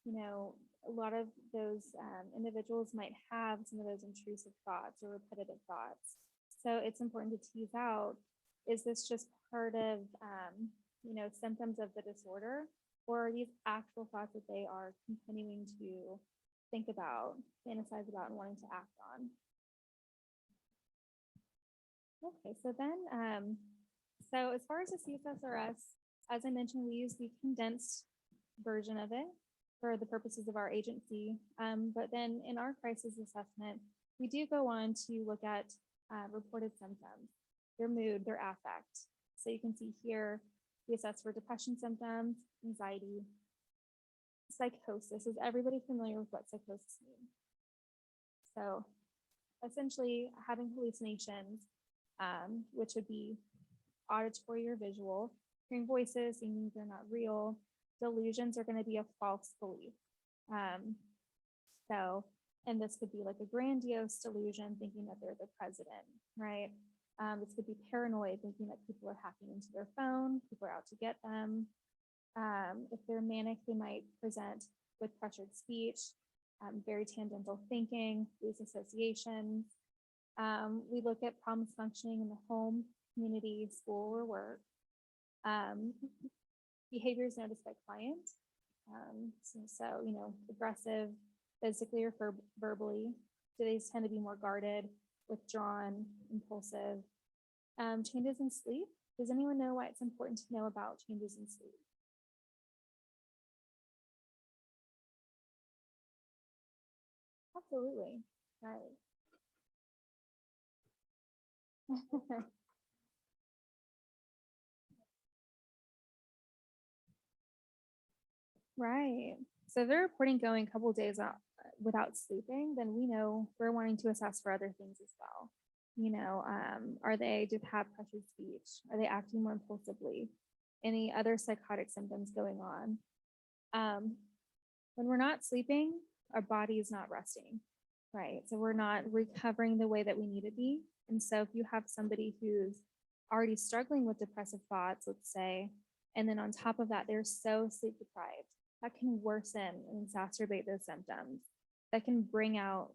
you know, a lot of those individuals might have some of those intrusive thoughts or repetitive thoughts. So it's important to tease out, is this just part of, you know, symptoms of the disorder, or are these actual thoughts that they are continuing to think about, fantasize about, and wanting to act on? Okay, so then, so as far as the CSSRS, as I mentioned, we use the condensed version of it for the purposes of our agency. But then in our crisis assessment, we do go on to look at reported symptoms, their mood, their affect. So you can see here, we assess for depression symptoms, anxiety, psychosis. Is everybody familiar with what psychosis means? So essentially having hallucinations, which would be auditory or visual, hearing voices, thinking they're not real. Delusions are going to be a false belief. And this could be like a grandiose delusion, thinking that they're the president, right? This could be paranoid, thinking that people are hacking into their phone, people are out to get them. If they're manic, they might present with pressured speech, very tangential thinking, loose associations. We look at problems functioning in the home, community, school, or work. Behaviors noticed by clients. So, you know, aggressive, physically or verbally. Do they tend to be more guarded, withdrawn, impulsive? Changes in sleep. Does anyone know why it's important to know about changes in sleep? Absolutely, right. Right. So if they're reporting going a couple of days out without sleeping, then we know we're wanting to assess for other things as well. You know, do they have pressured speech? Are they acting more impulsively? Any other psychotic symptoms going on? When we're not sleeping, our body is not resting, right? So we're not recovering the way that we need to be. And so if you have somebody who's already struggling with depressive thoughts, let's say, and then on top of that, they're so sleep deprived, that can worsen and exacerbate those symptoms. That can bring out,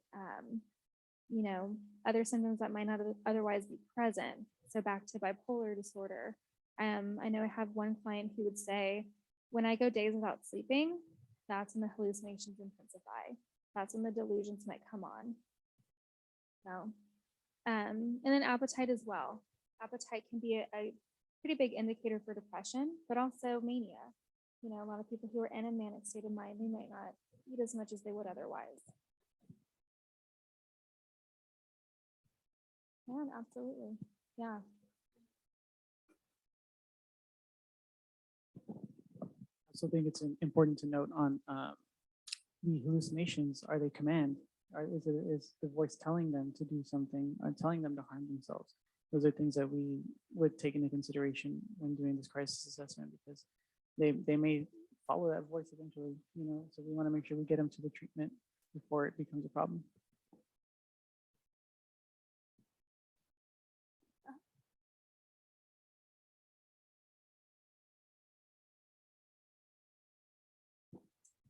you know, other symptoms that might not otherwise be present. So back to bipolar disorder. I know I have one client who would say, when I go days without sleeping, that's when the hallucinations intensify. That's when the delusions might come on. So, and then appetite as well. Appetite can be a pretty big indicator for depression, but also mania. You know, a lot of people who are in a manic state of mind, they might not eat as much as they would otherwise. Yeah, absolutely. Yeah. I also think it's important to note on the hallucinations. Are they command? Is the voice telling them to do something or telling them to harm themselves? Those are things that we would take into consideration when doing this crisis assessment, because they may follow that voice eventually, you know, so we want to make sure we get them to the treatment before it becomes a problem.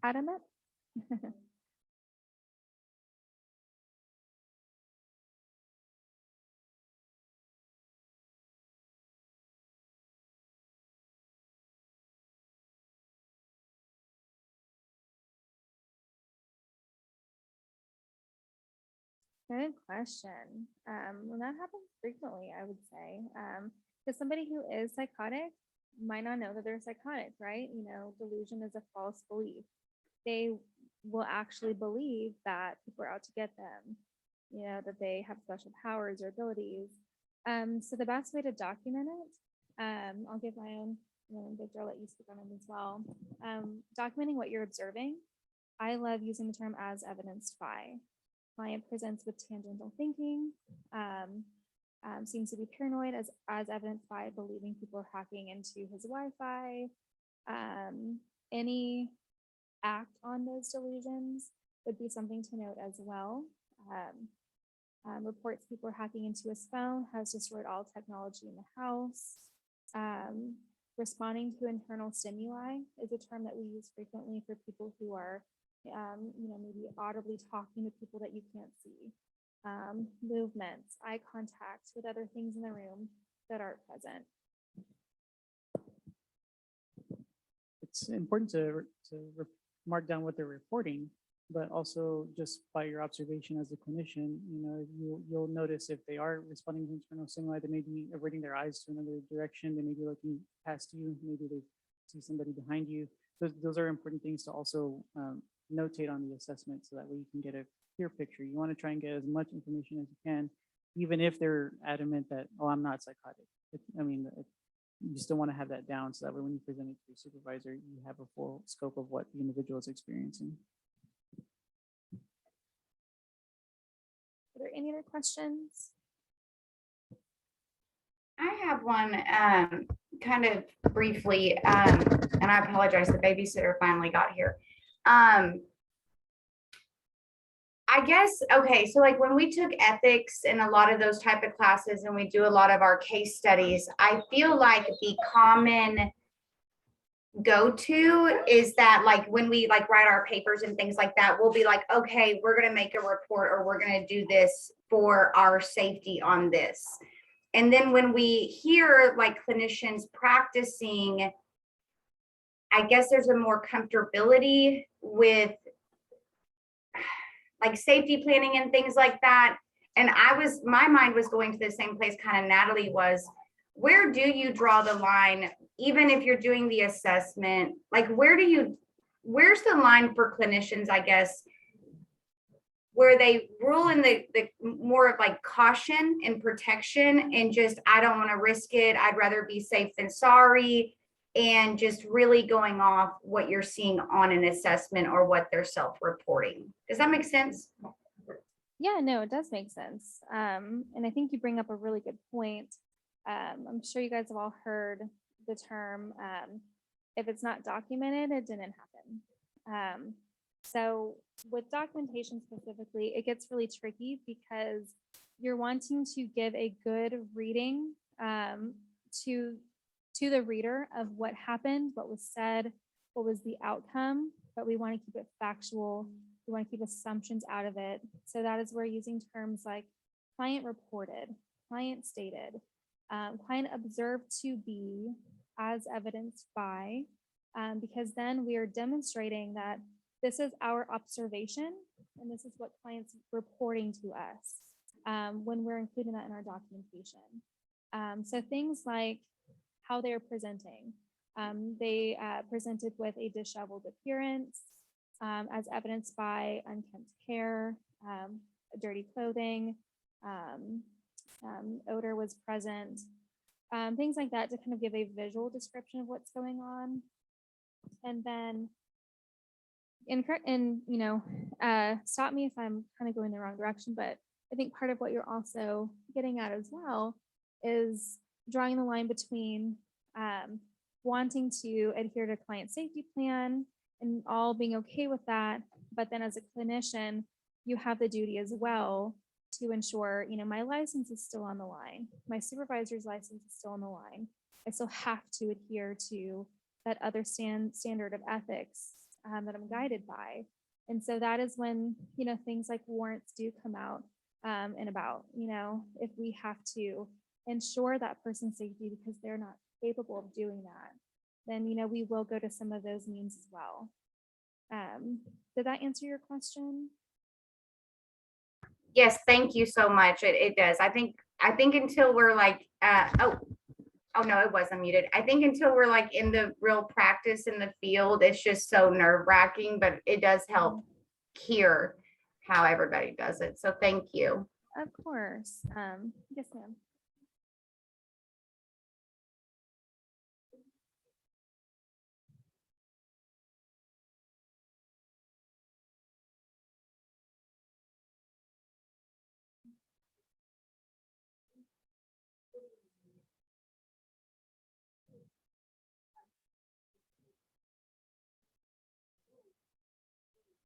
Adamant? Good question. Well, that happens frequently, I would say. Because somebody who is psychotic might not know that they're psychotic, right? You know, delusion is a false belief. They will actually believe that people are out to get them, you know, that they have special powers or abilities. So the best way to document it, I'll give my own and Victor, I'll let you speak on them as well. Documenting what you're observing. I love using the term as evidenced by. Client presents with tangential thinking, seems to be paranoid as evidenced by believing people are hacking into his Wi-Fi. Any act on those delusions would be something to note as well. Reports people are hacking into his phone, has destroyed all technology in the house. Responding to internal stimuli is a term that we use frequently for people who are, maybe audibly talking to people that you can't see. Movements, eye contact with other things in the room that aren't present. It's important to mark down what they're reporting, but also just by your observation as a clinician, you'll notice if they are responding to internal stimuli, they may be averting their eyes to another direction. They may be looking past you. Maybe they see somebody behind you. Those are important things to also notate on the assessment so that way you can get a clear picture. You want to try and get as much information as you can, even if they're adamant that, oh, I'm not psychotic. You still want to have that down so that way when you present it to your supervisor, you have a full scope of what the individual is experiencing. Are there any other questions? I have one kind of briefly, and I apologize, the babysitter finally got here. I guess, okay, so like when we took ethics and a lot of those type of classes and we do a lot of our case studies, I feel like the common go-to is that like when we like write our papers and things like that, we'll be like, okay, we're going to make a report or we're going to do this for our safety on this. And then when we hear like clinicians practicing, I guess there's a more comfortability with like safety planning and things like that. And my mind was going to the same place kind of Natalie was. Where do you draw the line, even if you're doing the assessment? Like, where's the line for clinicians, I guess, where they rule in the more of like caution and protection and just, I don't want to risk it. I'd rather be safe than sorry. And just really going off what you're seeing on an assessment or what they're self-reporting. Does that make sense? Yeah, no, it does make sense. And I think you bring up a really good point. I'm sure you guys have all heard the term, if it's not documented, it didn't happen. So with documentation specifically, it gets really tricky because you're wanting to give a good reading to the reader of what happened, what was said, what was the outcome, but we want to keep it factual. We want to keep assumptions out of it. So that is where using terms like client reported, client stated, client observed to be as evidenced by, because then we are demonstrating that this is our observation and this is what clients reporting to us when we're including that in our documentation. So things like how they're presenting. They presented with a disheveled appearance as evidenced by unkempt hair, dirty clothing, odor was present, things like that to kind of give a visual description of what's going on. And then, stop me if I'm kind of going the wrong direction, but I think part of what you're also getting at as well is drawing the line between wanting to adhere to client safety plan and all being okay with that. But then as a clinician, you have the duty as well to ensure, my license is still on the line. My supervisor's license is still on the line. I still have to adhere to that other standard of ethics that I'm guided by. And so that is when, things like warrants do come out and about, if we have to ensure that person's safety because they're not capable of doing that, then, we will go to some of those means as well. Did that answer your question? Yes, thank you so much. It does. I think until we're like, oh no, it wasn't muted. I think until we're like in the real practice in the field, it's just so nerve-wracking, but it does help hear how everybody does it. So thank you. Of course. Yes, ma'am.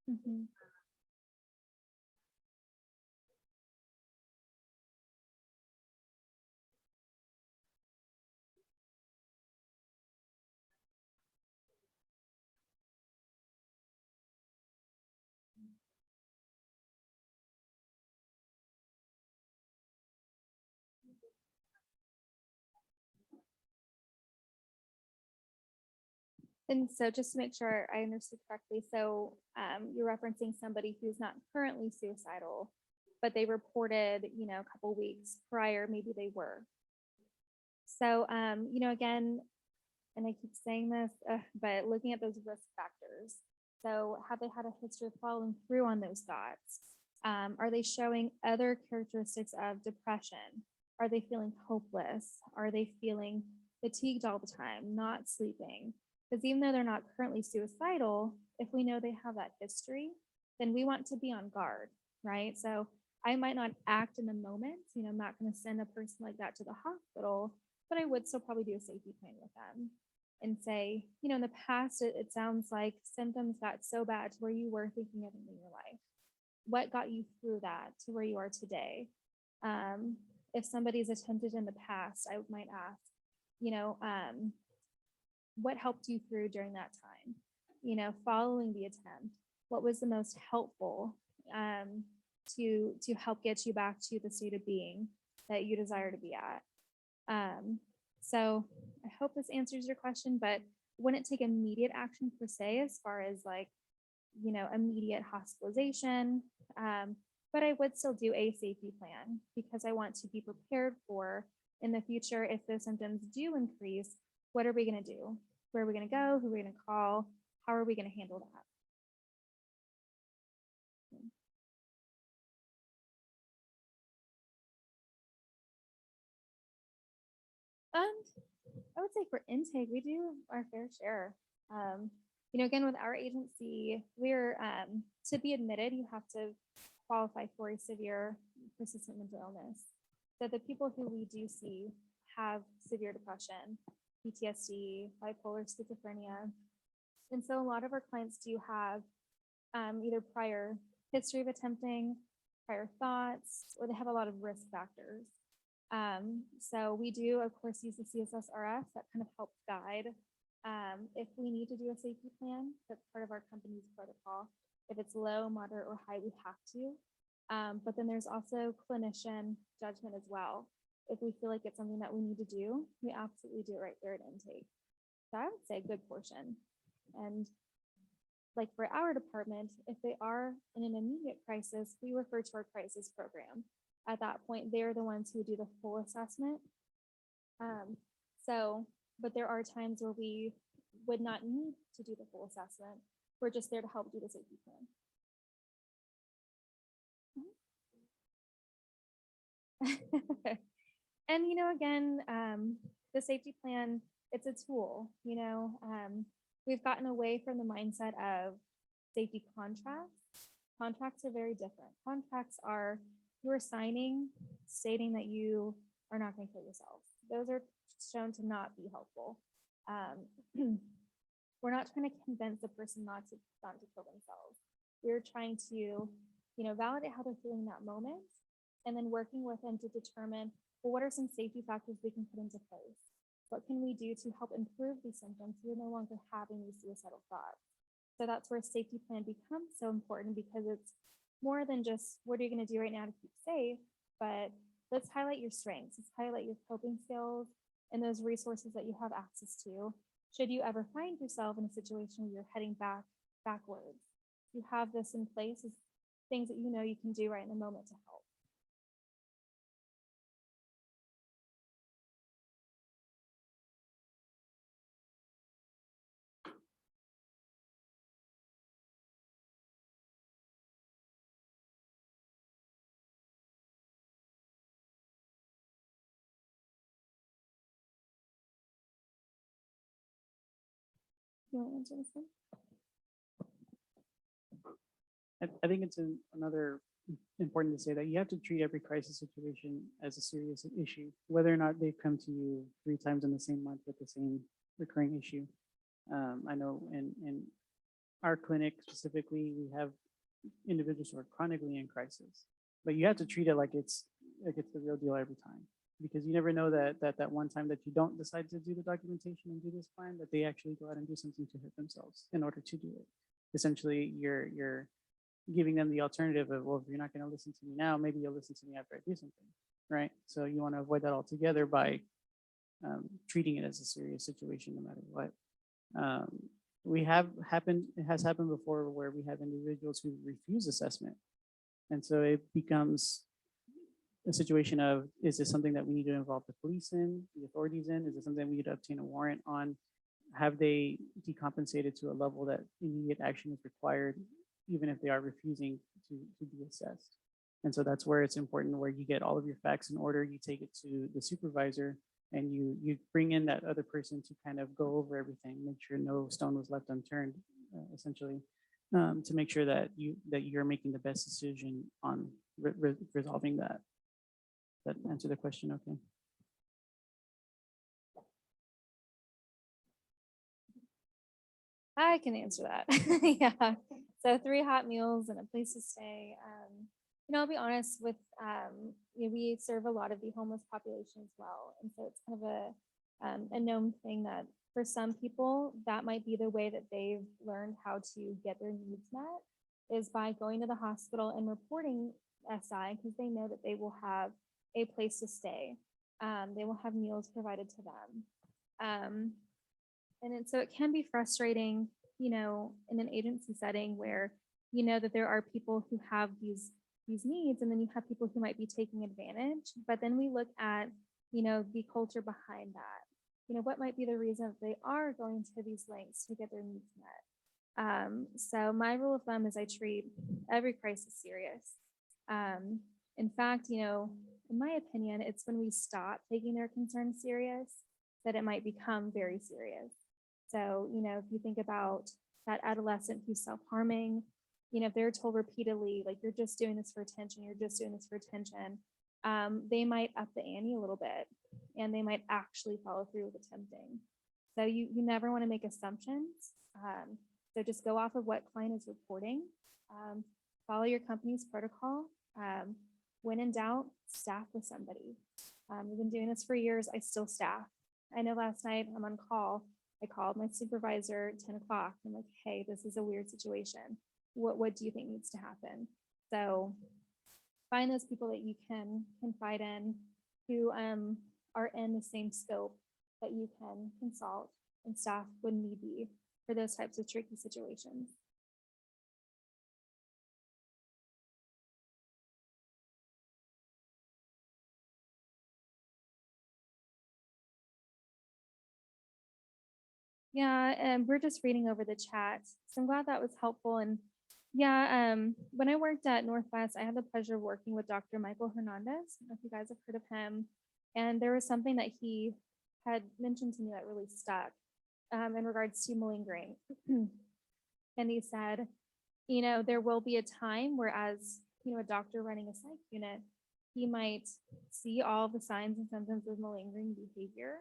Mhm. And so just to make sure I understood correctly, so you're referencing somebody who's not currently suicidal, but they reported, a couple weeks prior, maybe they were. So, again, and I keep saying this, but looking at those risk factors. So have they had a history of following through on those thoughts? Are they showing other characteristics of depression? Are they feeling hopeless? Are they feeling fatigued all the time, not sleeping? Because even though they're not currently suicidal, if we know they have that history, then we want to be on guard, right? So I might not act in the moment, I'm not going to send a person like that to the hospital, but I would still probably do a safety plan with them and say, in the past, it sounds like symptoms got so bad to where you were thinking of ending your life. What got you through that to where you are today? If somebody's attempted in the past, I might ask, what helped you through during that time? Following the attempt, what was the most helpful to help get you back to the state of being that you desire to be at? So I hope this answers your question, but wouldn't take immediate action per se, as far as immediate hospitalization. But I would still do a safety plan because I want to be prepared for in the future if those symptoms do increase. What are we going to do? Where are we going to go? Who are we going to call? How are we going to handle that? I would say for intake, we do our fair share. Again, with our agency, we're to be admitted, you have to qualify for a severe persistent mental illness. So the people who we do see have severe depression, PTSD, bipolar schizophrenia. And so a lot of our clients do have either prior history of attempting, prior thoughts, or they have a lot of risk factors. So we do, of course, use the CSSRS that kind of helps guide if we need to do a safety plan. That's part of our company's protocol. If it's low, moderate, or high, we have to. But then there's also clinician judgment as well. If we feel like it's something that we need to do, we absolutely do it right there at intake. So I would say a good portion. And like for our department, if they are in an immediate crisis, we refer to our crisis program. At that point, they're the ones who do the full assessment. But there are times where we would not need to do the full assessment. We're just there to help do the safety plan. And, again, the safety plan, it's a tool, we've gotten away from the mindset of safety contracts. Contracts are very different. Contracts are you're signing, stating that you are not going to kill yourself. Those are shown to not be helpful. We're not trying to convince the person not to kill themselves. We're trying to, validate how they're feeling that moment, and then working with them to determine, well, what are some safety factors we can put into place? What can we do to help improve these symptoms so we're no longer having these suicidal thoughts? So that's where a safety plan becomes so important, because it's more than just what are you going to do right now to keep safe, but let's highlight your strengths. Let's highlight your coping skills and those resources that you have access to. Should you ever find yourself in a situation where you're heading backwards, you have this in place as things that you can do right in the moment to help. You want to answer this one? I think it's another important to say that you have to treat every crisis situation as a serious issue, whether or not they come to you 3 times in the same month with the same recurring issue. I know in our clinic specifically, we have individuals who are chronically in crisis, but you have to treat it like it's the real deal every time, because you never know that one time that you don't decide to do the documentation and do this plan, that they actually go out and do something to hurt themselves in order to do it. Essentially, you're giving them the alternative of, well, if you're not going to listen to me now, maybe you'll listen to me after I do something, right? So you want to avoid that altogether by treating it as a serious situation, no matter what. It has happened before where we have individuals who refuse assessment. And so it becomes a situation of, is this something that we need to involve the police in, the authorities in? Is it something we need to obtain a warrant on? Have they decompensated to a level that immediate action is required, even if they are refusing to be assessed? And so that's where it's important, where you get all of your facts in order, you take it to the supervisor, and you bring in that other person to kind of go over everything, make sure no stone was left unturned, essentially, to make sure that you're making the best decision on resolving that. That answer the question, okay? I can answer that. Yeah. So 3 hot meals and a place to stay. I'll be honest with, we serve a lot of the homeless population as well. And so it's kind of a known thing that for some people, that might be the way that they've learned how to get their needs met, is by going to the hospital and reporting SI, because they know that they will have a place to stay. They will have meals provided to them. So it can be frustrating, in an agency setting where you know that there are people who have these needs, and then you have people who might be taking advantage. But then we look at, the culture behind that. What might be the reason that they are going to these lengths to get their needs met? So my rule of thumb is I treat every crisis serious. In fact, in my opinion, it's when we stop taking their concerns serious that it might become very serious. So, if you think about that adolescent who's self-harming, if they're told repeatedly, like, you're just doing this for attention, you're just doing this for attention, they might up the ante a little bit, and they might actually follow through with attempting. So you never want to make assumptions. So just go off of what client is reporting, follow your company's protocol. When in doubt, staff with somebody. We've been doing this for years. I still staff. I know last night I'm on call. I called my supervisor at 10 o'clock. I'm like, hey, this is a weird situation. What do you think needs to happen? So find those people that you can confide in, who are in the same scope that you can consult and staff when need be for those types of tricky situations. Yeah, and we're just reading over the chat. So I'm glad that was helpful. And yeah, when I worked at Northwest, I had the pleasure of working with Dr. Michael Hernandez. I don't know if you guys have heard of him. And there was something that he had mentioned to me that really stuck in regards to malingering. And he said, there will be a time where, as a doctor running a psych unit, he might see all the signs and symptoms of malingering behavior.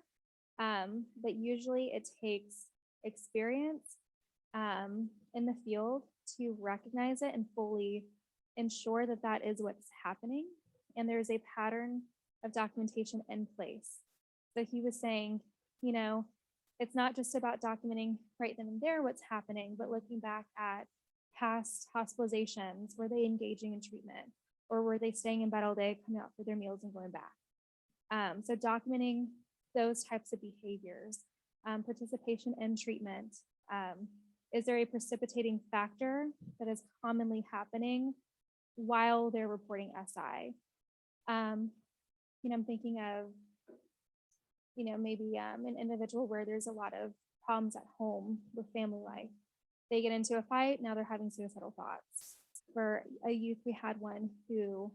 But usually it takes experience in the field to recognize it and fully ensure that that is what's happening. And there's a pattern of documentation in place. So he was saying, it's not just about documenting right then and there what's happening, but looking back at past hospitalizations. Were they engaging in treatment, or were they staying in bed all day, coming out for their meals and going back? So documenting those types of behaviors, participation in treatment. Is there a precipitating factor that is commonly happening while they're reporting SI? I'm thinking of, maybe an individual where there's a lot of problems at home with family life. They get into a fight, now they're having suicidal thoughts. For a youth, we had one who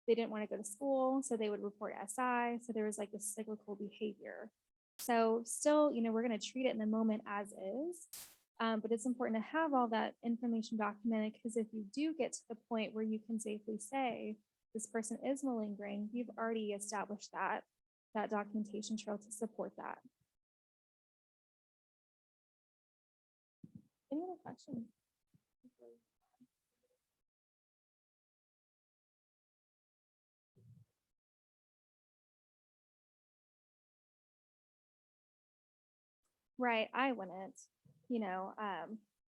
they didn't want to go to school, so they would report SI. So there was like this cyclical behavior. So still, we're going to treat it in the moment as is, but it's important to have all that information documented, because if you do get to the point where you can safely say this person is malingering, you've already established that documentation trail to support that. Any other questions? Right, I wouldn't,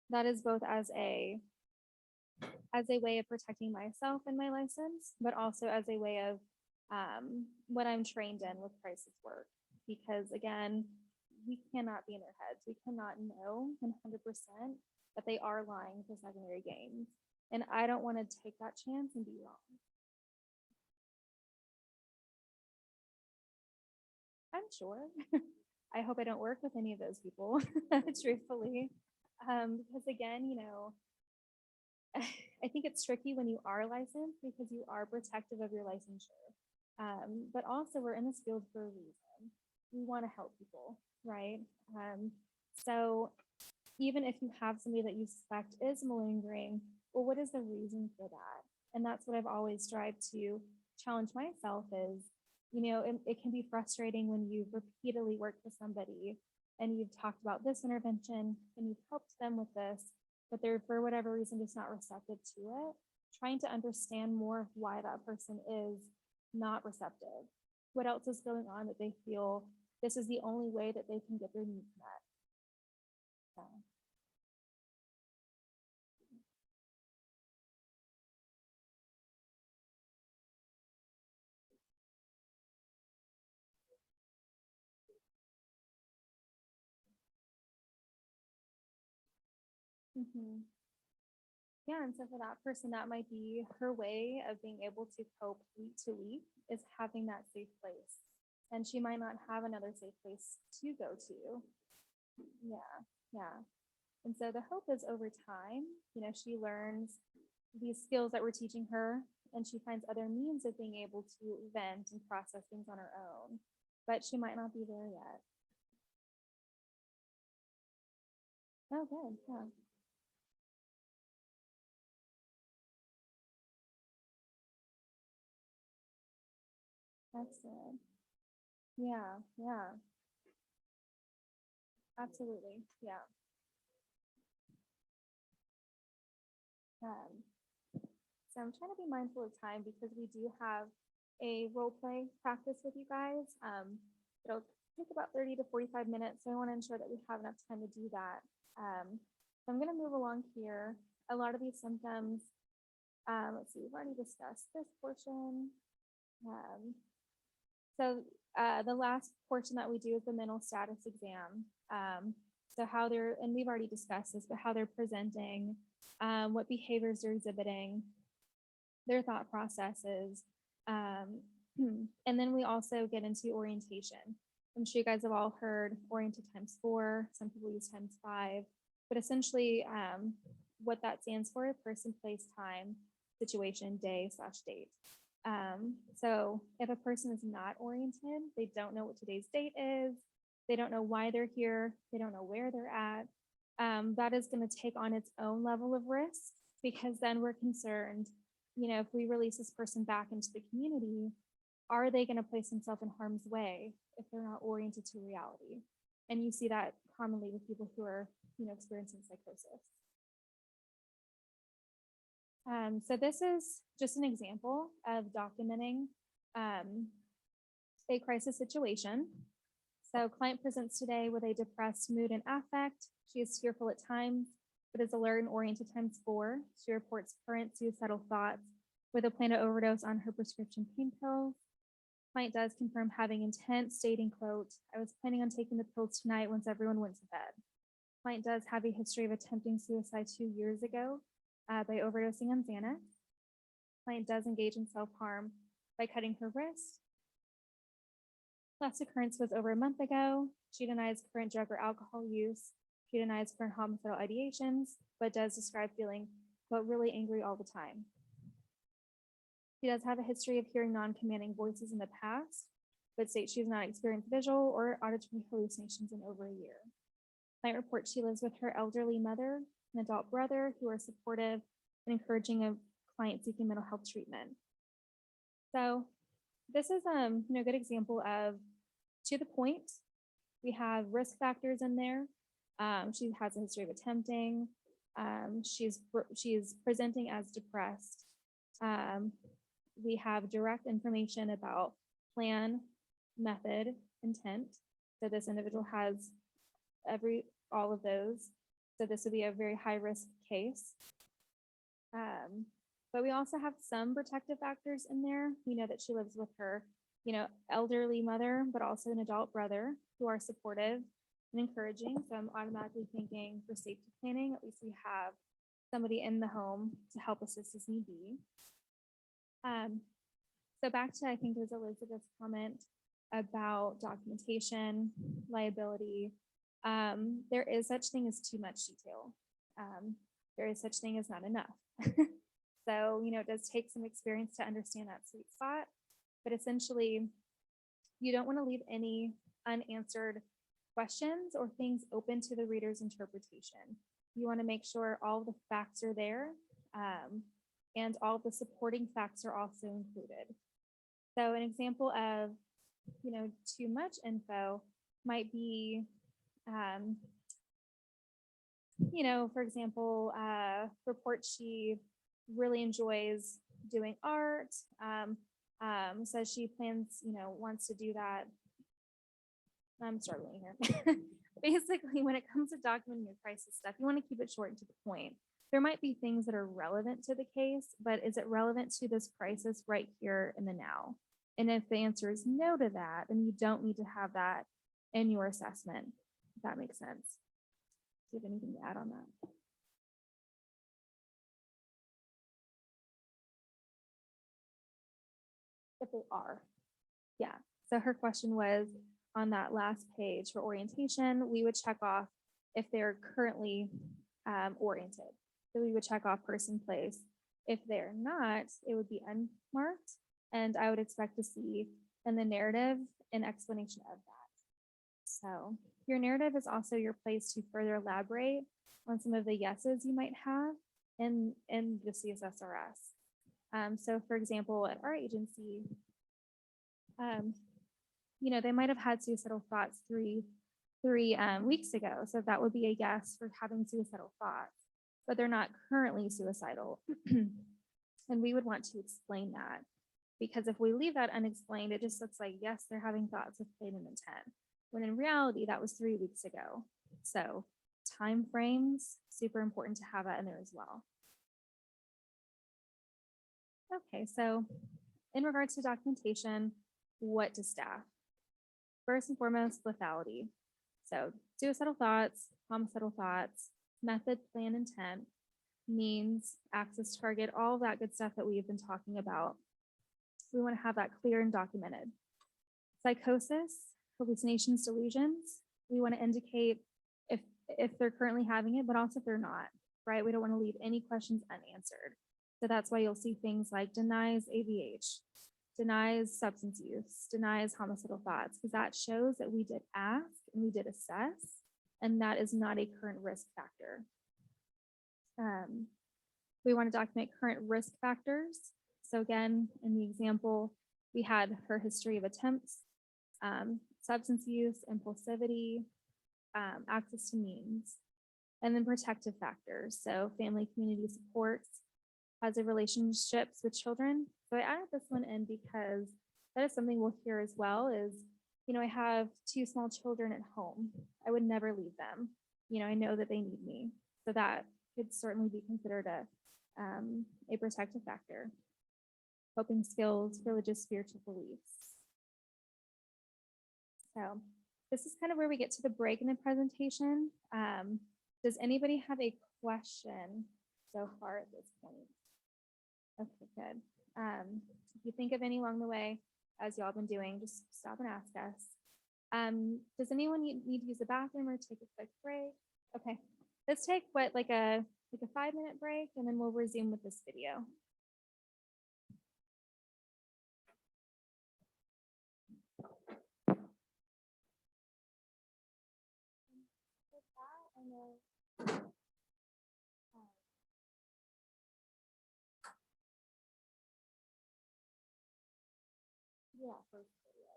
that is both as a way of protecting myself and my license, but also as a way of what I'm trained in with crisis work. Because again, we cannot be in their heads. We cannot know 100% that they are lying for secondary gains. And I don't want to take that chance and be wrong. I'm sure. I hope I don't work with any of those people, truthfully. Because again, I think it's tricky when you are licensed because you are protective of your licensure. But also we're in this field for a reason. We want to help people, right? So even if you have somebody that you suspect is malingering, well, what is the reason for that? And that's what I've always strived to challenge myself is, it can be frustrating when you've repeatedly worked with somebody and you've talked about this intervention and you've helped them with this, but they're for whatever reason just not receptive to it. Trying to understand more of why that person is not receptive. What else is going on that they feel this is the only way that they can get their needs met. So. Yeah, and so for that person, that might be her way of being able to cope week to week is having that safe place. And she might not have another safe place to go to. Yeah. And so the hope is over time, she learns these skills that we're teaching her and she finds other means of being able to vent and process things on her own, but she might not be there yet. Oh, good. Yeah. Excellent. Yeah. Absolutely. Yeah. So I'm trying to be mindful of time because we do have a role play practice with you guys. It'll take about 30 to 45 minutes. So I want to ensure that we have enough time to do that. So I'm going to move along here. A lot of these symptoms, let's see, we've already discussed this portion. So the last portion that we do is the mental status exam. So how they're, and we've already discussed this, but how they're presenting, what behaviors they're exhibiting, their thought processes. And then we also get into orientation. I'm sure you guys have all heard oriented times 4, some people use times 5, but essentially what that stands for, person, place, time, situation, day/date. So if a person is not oriented, they don't know what today's date is, they don't know why they're here, they don't know where they're at, that is going to take on its own level of risk, because then we're concerned, if we release this person back into the community, are they going to place themselves in harm's way if they're not oriented to reality? And you see that commonly with people who are, experiencing psychosis. So this is just an example of documenting a crisis situation. So client presents today with a depressed mood and affect. She is fearful at times, but is alert and oriented times 4. She reports current suicidal thoughts with a plan to overdose on her prescription pain pills. Client does confirm having intent, stating, quote, "I was planning on taking the pills tonight once everyone went to bed." Client does have a history of attempting suicide 2 years ago by overdosing on Xanax. Client does engage in self-harm by cutting her wrist. Last occurrence was over a month ago. She denies current drug or alcohol use. She denies current homicidal ideations, but does describe feeling, quote, "really angry all the time." She does have a history of hearing non-commanding voices in the past, but states she has not experienced visual or auditory hallucinations in over a year. Client reports she lives with her elderly mother and adult brother who are supportive and encouraging of client seeking mental health treatment. So this is a good example of, to the point, we have risk factors in there. She has a history of attempting. She's presenting as depressed. We have direct information about plan, method, intent. So this individual has all of those. So this would be a very high risk case. But we also have some protective factors in there. We know that she lives with her, elderly mother, but also an adult brother who are supportive and encouraging. So I'm automatically thinking for safety planning, at least we have somebody in the home to help assist as need be. So back to, I think it was Elizabeth's comment about documentation, liability. There is such thing as too much detail. There is such thing as not enough. So, it does take some experience to understand that sweet spot, but essentially you don't want to leave any unanswered questions or things open to the reader's interpretation. You want to make sure all the facts are there, and all the supporting facts are also included. So an example of, too much info might be, for example, reports she really enjoys doing art, says she plans, wants to do that. I'm struggling here. Basically, when it comes to documenting your crisis stuff, you want to keep it short and to the point. There might be things that are relevant to the case, but is it relevant to this crisis right here in the now? And if the answer is no to that, then you don't need to have that in your assessment, if that makes sense. Do you have anything to add on that? If they are, yeah. So her question was on that last page for orientation, we would check off if they're currently oriented. So we would check off person, place. If they're not, it would be unmarked. And I would expect to see in the narrative an explanation of that. So your narrative is also your place to further elaborate on some of the yeses you might have in the CSSRS. So for example, at our agency, they might have had suicidal thoughts three weeks ago. So that would be a yes for having suicidal thoughts, but they're not currently suicidal. And we would want to explain that, because if we leave that unexplained, it just looks like, yes, they're having thoughts of plain and intent, when in reality, that was 3 weeks ago. So time frames, super important to have that in there as well. Okay, so in regards to documentation, what does staff? First and foremost, lethality. So suicidal thoughts, homicidal thoughts, method, plan, intent, means, access, target, all that good stuff that we've been talking about. We want to have that clear and documented. Psychosis, hallucinations, delusions, we want to indicate if they're currently having it, but also if they're not, right? We don't want to leave any questions unanswered. So that's why you'll see things like denies AVH, denies substance use, denies homicidal thoughts, because that shows that we did ask and we did assess, and that is not a current risk factor. We want to document current risk factors. So again, in the example, we had her history of attempts, substance use, impulsivity, access to means, and then protective factors. So family, community supports, positive relationships with children. So I added this one in because that is something we'll hear as well is, I have 2 small children at home. I would never leave them. I know that they need me. So that could certainly be considered a protective factor. Coping skills, religious, spiritual beliefs. So this is kind of where we get to the break in the presentation. Does anybody have a question so far at this point? Okay, good. If you think of any along the way, as y'all been doing, just stop and ask us. Does anyone need to use the bathroom or take a quick break? Okay, let's take like a 5-minute break, and then we'll resume with this video. Yeah, first video.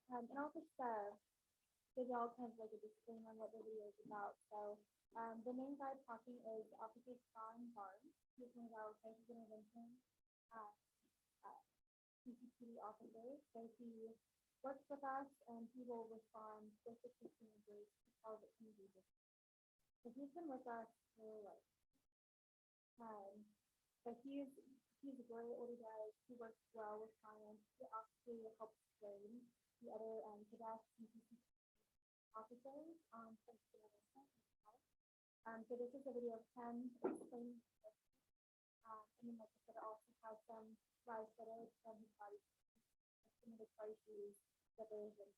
And I'll just give y'all kind of like a disclaimer on what the video is about. So the main guy talking is Officer Sean Barnes. He's one of our crisis intervention CCTV officers. So he works with us and he will respond with the teenagers to solve it immediately. So he's been with us for like but he's a great what he does. He works well with clients. He actually helps train the other cadets and officers on crisis intervention. So this is a video of 10 explaining and then like I said, it also has some live footage from his body, some of the crises that there is in.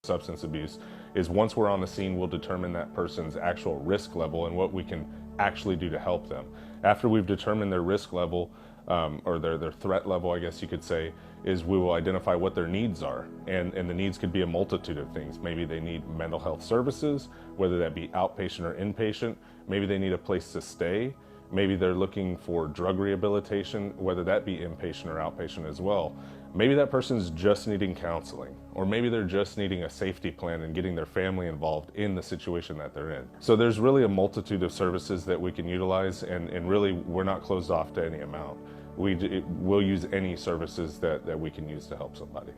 Substance abuse is once we're on the scene, we'll determine that person's actual risk level and what we can actually do to help them. After we've determined their risk level, or their threat level, I guess you could say, is we will identify what their needs are. And the needs could be a multitude of things. Maybe they need mental health services, whether that be outpatient or inpatient. Maybe they need a place to stay. Maybe they're looking for drug rehabilitation, whether that be inpatient or outpatient as well. Maybe that person's just needing counseling, or maybe they're just needing a safety plan and getting their family involved in the situation that they're in. So there's really a multitude of services that we can utilize, and really we're not closed off to any amount. We'll use any services that we can use to help somebody.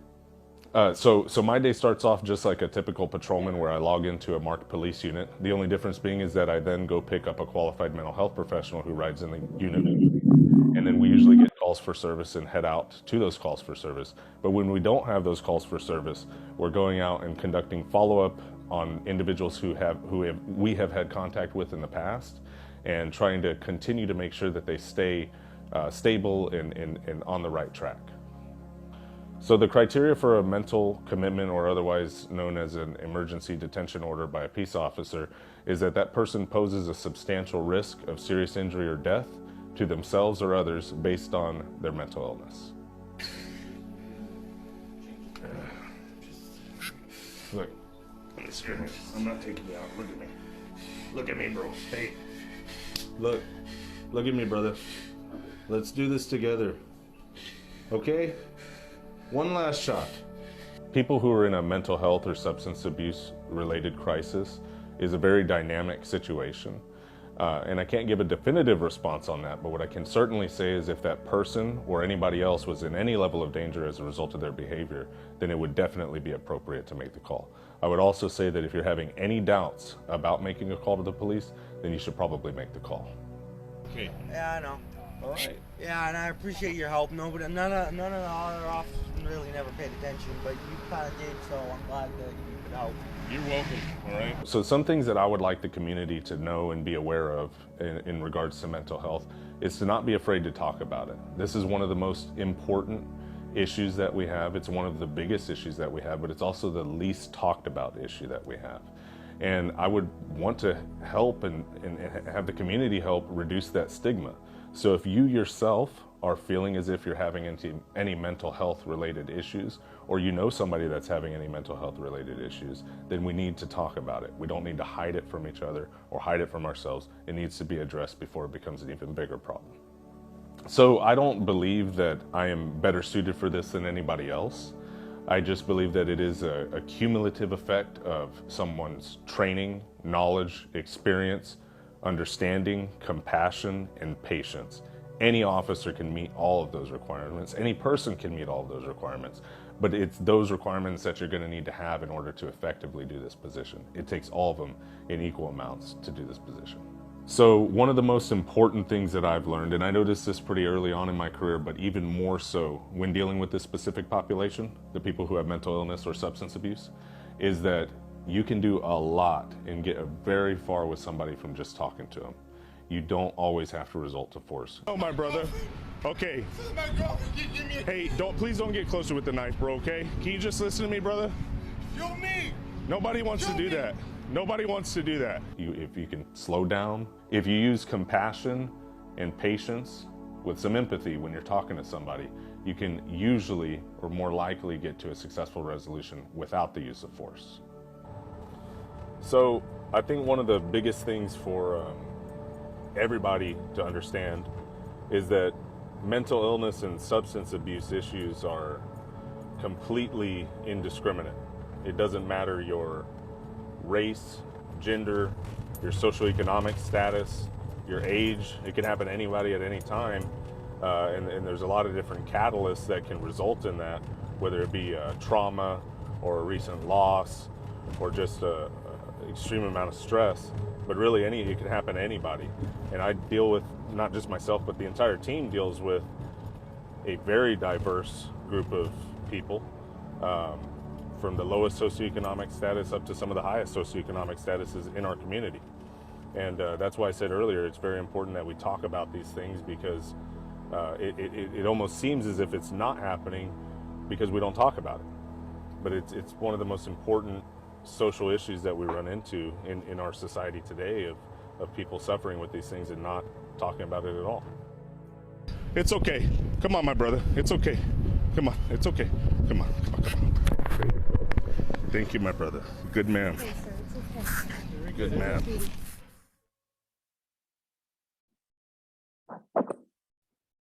So my day starts off just like a typical patrolman, where I log into a marked police unit. The only difference being is that I then go pick up a qualified mental health professional who rides in the unit with me. And then we usually get calls for service and head out to those calls for service. But when we don't have those calls for service, we're going out and conducting follow-up on individuals who we have had contact with in the past, and trying to continue to make sure that they stay stable and on the right track. So the criteria for a mental commitment, or otherwise known as an emergency detention order by a peace officer, is that that person poses a substantial risk of serious injury or death to themselves or others based on their mental illness. Look, I'm not taking you out. Look at me. Look at me, bro. Hey, look at me, brother. Let's do this together. Okay? One last shot. People who are in a mental health or substance abuse related crisis is a very dynamic situation. And I can't give a definitive response on that, but what I can certainly say is if that person or anybody else was in any level of danger as a result of their behavior, then it would definitely be appropriate to make the call. I would also say that if you're having any doubts about making a call to the police, then you should probably make the call. Okay. Yeah, I know. All right. Yeah, and I appreciate your help. None of the other officers really never paid attention, but you kind of did, so I'm glad that you could help. You're welcome. All right. So some things that I would like the community to know and be aware of in regards to mental health is to not be afraid to talk about it. This is one of the most important issues that we have. It's one of the biggest issues that we have, but it's also the least talked about issue that we have. And I would want to help and have the community help reduce that stigma. So if you yourself are feeling as if you're having any mental health related issues, or you know somebody that's having any mental health related issues, then we need to talk about it. We don't need to hide it from each other or hide it from ourselves. It needs to be addressed before it becomes an even bigger problem. So I don't believe that I am better suited for this than anybody else. I just believe that it is a cumulative effect of someone's training, knowledge, experience, understanding, compassion, and patience. Any officer can meet all of those requirements. Any person can meet all of those requirements, but it's those requirements that you're going to need to have in order to effectively do this position. It takes all of them in equal amounts to do this position. So one of the most important things that I've learned, and I noticed this pretty early on in my career, but even more so when dealing with this specific population, the people who have mental illness or substance abuse, is that you can do a lot and get very far with somebody from just talking to them. You don't always have to resort to force. Oh, my brother. Okay. Hey, please don't get closer with the knife, bro, okay? Can you just listen to me, brother? Nobody wants to do that. Nobody wants to do that. If you can slow down, if you use compassion and patience with some empathy when you're talking to somebody, you can usually or more likely get to a successful resolution without the use of force. So I think one of the biggest things for everybody to understand is that mental illness and substance abuse issues are completely indiscriminate. It doesn't matter your race, gender, your socioeconomic status, your age. It can happen to anybody at any time. And there's a lot of different catalysts that can result in that, whether it be trauma or a recent loss or just a extreme amount of stress. But really it can happen to anybody. And I deal with not just myself, but the entire team deals with a very diverse group of people. From the lowest socioeconomic status up to some of the highest socioeconomic statuses in our community. And that's why I said earlier, it's very important that we talk about these things, because it almost seems as if it's not happening because we don't talk about it. But it's one of the most important social issues that we run into in our society today of people suffering with these things and not talking about it at all. It's okay. Come on, my brother. It's okay. Come on. It's okay. Come on. Thank you, my brother. Good man. Good man.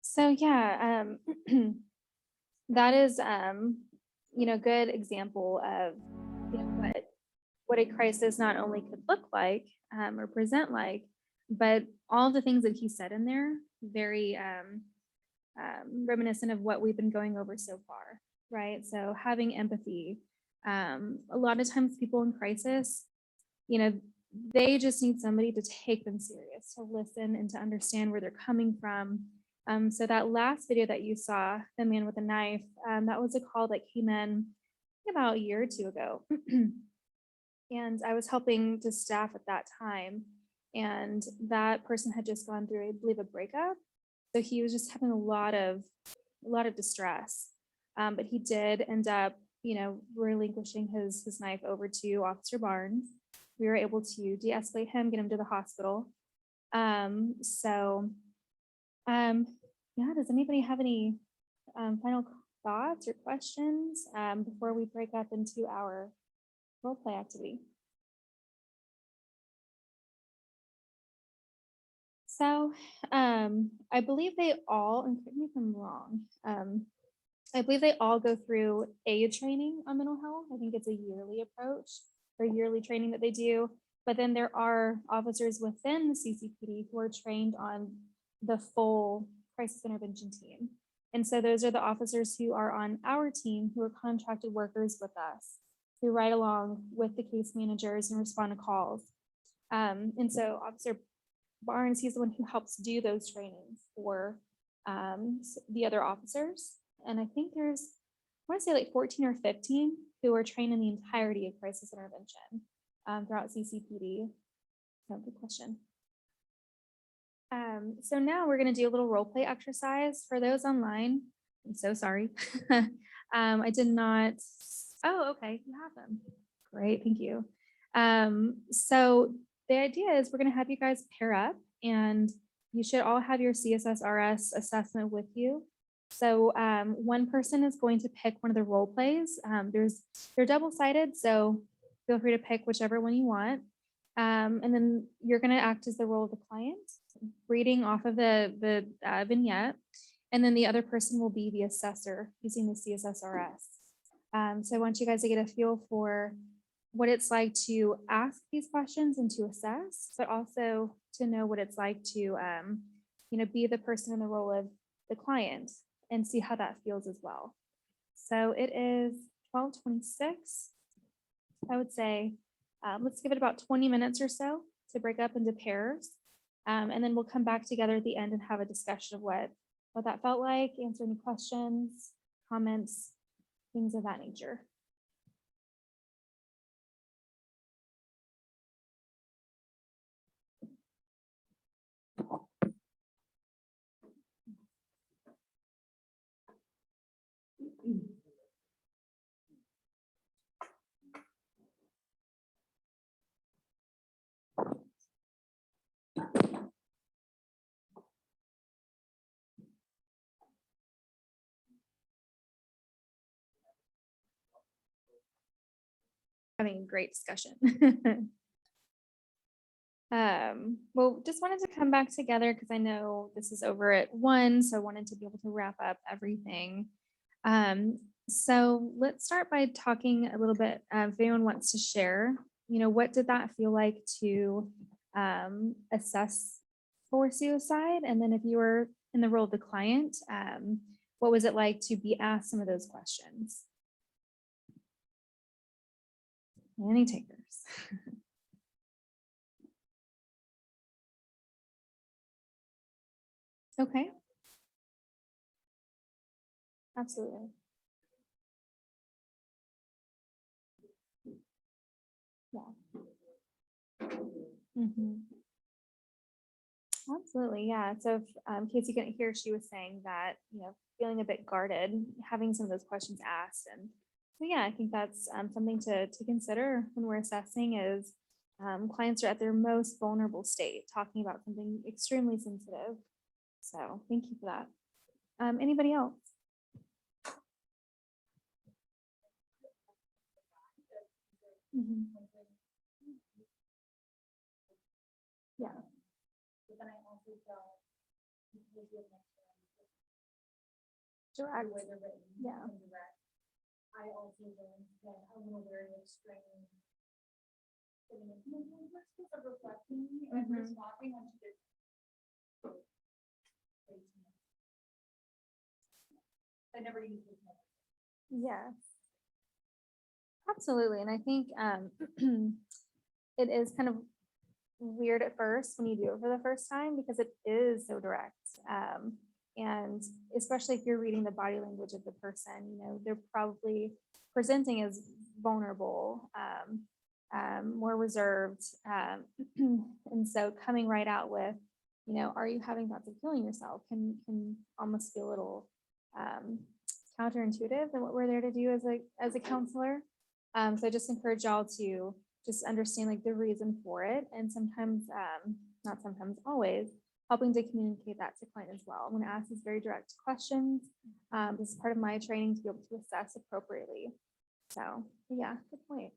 So yeah, that is good example of what a crisis not only could look like or present like, but all the things that he said in there, very reminiscent of what we've been going over so far, right? So having empathy. A lot of times people in crisis, they just need somebody to take them serious, to listen and to understand where they're coming from. So that last video that you saw, the man with a knife, that was a call that came in about a year or two ago. And I was helping to staff at that time. And that person had just gone through, I believe, a breakup. So he was just having a lot of distress. But he did end up, relinquishing his knife over to Officer Barnes. We were able to de-escalate him, get him to the hospital. Does anybody have any final thoughts or questions before we break up into our role play activity? So I believe they all, and correct me if I'm wrong, I believe they all go through a training on mental health. I think it's a yearly approach or yearly training that they do. But then there are officers within the CCPD who are trained on the full crisis intervention team. And so those are the officers who are on our team who are contracted workers with us, who ride along with the case managers and respond to calls. And so Officer Barnes, he's the one who helps do those trainings for the other officers. And I think there's, I want to say like 14 or 15 who are trained in the entirety of crisis intervention throughout CCPD. So good question. So now we're going to do a little role play exercise for those online. I'm so sorry. I did not. Oh, okay. You have them. Great. Thank you. So the idea is we're going to have you guys pair up, and you should all have your CSSRS assessment with you. So one person is going to pick one of the role plays. They're double-sided, so feel free to pick whichever one you want. And then you're going to act as the role of the client, reading off of the vignette. And then the other person will be the assessor using the CSSRS. So I want you guys to get a feel for what it's like to ask these questions and to assess, but also to know what it's like to, be the person in the role of the client and see how that feels as well. So it is 12:26. I would say, let's give it about 20 minutes or so to break up into pairs. And then we'll come back together at the end and have a discussion of what that felt like, answer any questions, comments, things of that nature. Having a great discussion. Well, just wanted to come back together because I know this is over at 1, so I wanted to be able to wrap up everything. So let's start by talking a little bit, if anyone wants to share, what did that feel like to assess for suicide? And then if you were in the role of the client, what was it like to be asked some of those questions? Any takers? Okay. Absolutely. Yeah. Absolutely. Yeah. So if, in case you couldn't hear, she was saying that, feeling a bit guarded, having some of those questions asked. And so, yeah, I think that's something to consider when we're assessing is clients are at their most vulnerable state, talking about something extremely sensitive. So thank you for that. Anybody else? Yeah. Direct. Yeah. I also learned that a little very extreme. Of reflecting and responding onto this. I never used this. Yes. Absolutely. And I think it is kind of weird at first when you do it for the first time because it is so direct. And especially if you're reading the body language of the person, they're probably presenting as vulnerable, more reserved. And so coming right out with, are you having thoughts of killing yourself can almost feel a little counterintuitive than what we're there to do as a counselor. So I just encourage y'all to just understand like the reason for it. And sometimes, not sometimes, always, helping to communicate that to client as well. I'm going to ask these very direct questions. This is part of my training to be able to assess appropriately. So yeah, good point.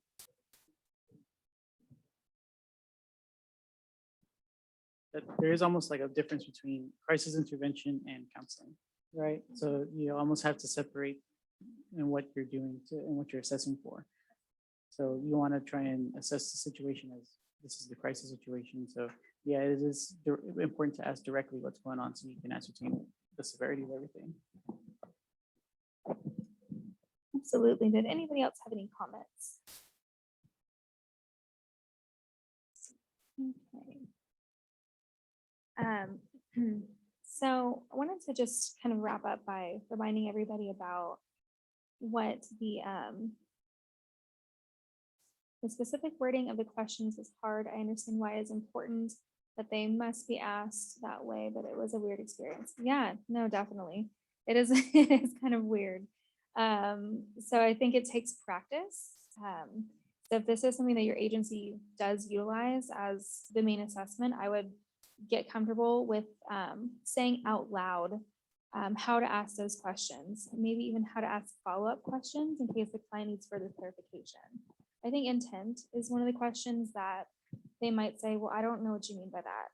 That there is almost like a difference between crisis intervention and counseling, right? So you almost have to separate in what you're doing and what you're assessing for. So you want to try and assess the situation as this is the crisis situation. So yeah, it is important to ask directly what's going on so you can ascertain the severity of everything. Absolutely. Did anybody else have any comments? Okay. So I wanted to just kind of wrap up by reminding everybody about what the specific wording of the questions is hard. I understand why it's important that they must be asked that way, but it was a weird experience. Yeah, no, definitely. It is, it is kind of weird. So I think it takes practice. So if this is something that your agency does utilize as the main assessment, I would get comfortable with saying out loud how to ask those questions, maybe even how to ask follow-up questions in case the client needs further clarification. I think intent is one of the questions that they might say, well, I don't know what you mean by that.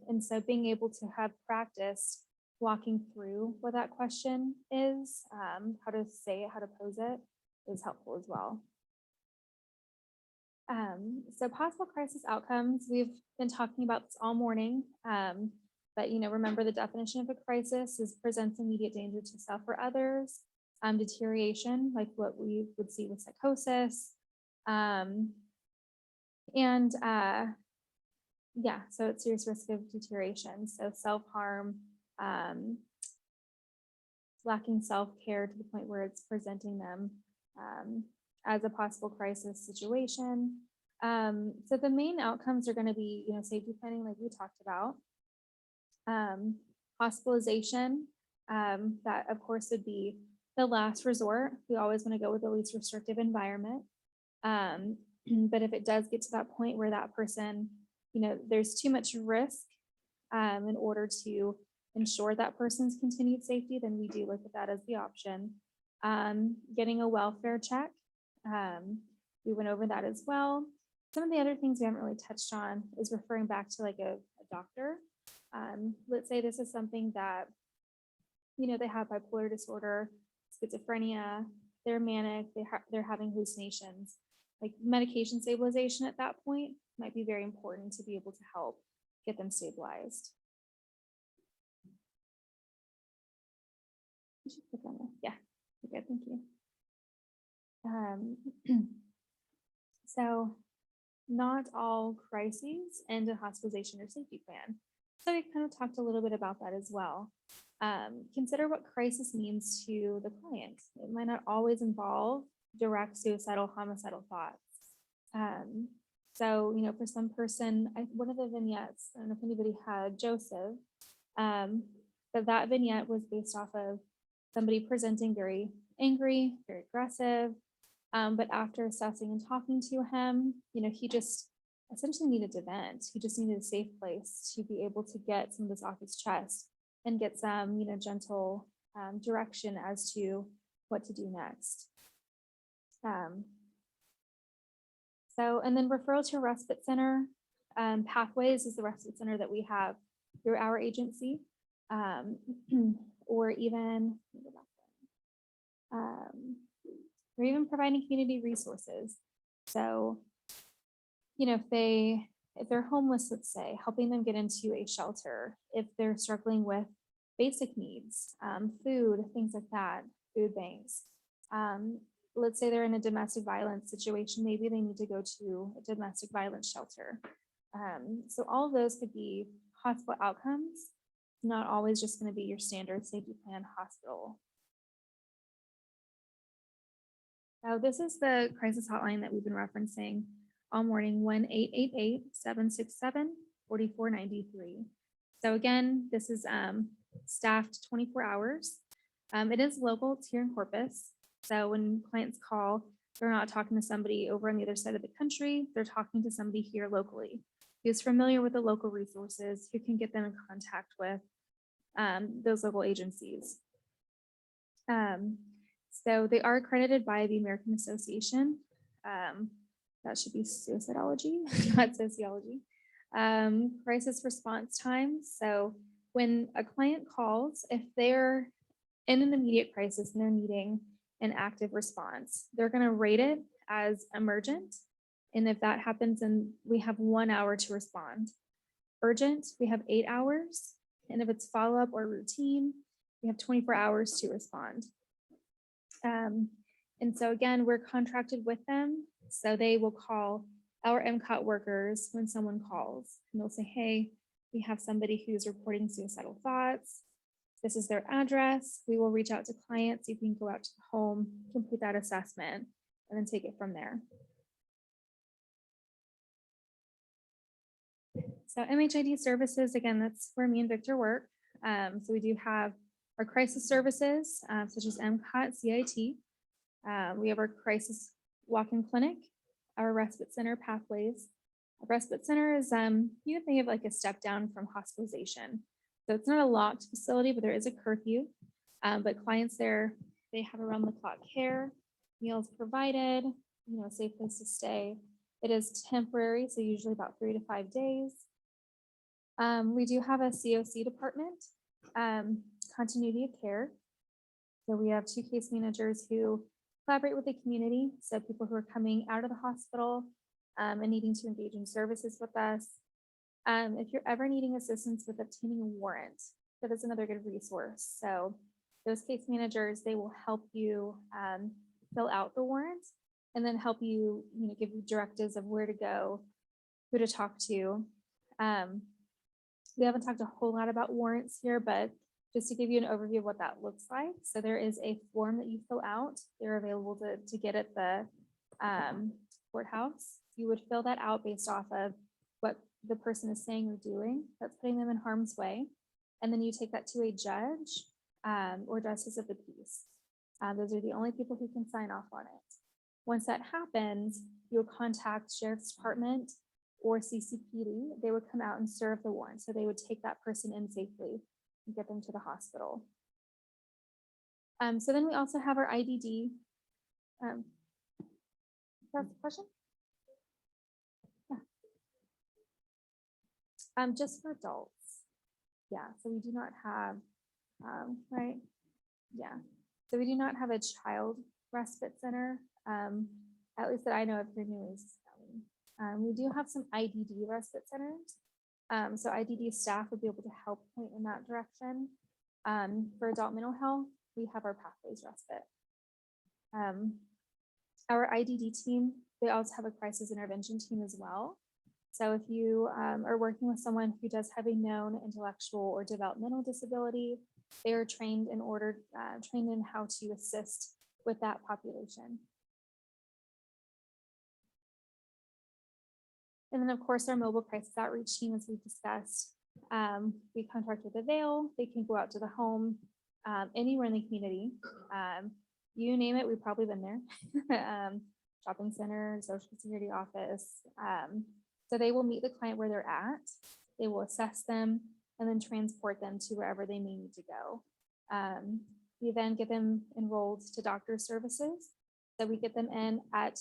And so being able to have practice walking through what that question is, how to say it, how to pose it is helpful as well. So possible crisis outcomes, we've been talking about this all morning, but remember the definition of a crisis is presents immediate danger to self or others, deterioration, like what we would see with psychosis, yeah, so it's serious risk of deterioration. So self-harm, lacking self-care to the point where it's presenting them as a possible crisis situation. So the main outcomes are going to be, safety planning, like we talked about, hospitalization, that of course would be the last resort. We always want to go with the least restrictive environment. But if it does get to that point where that person, there's too much risk in order to ensure that person's continued safety, then we do look at that as the option. Getting a welfare check, we went over that as well. Some of the other things we haven't really touched on is referring back to like a doctor. Let's say this is something that, they have bipolar disorder, schizophrenia, they're manic, they're having hallucinations. Like medication stabilization at that point might be very important to be able to help get them stabilized. Yeah, okay, thank you. So not all crises end in hospitalization or safety plan. So we kind of talked a little bit about that as well. Consider what crisis means to the client. It might not always involve direct suicidal, homicidal thoughts. So, for some person, one of the vignettes, I don't know if anybody had Joseph, but that vignette was based off of somebody presenting very angry, very aggressive, but after assessing and talking to him, he just essentially needed to vent. He just needed a safe place to be able to get some of this off his chest and get some, gentle direction as to what to do next. And then referral to a respite center. Pathways is the respite center that we have through our agency, or even, we're even providing community resources. So, if they're homeless, let's say, helping them get into a shelter, if they're struggling with basic needs, food, things like that, food banks. Let's say they're in a domestic violence situation, maybe they need to go to a domestic violence shelter. So all of those could be hospital outcomes, not always just going to be your standard safety plan hospital. Now, this is the crisis hotline that we've been referencing all morning, 1-888-767-4493. So again, this is staffed 24 hours. It is local, it's here in Corpus. So when clients call, they're not talking to somebody over on the other side of the country, they're talking to somebody here locally who's familiar with the local resources, who can get them in contact with those local agencies. So they are accredited by the American Association. That should be suicidology, not sociology. Crisis response time. So when a client calls, if they're in an immediate crisis and they're needing an active response, they're going to rate it as emergent. And if that happens, then we have 1 hour to respond. Urgent, we have 8 hours. And if it's follow-up or routine, we have 24 hours to respond. And so again, we're contracted with them. So they will call our MCOT workers when someone calls and they'll say, hey, we have somebody who's reporting suicidal thoughts. This is their address. We will reach out to clients. You can go out to the home, complete that assessment, and then take it from there. So MHID services, again, that's where me and Victor work. So we do have our crisis services, such as MCOT, CIT. We have our crisis walk-in clinic, our respite center pathways. A respite center is, you can think of like a step down from hospitalization. So it's not a locked facility, but there is a curfew. But clients there, they have around the clock care, meals provided, a safe place to stay. It is temporary, so usually about 3 to 5 days. We do have a COC department, continuity of care. So we have 2 case managers who collaborate with the community. So people who are coming out of the hospital and needing to engage in services with us. If you're ever needing assistance with obtaining a warrant, that is another good resource. So those case managers, they will help you fill out the warrant and then help you, give you directives of where to go, who to talk to. We haven't talked a whole lot about warrants here, but just to give you an overview of what that looks like. So there is a form that you fill out. They're available to get at the courthouse. You would fill that out based off of what the person is saying or doing that's putting them in harm's way. And then you take that to a judge or justice of the peace. Those are the only people who can sign off on it. Once that happens, you'll contact Sheriff's Department or CCPD. They would come out and serve the warrant. So they would take that person in safely and get them to the hospital. So then we also have our IDD. That's the question? Yeah. Just for adults. Yeah, so we do not have, right? Yeah, so we do not have a child respite center, at least that I know of here in we do have some IDD respite centers. So IDD staff would be able to help point in that direction. For adult mental health, we have our Pathways Respite. Our IDD team, they also have a crisis intervention team as well. So if you are working with someone who does have a known intellectual or developmental disability, they are trained in how to assist with that population. And then of course, our mobile crisis outreach team, as we've discussed, we contract with Avail. They can go out to the home, anywhere in the community. You name it, we've probably been there. Shopping center, social security office. So they will meet the client where they're at. They will assess them and then transport them to wherever they may need to go. We then get them enrolled to doctor services. So we get them in at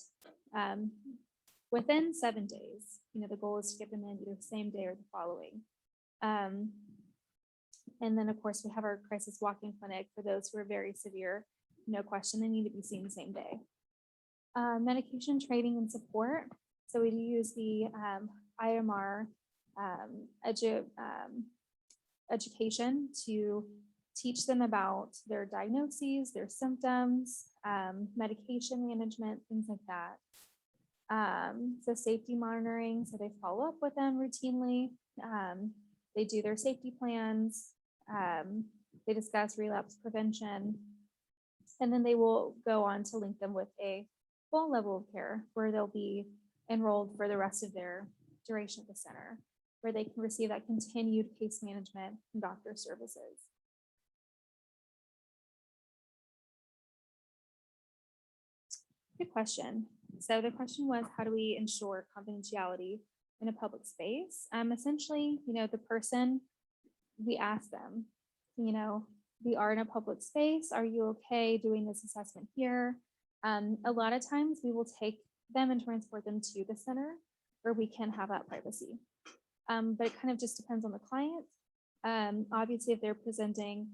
within 7 days. The goal is to get them in either the same day or the following. And then of course we have our crisis walk-in clinic for those who are very severe. No question, they need to be seen the same day. Medication training and support. So we do use the IMR education to teach them about their diagnoses, their symptoms, medication management, things like that. So safety monitoring, so they follow up with them routinely. They do their safety plans. They discuss relapse prevention. And then they will go on to link them with a full level of care where they'll be enrolled for the rest of their duration at the center, where they can receive that continued case management and doctor services. Good question. So the question was, how do we ensure confidentiality in a public space? Essentially, the person, we ask them, we are in a public space. Are you okay doing this assessment here? A lot of times we will take them and transport them to the center where we can have that privacy. But it kind of just depends on the client. Obviously, if they're presenting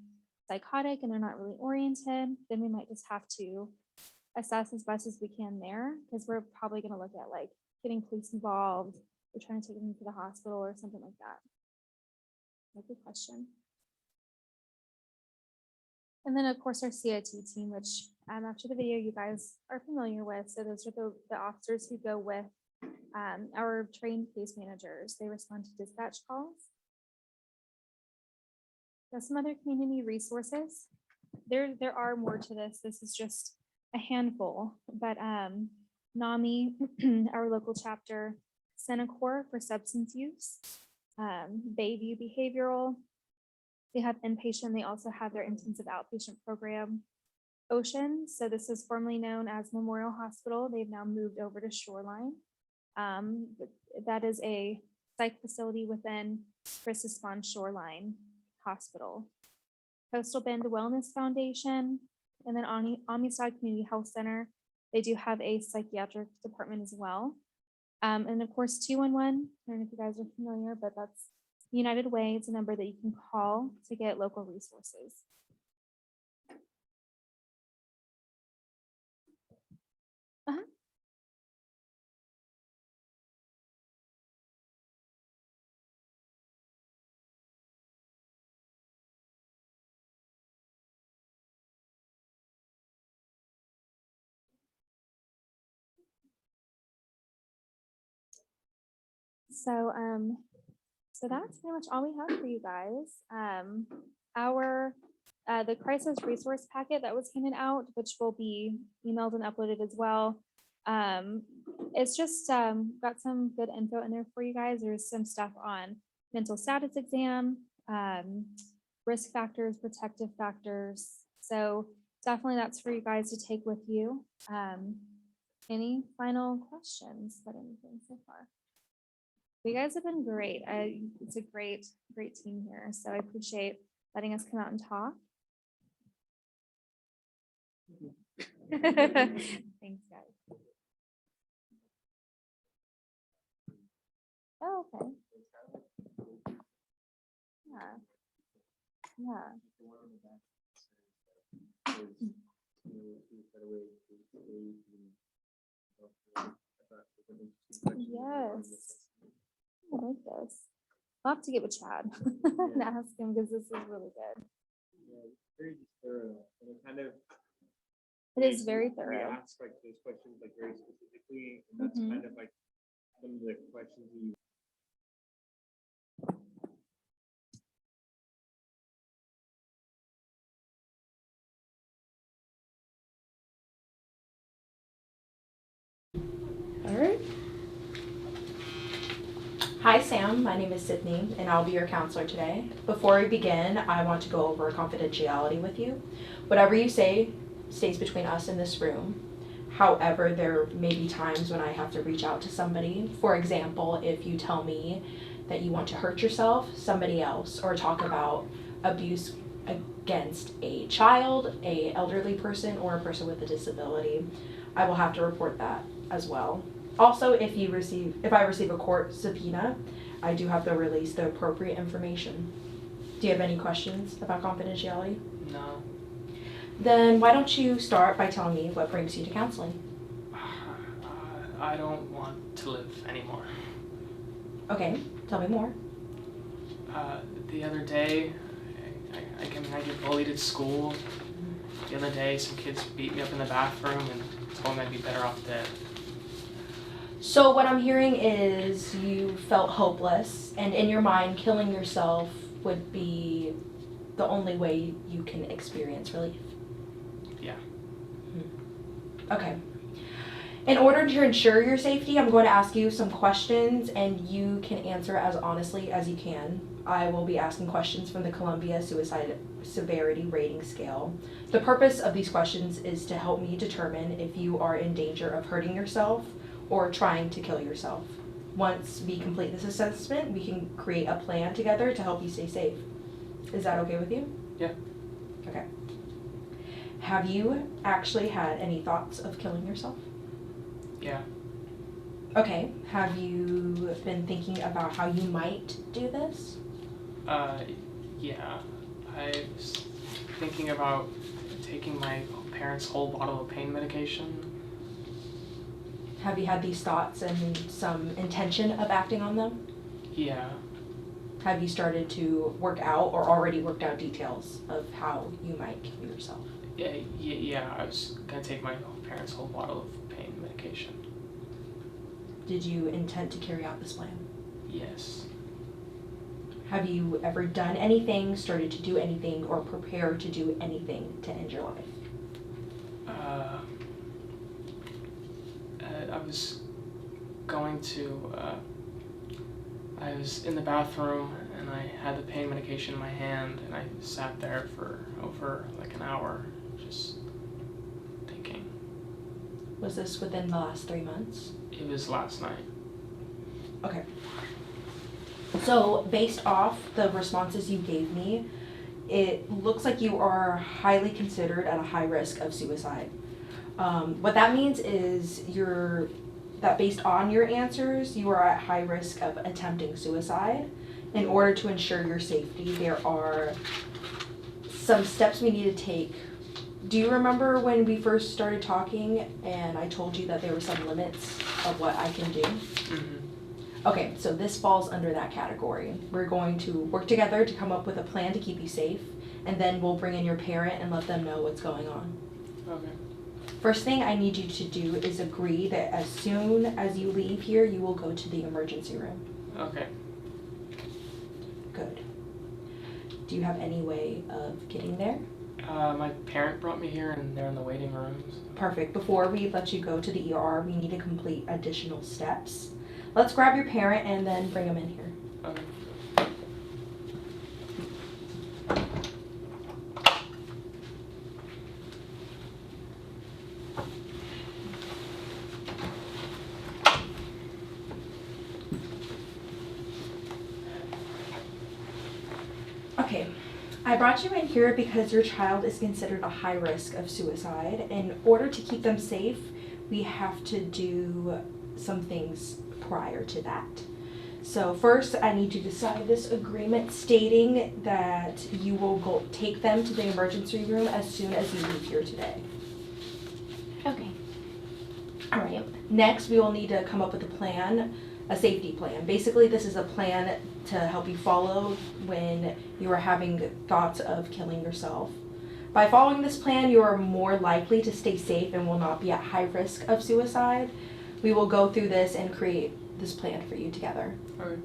psychotic and they're not really oriented, then we might just have to assess as best as we can there, because we're probably going to look at like getting police involved or trying to take them to the hospital or something like that. Good question. And then of course our CIT team, which after the video you guys are familiar with. So those are the officers who go with our trained case managers. They respond to dispatch calls. So some other community resources. There are more to this. This is just a handful, but NAMI, our local chapter, Senacor for substance use, Bayview Behavioral. They have inpatient. They also have their intensive outpatient program. Ocean, so this is formerly known as Memorial Hospital. They've now moved over to Shoreline. That is a psych facility within Christus Pond Shoreline Hospital. Coastal Bend Wellness Foundation, and then Amistad Community Health Center. They do have a psychiatric department as well. And of course, 211, I don't know if you guys are familiar, but that's United Way. It's a number that you can call to get local resources. So that's pretty much all we have for you guys. The crisis resource packet that was handed out, which will be emailed and uploaded as well. It's just got some good info in there for you guys. There's some stuff on mental status exam, risk factors, protective factors. So definitely that's for you guys to take with you. Any final questions about anything so far? You guys have been great. It's a great team here. So I appreciate letting us come out and talk. Thanks, guys. Oh, okay. Yeah. Yes. I like this. I'll have to get with Chad and ask him because this is really good. Yeah, very thorough, and it kind of. It is very We thorough. ask like those questions like very specifically, and that's Mhm. kind of like some of the questions you. All right. Hi, Sam. My name is Sydney, and I'll be your counselor today. Before we begin, I want to go over confidentiality with you. Whatever you say stays between us in this room. However, there may be times when I have to reach out to somebody. For example, if you tell me that you want to hurt yourself, somebody else, or talk about abuse against a child, a elderly person, or a person with a disability, I will have to report that as well. Also, if I receive a court subpoena, I do have to release the appropriate information. Do you have any questions about confidentiality? No. Then why don't you start by telling me what brings you to counseling? I don't want to live anymore. Okay, tell me more. The other day, I get bullied at school. The other day, some kids beat me up in the bathroom and told me I'd be better off dead. So what I'm hearing is you felt hopeless, and in your mind, killing yourself would be the only way you can experience relief. Yeah. Okay. In order to ensure your safety, I'm going to ask you some questions, and you can answer as honestly as you can. I will be asking questions from the Columbia Suicide Severity Rating Scale. The purpose of these questions is to help me determine if you are in danger of hurting yourself or trying to kill yourself. Once we complete this assessment, we can create a plan together to help you stay safe. Is that okay with you? Yeah. Okay. Have you actually had any thoughts of killing yourself? Yeah. Okay. Have you been thinking about how you might do this? Yeah. I was thinking about taking my parents' whole bottle of pain medication. Have you had these thoughts and some intention of acting on them? Yeah. Have you started to work out or already worked out details of how you might kill yourself? Yeah. I was gonna take my parents' whole bottle of pain medication. Did you intend to carry out this plan? Yes. Have you ever done anything, started to do anything, or prepared to do anything to end your life? I was going to, I was in the bathroom and I had the pain medication in my hand and I sat there for over like an hour just thinking. Was this within the last 3 months? It was last night. Okay. So based off the responses you gave me, it looks like you are highly considered at a high risk of suicide. What that means is that based on your answers, you are at high risk of attempting suicide. In order to ensure your safety, there are some steps we need to take. Do you remember when we first started talking and I told you that there were some limits of what I can do? Mm-hmm. Okay, so this falls under that category. We're going to work together to come up with a plan to keep you safe, and then we'll bring in your parent and let them know what's going on. Okay. First thing I need you to do is agree that as soon as you leave here, you will go to the emergency room. Okay. Good. Do you have any way of getting there? My parent brought me here and they're in the waiting rooms. Perfect. Before we let you go to the ER, we need to complete additional steps. Let's grab your parent and then bring them in here. Okay. Okay, I brought you in here because your child is considered a high risk of suicide. In order to keep them safe, we have to do some things prior to that. So first, I need you to sign this agreement stating that you will go take them to the emergency room as soon as you leave here today. Okay. All right, next we will need to come up with a plan, a safety plan. Basically, this is a plan to help you follow when you are having thoughts of killing yourself. By following this plan, you are more likely to stay safe and will not be at high risk of suicide. We will go through this and create this plan for you together. Okay.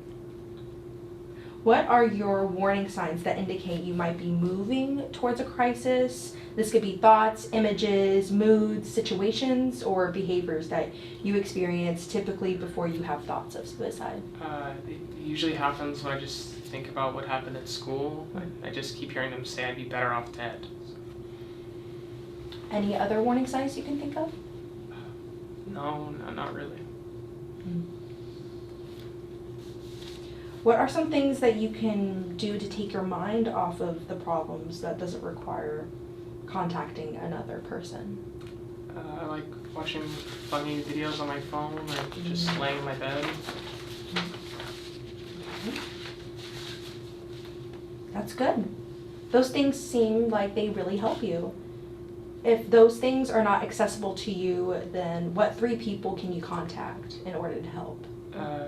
What are your warning signs that indicate you might be moving towards a crisis? This could be thoughts, images, moods, situations, or behaviors that you experience typically before you have thoughts of suicide. It usually happens when I just think about what happened at school. I just keep hearing them say I'd be better off dead. Any other warning signs you can think of? No, not really. What are some things that you can do to take your mind off of the problems that doesn't require contacting another person? I like watching funny videos on my phone or just laying in my bed. That's good. Those things seem like they really help you. If those things are not accessible to you, then what 3 people can you contact in order to help?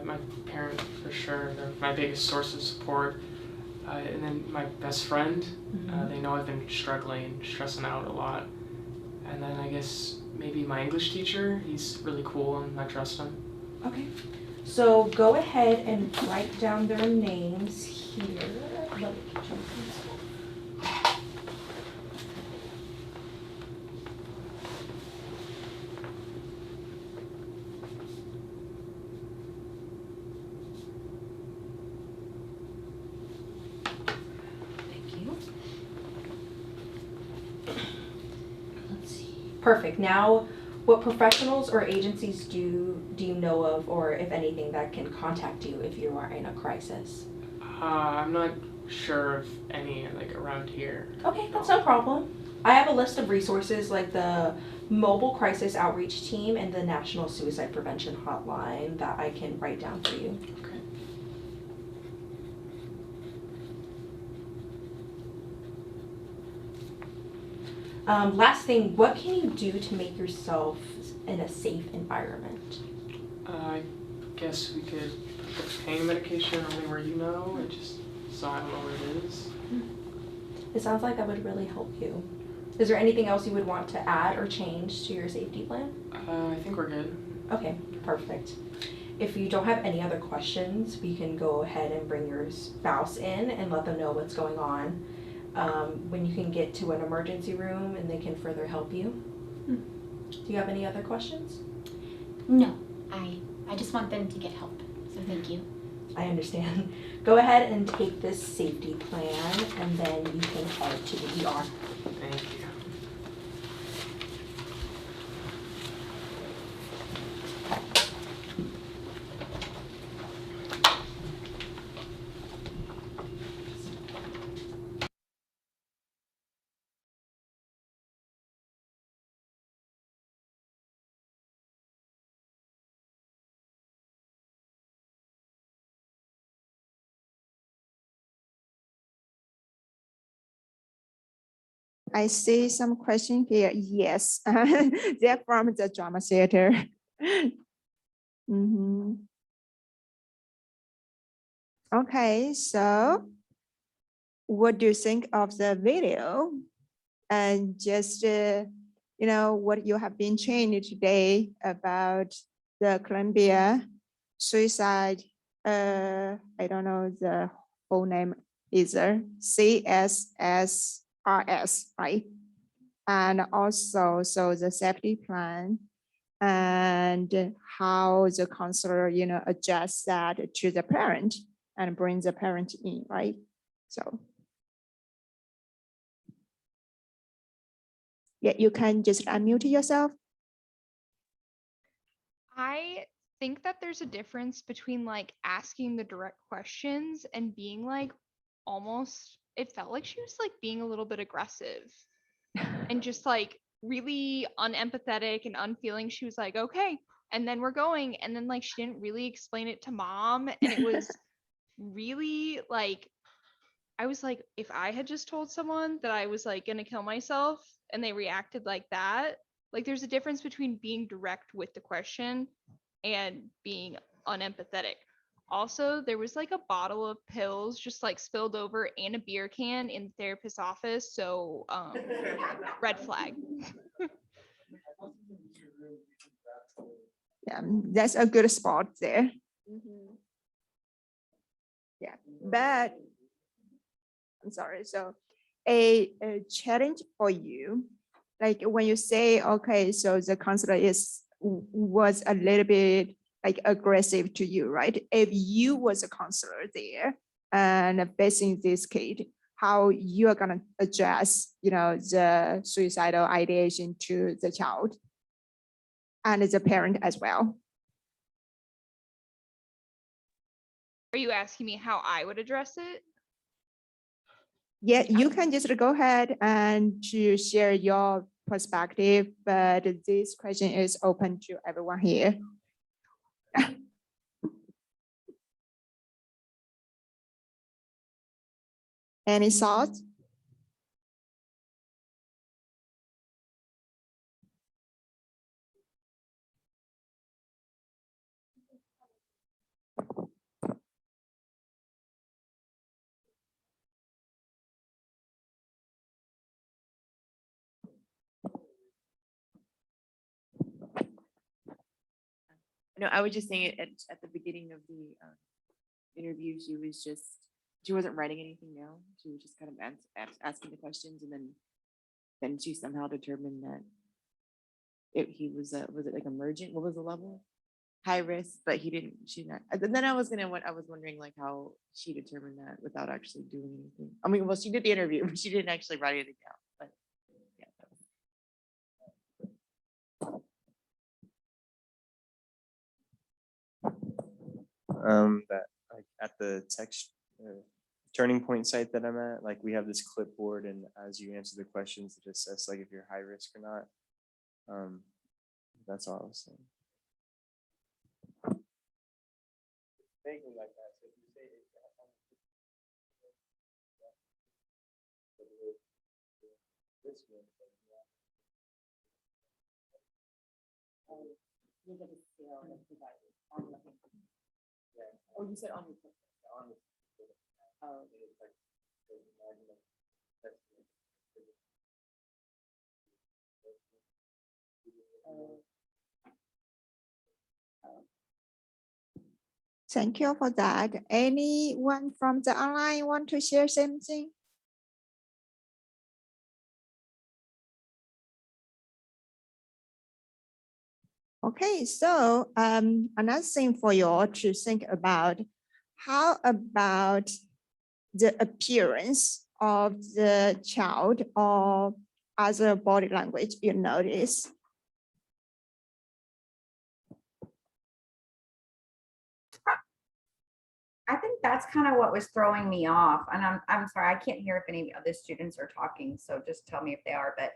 My parent, for sure. They're my biggest source of support. And then my best friend. They know I've been struggling, stressing out a lot. And then I guess maybe my English teacher. He's really cool and I trust him. Okay. So go ahead and write down their names here. Let me jump in. Perfect. Now, what professionals or agencies do you know of, or if anything, that can contact you if you are in a crisis? I'm not sure of any like around here. Okay, that's no problem. I have a list of resources like the Mobile Crisis Outreach Team and the National Suicide Prevention Hotline that I can write down for you. Okay. Last thing, what can you do to make yourself in a safe environment? I guess we could put the pain medication only where you know, and just so I don't know where it is. It sounds like that would really help you. Is there anything else you would want to add or change to your safety plan? I think we're good. Okay, perfect. If you don't have any other questions, we can go ahead and bring your spouse in and let them know what's going on. When you can get to an emergency room and they can further help you. Do you have any other questions? No, I just want them to get help. So thank you. I understand. Go ahead and take this safety plan and then you can head to the ER. Thank you. I see some question here. Yes, they're from the drama theater. Mhm. Okay, so what do you think of the video? And just, what you have been trained today about the Columbia suicide, I don't know the whole name either, CSSRS, right? And also, so the safety plan and how the counselor, adjusts that to the parent and brings the parent in, right? So. Yeah, you can just unmute yourself. I think that there's a difference between like asking the direct questions and being like almost, it felt like she was like being a little bit aggressive and just like really unempathetic and unfeeling. She was like, okay, and then we're going. And then like she didn't really explain it to mom. And it was really like, I was like, if I had just told someone that I was like gonna kill myself and they reacted like that, like there's a difference between being direct with the question and being unempathetic. Also, there was like a bottle of pills just like spilled over and a beer can in the therapist's office. So red flag. Yeah, that's a good spot there. Yeah, but I'm sorry. So a challenge for you, like when you say, okay, so the counselor was a little bit like aggressive to you, right? If you was a counselor there and facing this kid, how you are gonna address, the suicidal ideation to the child and the parent as well. Are you asking me how I would address it? Yeah, you can just go ahead and to share your perspective, but this question is open to everyone here. Any thoughts? No, I was just saying it at the beginning of the interview, she wasn't writing anything down. She was just kind of asking the questions, and then she somehow determined that he was it like emergent? What was the level? High risk, but she's not. And then I was wondering like how she determined that without actually doing anything. I mean, well, she did the interview, but she didn't actually write anything down. But yeah. That like at the turning point site that I'm at, like we have this clipboard, and as you answer the questions, it just says like if you're high risk or not. That's all I was saying. Vaguely like that. So if you say this one, Oh, you said on your Thank you for that. Anyone from the online want to share something? Okay, so another thing for you all to think about, how about the appearance of the child or other body language you notice? I think that's kind of what was throwing me off. And I'm sorry, I can't hear if any of the students are talking, so just tell me if they are. But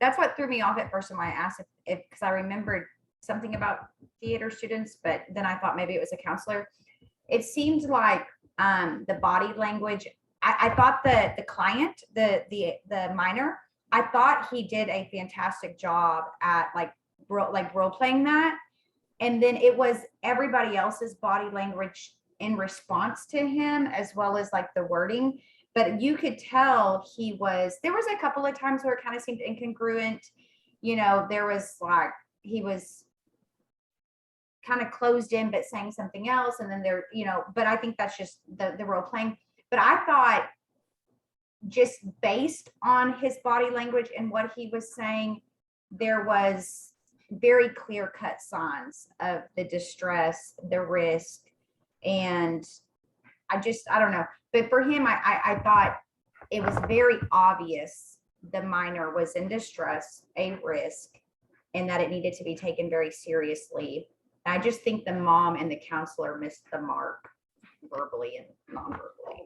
that's what threw me off at first when I asked if because I remembered something about theater students, but then I thought maybe it was a counselor. It seemed like the body language. I thought the client, the minor, I thought he did a fantastic job at like role playing that. And then it was everybody else's body language in response to him, as well as like the wording. But you could tell there was a couple of times where it kind of seemed incongruent. You know, there was like, he was kind of closed in, but saying something else. And then there, you know, but I think that's just the role playing. But I thought just based on his body language and what he was saying, there was very clear cut signs of the distress, the risk. And I don't know. But for him, I thought it was very obvious the minor was in distress, a risk, and that it needed to be taken very seriously. I just think the mom and the counselor missed the mark verbally and non-verbally.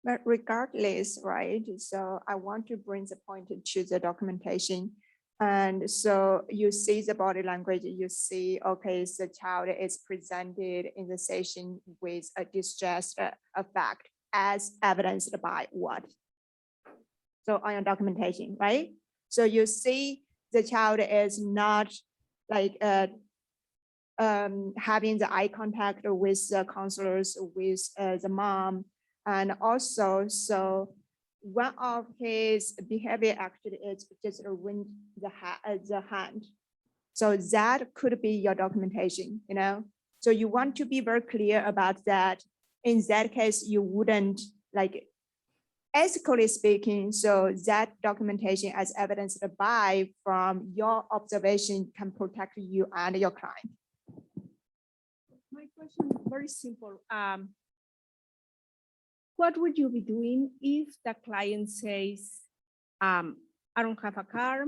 But regardless, right? So I want to bring the point to the documentation. And so you see the body language, you see, okay, the child is presented in the session with a distressed effect as evidenced by what? So on your documentation, right? So you see the child is not like having the eye contact with the counselors, with the mom. And also, so one of his behavior actually is just wring the hand. So that could be your documentation, you know? So you want to be very clear about that. In that case, you wouldn't like, ethically speaking, so that documentation as evidenced by from your observation can protect you and your client. My question is very simple. What would you be doing if the client says, I don't have a car,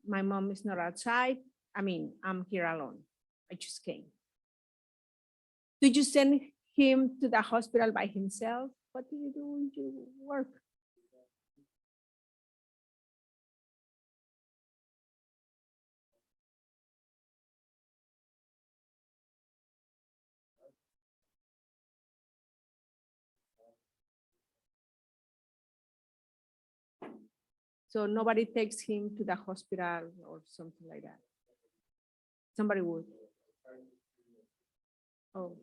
my mom is not outside, I mean, I'm here alone, I just came. Do you send him to the hospital by himself? What do you do when you work? So nobody takes him to the hospital or something like that. Somebody would. Oh.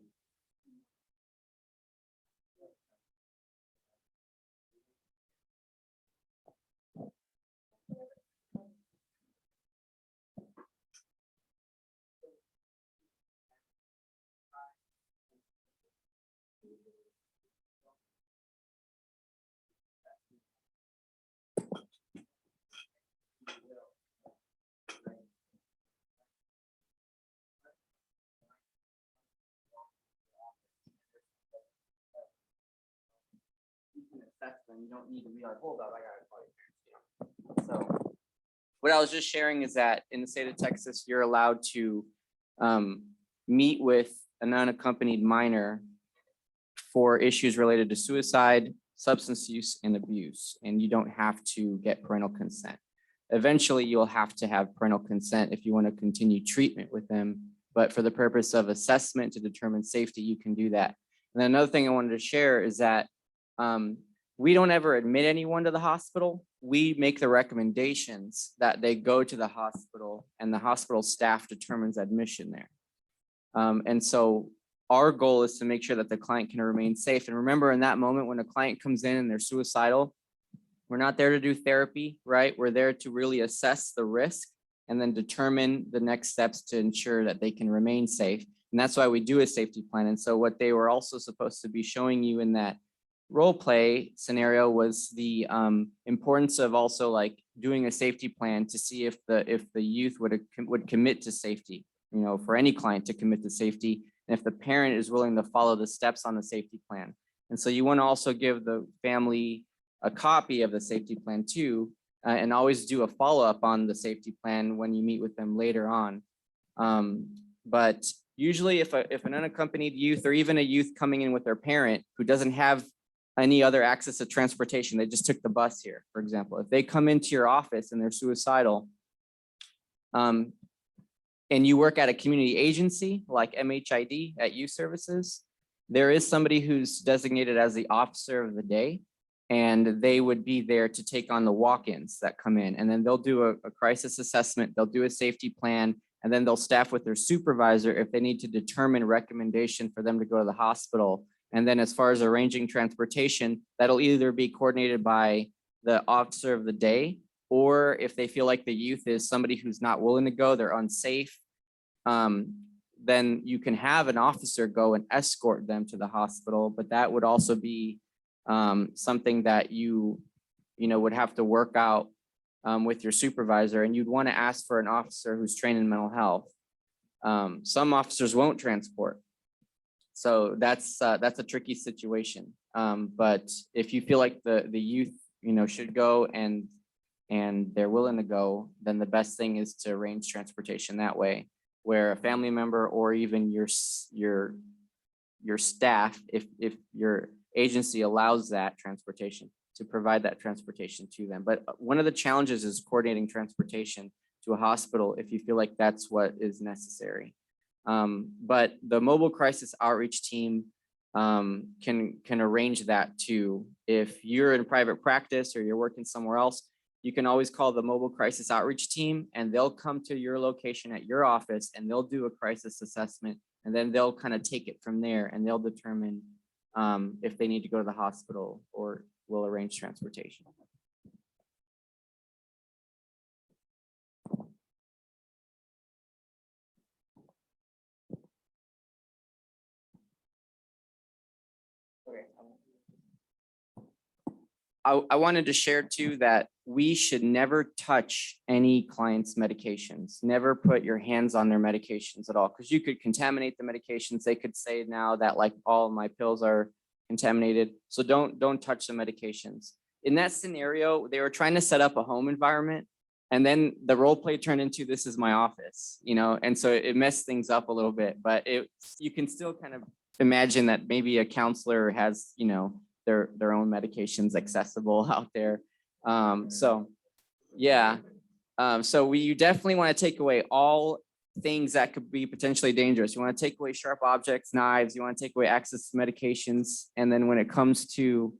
and you don't need to be like, hold up, I gotta call your parents, you know. So what I was just sharing is that in the state of Texas, you're allowed to meet with an unaccompanied minor for issues related to suicide, substance use, and abuse, and you don't have to get parental consent. Eventually, you'll have to have parental consent if you want to continue treatment with them, but for the purpose of assessment to determine safety, you can do that. And then another thing I wanted to share is that we don't ever admit anyone to the hospital. We make the recommendations that they go to the hospital, and the hospital staff determines admission there. And so our goal is to make sure that the client can remain safe. And remember, in that moment when a client comes in and they're suicidal, we're not there to do therapy, right? We're there to really assess the risk and then determine the next steps to ensure that they can remain safe. And that's why we do a safety plan. And so what they were also supposed to be showing you in that role play scenario was the importance of also like doing a safety plan to see if the youth would commit to safety, you know, for any client to commit to safety, and if the parent is willing to follow the steps on the safety plan. And so you want to also give the family a copy of the safety plan too, and always do a follow-up on the safety plan when you meet with them later on. But usually if an unaccompanied youth, or even a youth coming in with their parent who doesn't have any other access to transportation, they just took the bus here, for example, if they come into your office and they're suicidal, and you work at a community agency like MHID at Youth Services, there is somebody who's designated as the officer of the day, and they would be there to take on the walk-ins that come in. And then they'll do a crisis assessment, they'll do a safety plan, and then they'll staff with their supervisor if they need to determine recommendation for them to go to the hospital. And then as far as arranging transportation, that'll either be coordinated by the officer of the day, or if they feel like the youth is somebody who's not willing to go, they're unsafe, then you can have an officer go and escort them to the hospital. But that would also be something that you would have to work out with your supervisor, and you'd want to ask for an officer who's trained in mental health. Some officers won't transport, so that's a tricky situation. But if you feel like the youth should go and they're willing to go, then the best thing is to arrange transportation that way, where a family member or even your staff, if your agency allows that transportation, to provide that transportation to them. But one of the challenges is coordinating transportation to a hospital if you feel like that's what is necessary. But the mobile crisis outreach team can arrange that too. If you're in private practice or you're working somewhere else, you can always call the mobile crisis outreach team, and they'll come to your location at your office and they'll do a crisis assessment, and then they'll kind of take it from there, and they'll determine if they need to go to the hospital or will arrange transportation. I wanted to share too that we should never touch any client's medications. Never put your hands on their medications at all, because you could contaminate the medications. They could say now that like all my pills are contaminated. So don't touch the medications. In that scenario, they were trying to set up a home environment, and then the role play turned into this is my office, and so it messed things up a little bit. But you can still kind of imagine that maybe a counselor has their own medications accessible out there. So yeah, so you definitely want to take away all things that could be potentially dangerous. You want to take away sharp objects, knives, you want to take away access to medications. And then when it comes to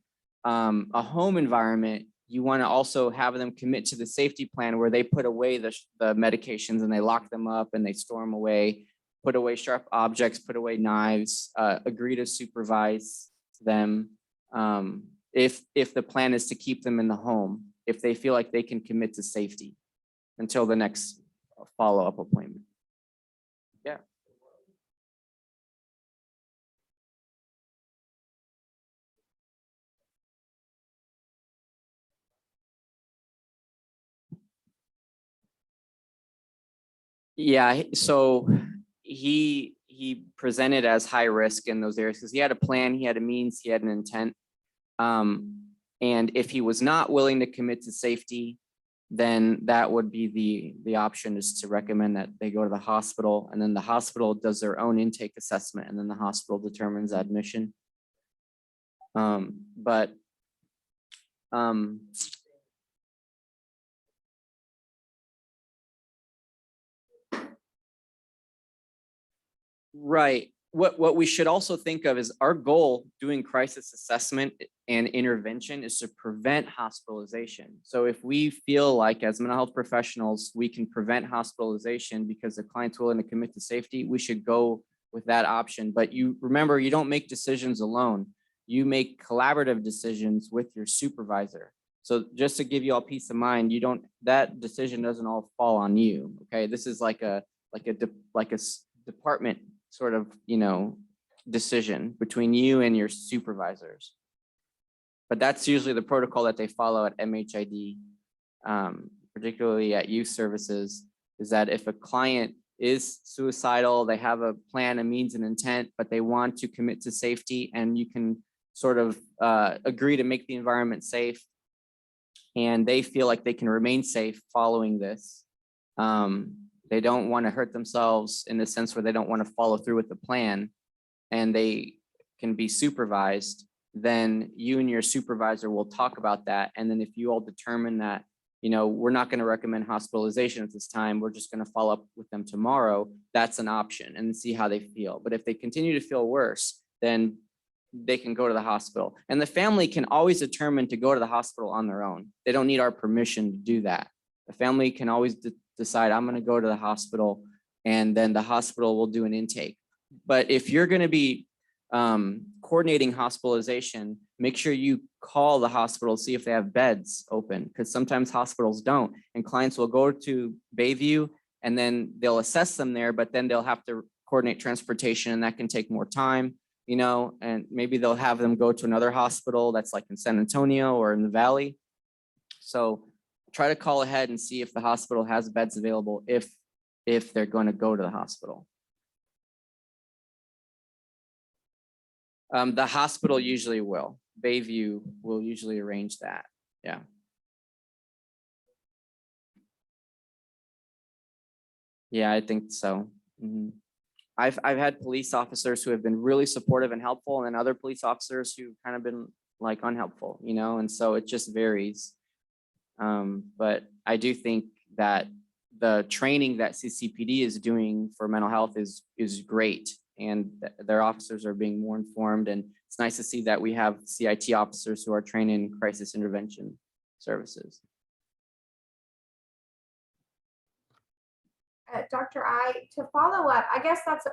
a home environment, you want to also have them commit to the safety plan where they put away the medications and they lock them up and they store them away, put away sharp objects, put away knives, agree to supervise them. If the plan is to keep them in the home, if they feel like they can commit to safety until the next follow-up appointment. Yeah. Yeah, so he presented as high risk in those areas because he had a plan, he had a means, he had an intent. And if he was not willing to commit to safety, then that would be the option, is to recommend that they go to the hospital, and then the hospital does their own intake assessment, and then the hospital determines admission. Right. What we should also think of is our goal doing crisis assessment and intervention is to prevent hospitalization. So if we feel like as mental health professionals, we can prevent hospitalization because the client's willing to commit to safety, we should go with that option. But you remember, you don't make decisions alone. You make collaborative decisions with your supervisor. So just to give you all peace of mind, that decision doesn't all fall on you. Okay. This is like a department sort of, decision between you and your supervisors. But that's usually the protocol that they follow at MHID, particularly at youth services, is that if a client is suicidal, they have a plan, a means, and intent, but they want to commit to safety, and you can sort of agree to make the environment safe, and they feel like they can remain safe following this. They don't want to hurt themselves in the sense where they don't want to follow through with the plan, and they can be supervised, then you and your supervisor will talk about that. And then if you all determine that, we're not going to recommend hospitalization at this time, we're just going to follow up with them tomorrow, that's an option, and see how they feel. But if they continue to feel worse, then they can go to the hospital. And the family can always determine to go to the hospital on their own. They don't need our permission to do that. The family can always decide, I'm going to go to the hospital, and then the hospital will do an intake. But if you're going to be coordinating hospitalization, make sure you call the hospital, see if they have beds open, because sometimes hospitals don't, and clients will go to Bayview and then they'll assess them there, but then they'll have to coordinate transportation, and that can take more time, and maybe they'll have them go to another hospital that's like in San Antonio or in the Valley. So try to call ahead and see if the hospital has beds available if they're going to go to the hospital. The hospital usually will. Bayview will usually arrange that. Yeah. Yeah, I think so. I've had police officers who have been really supportive and helpful, and then other police officers who kind of been like unhelpful, and so it just varies. But I do think that the training that CCPD is doing for mental health is great, and their officers are being more informed, and it's nice to see that we have CIT officers who are trained in crisis intervention services. Dr. To follow up, I guess that's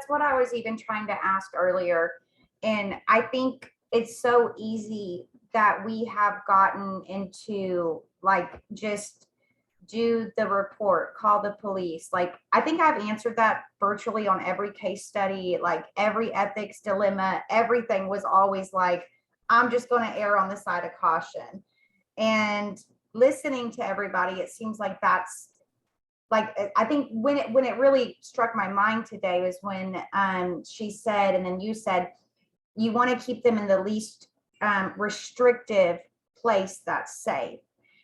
what I was even trying to ask earlier. And I think it's so easy that we have gotten into like just do the report, call the police. Like, I think I've answered that virtually on every case study, like every ethics dilemma, everything was always like, I'm just going to err on the side of caution. And listening to everybody, it seems like that's like, I think when it really struck my mind today was when she said, and then you said, you want to keep them in the least restrictive place that's safe.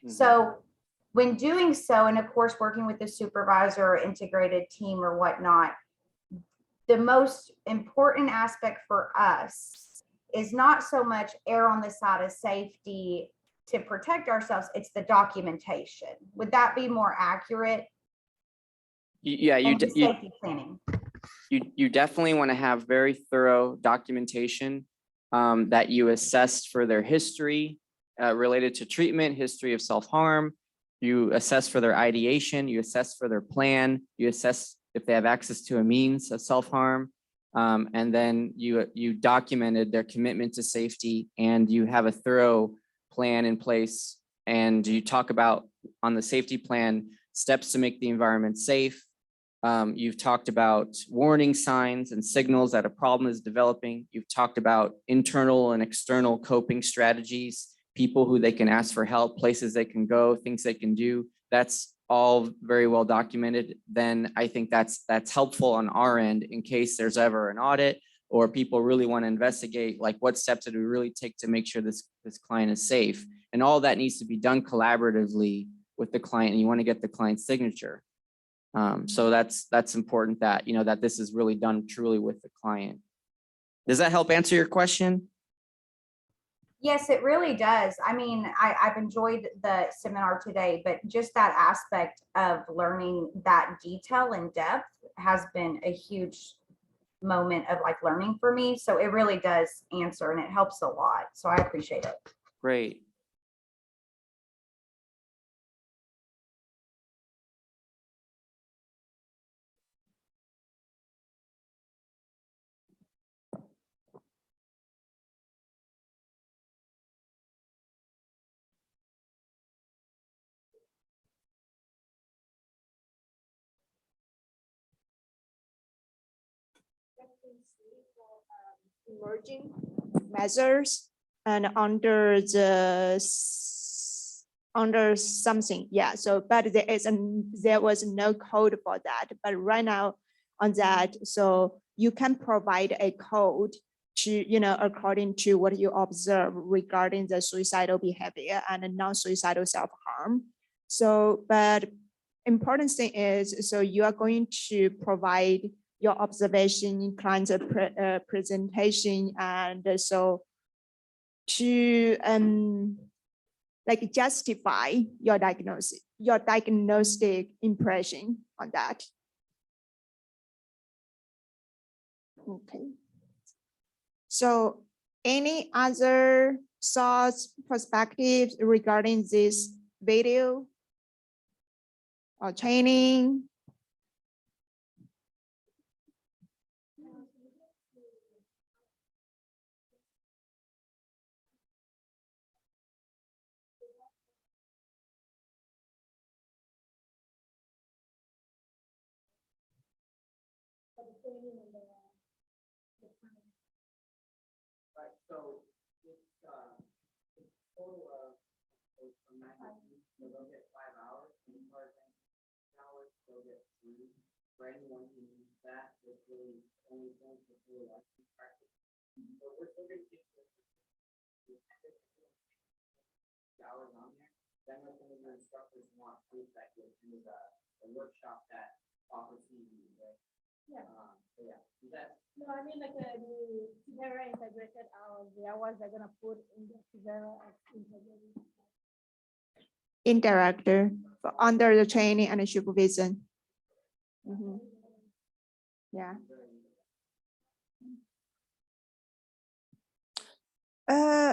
So when doing so, and of course, working with the supervisor or integrated team or whatnot, the most important aspect for us is not so much err on the side of safety to protect ourselves, it's the documentation. Would that be more accurate? Yeah, safety planning. You definitely want to have very thorough documentation that you assess for their history related to treatment, history of self-harm. You assess for their ideation, you assess for their plan, you assess if they have access to a means of self-harm, and then you documented their commitment to safety, and you have a thorough plan in place, and you talk about on the safety plan steps to make the environment safe. You've talked about warning signs and signals that a problem is developing. You've talked about internal and external coping strategies, people who they can ask for help, places they can go, things they can do. That's all very well documented. Then I think that's helpful on our end in case there's ever an audit or people really want to investigate, like what steps do we really take to make sure this client is safe? And all that needs to be done collaboratively with the client, and you want to get the client's signature. So that's important that, that this is really done truly with the client. Does that help answer your question? Yes, it really does. I mean, I've enjoyed the seminar today, but just that aspect of learning that detail in depth has been a huge moment of like learning for me. So it really does answer and it helps a lot. So I appreciate it. Great. Emerging measures and under under something, yeah. So, but there was no code for that. But right now on that, so you can provide a code to, according to what you observe regarding the suicidal behavior and non-suicidal self-harm. So, but important thing is, so you are going to provide your observation, client's presentation, and so to like justify your diagnosis, your diagnostic impression on that. Okay. So any other thoughts, perspectives regarding this video or training? Right, so it's total of from 9 so they'll get 5 hours, and part of hours they'll get 3. For anyone who needs that, it's really only going to fully license practice. So we're still going to get the hours on there. Then what some of your instructors want proof that you're into the workshop that offers TV, right? Yeah. So yeah, is that No, I mean like the Vera integrated hours, the hours they're gonna put in the Vera integrated. Interactor under the training and supervision. Mhm. Yeah.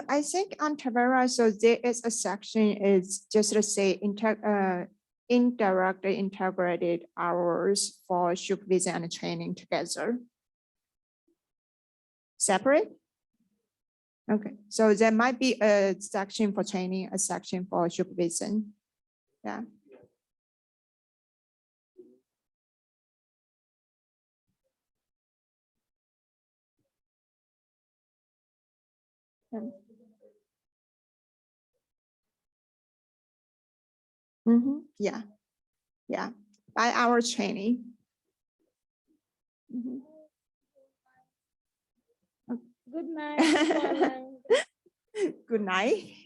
I think on Tavera, so there is a section is just to say indirect integrated hours for supervision and training together. Separate? Okay, so there might be a section for training, a section for supervision. Yeah. Yeah, yeah, by our training. Mhm. Good night. Good night.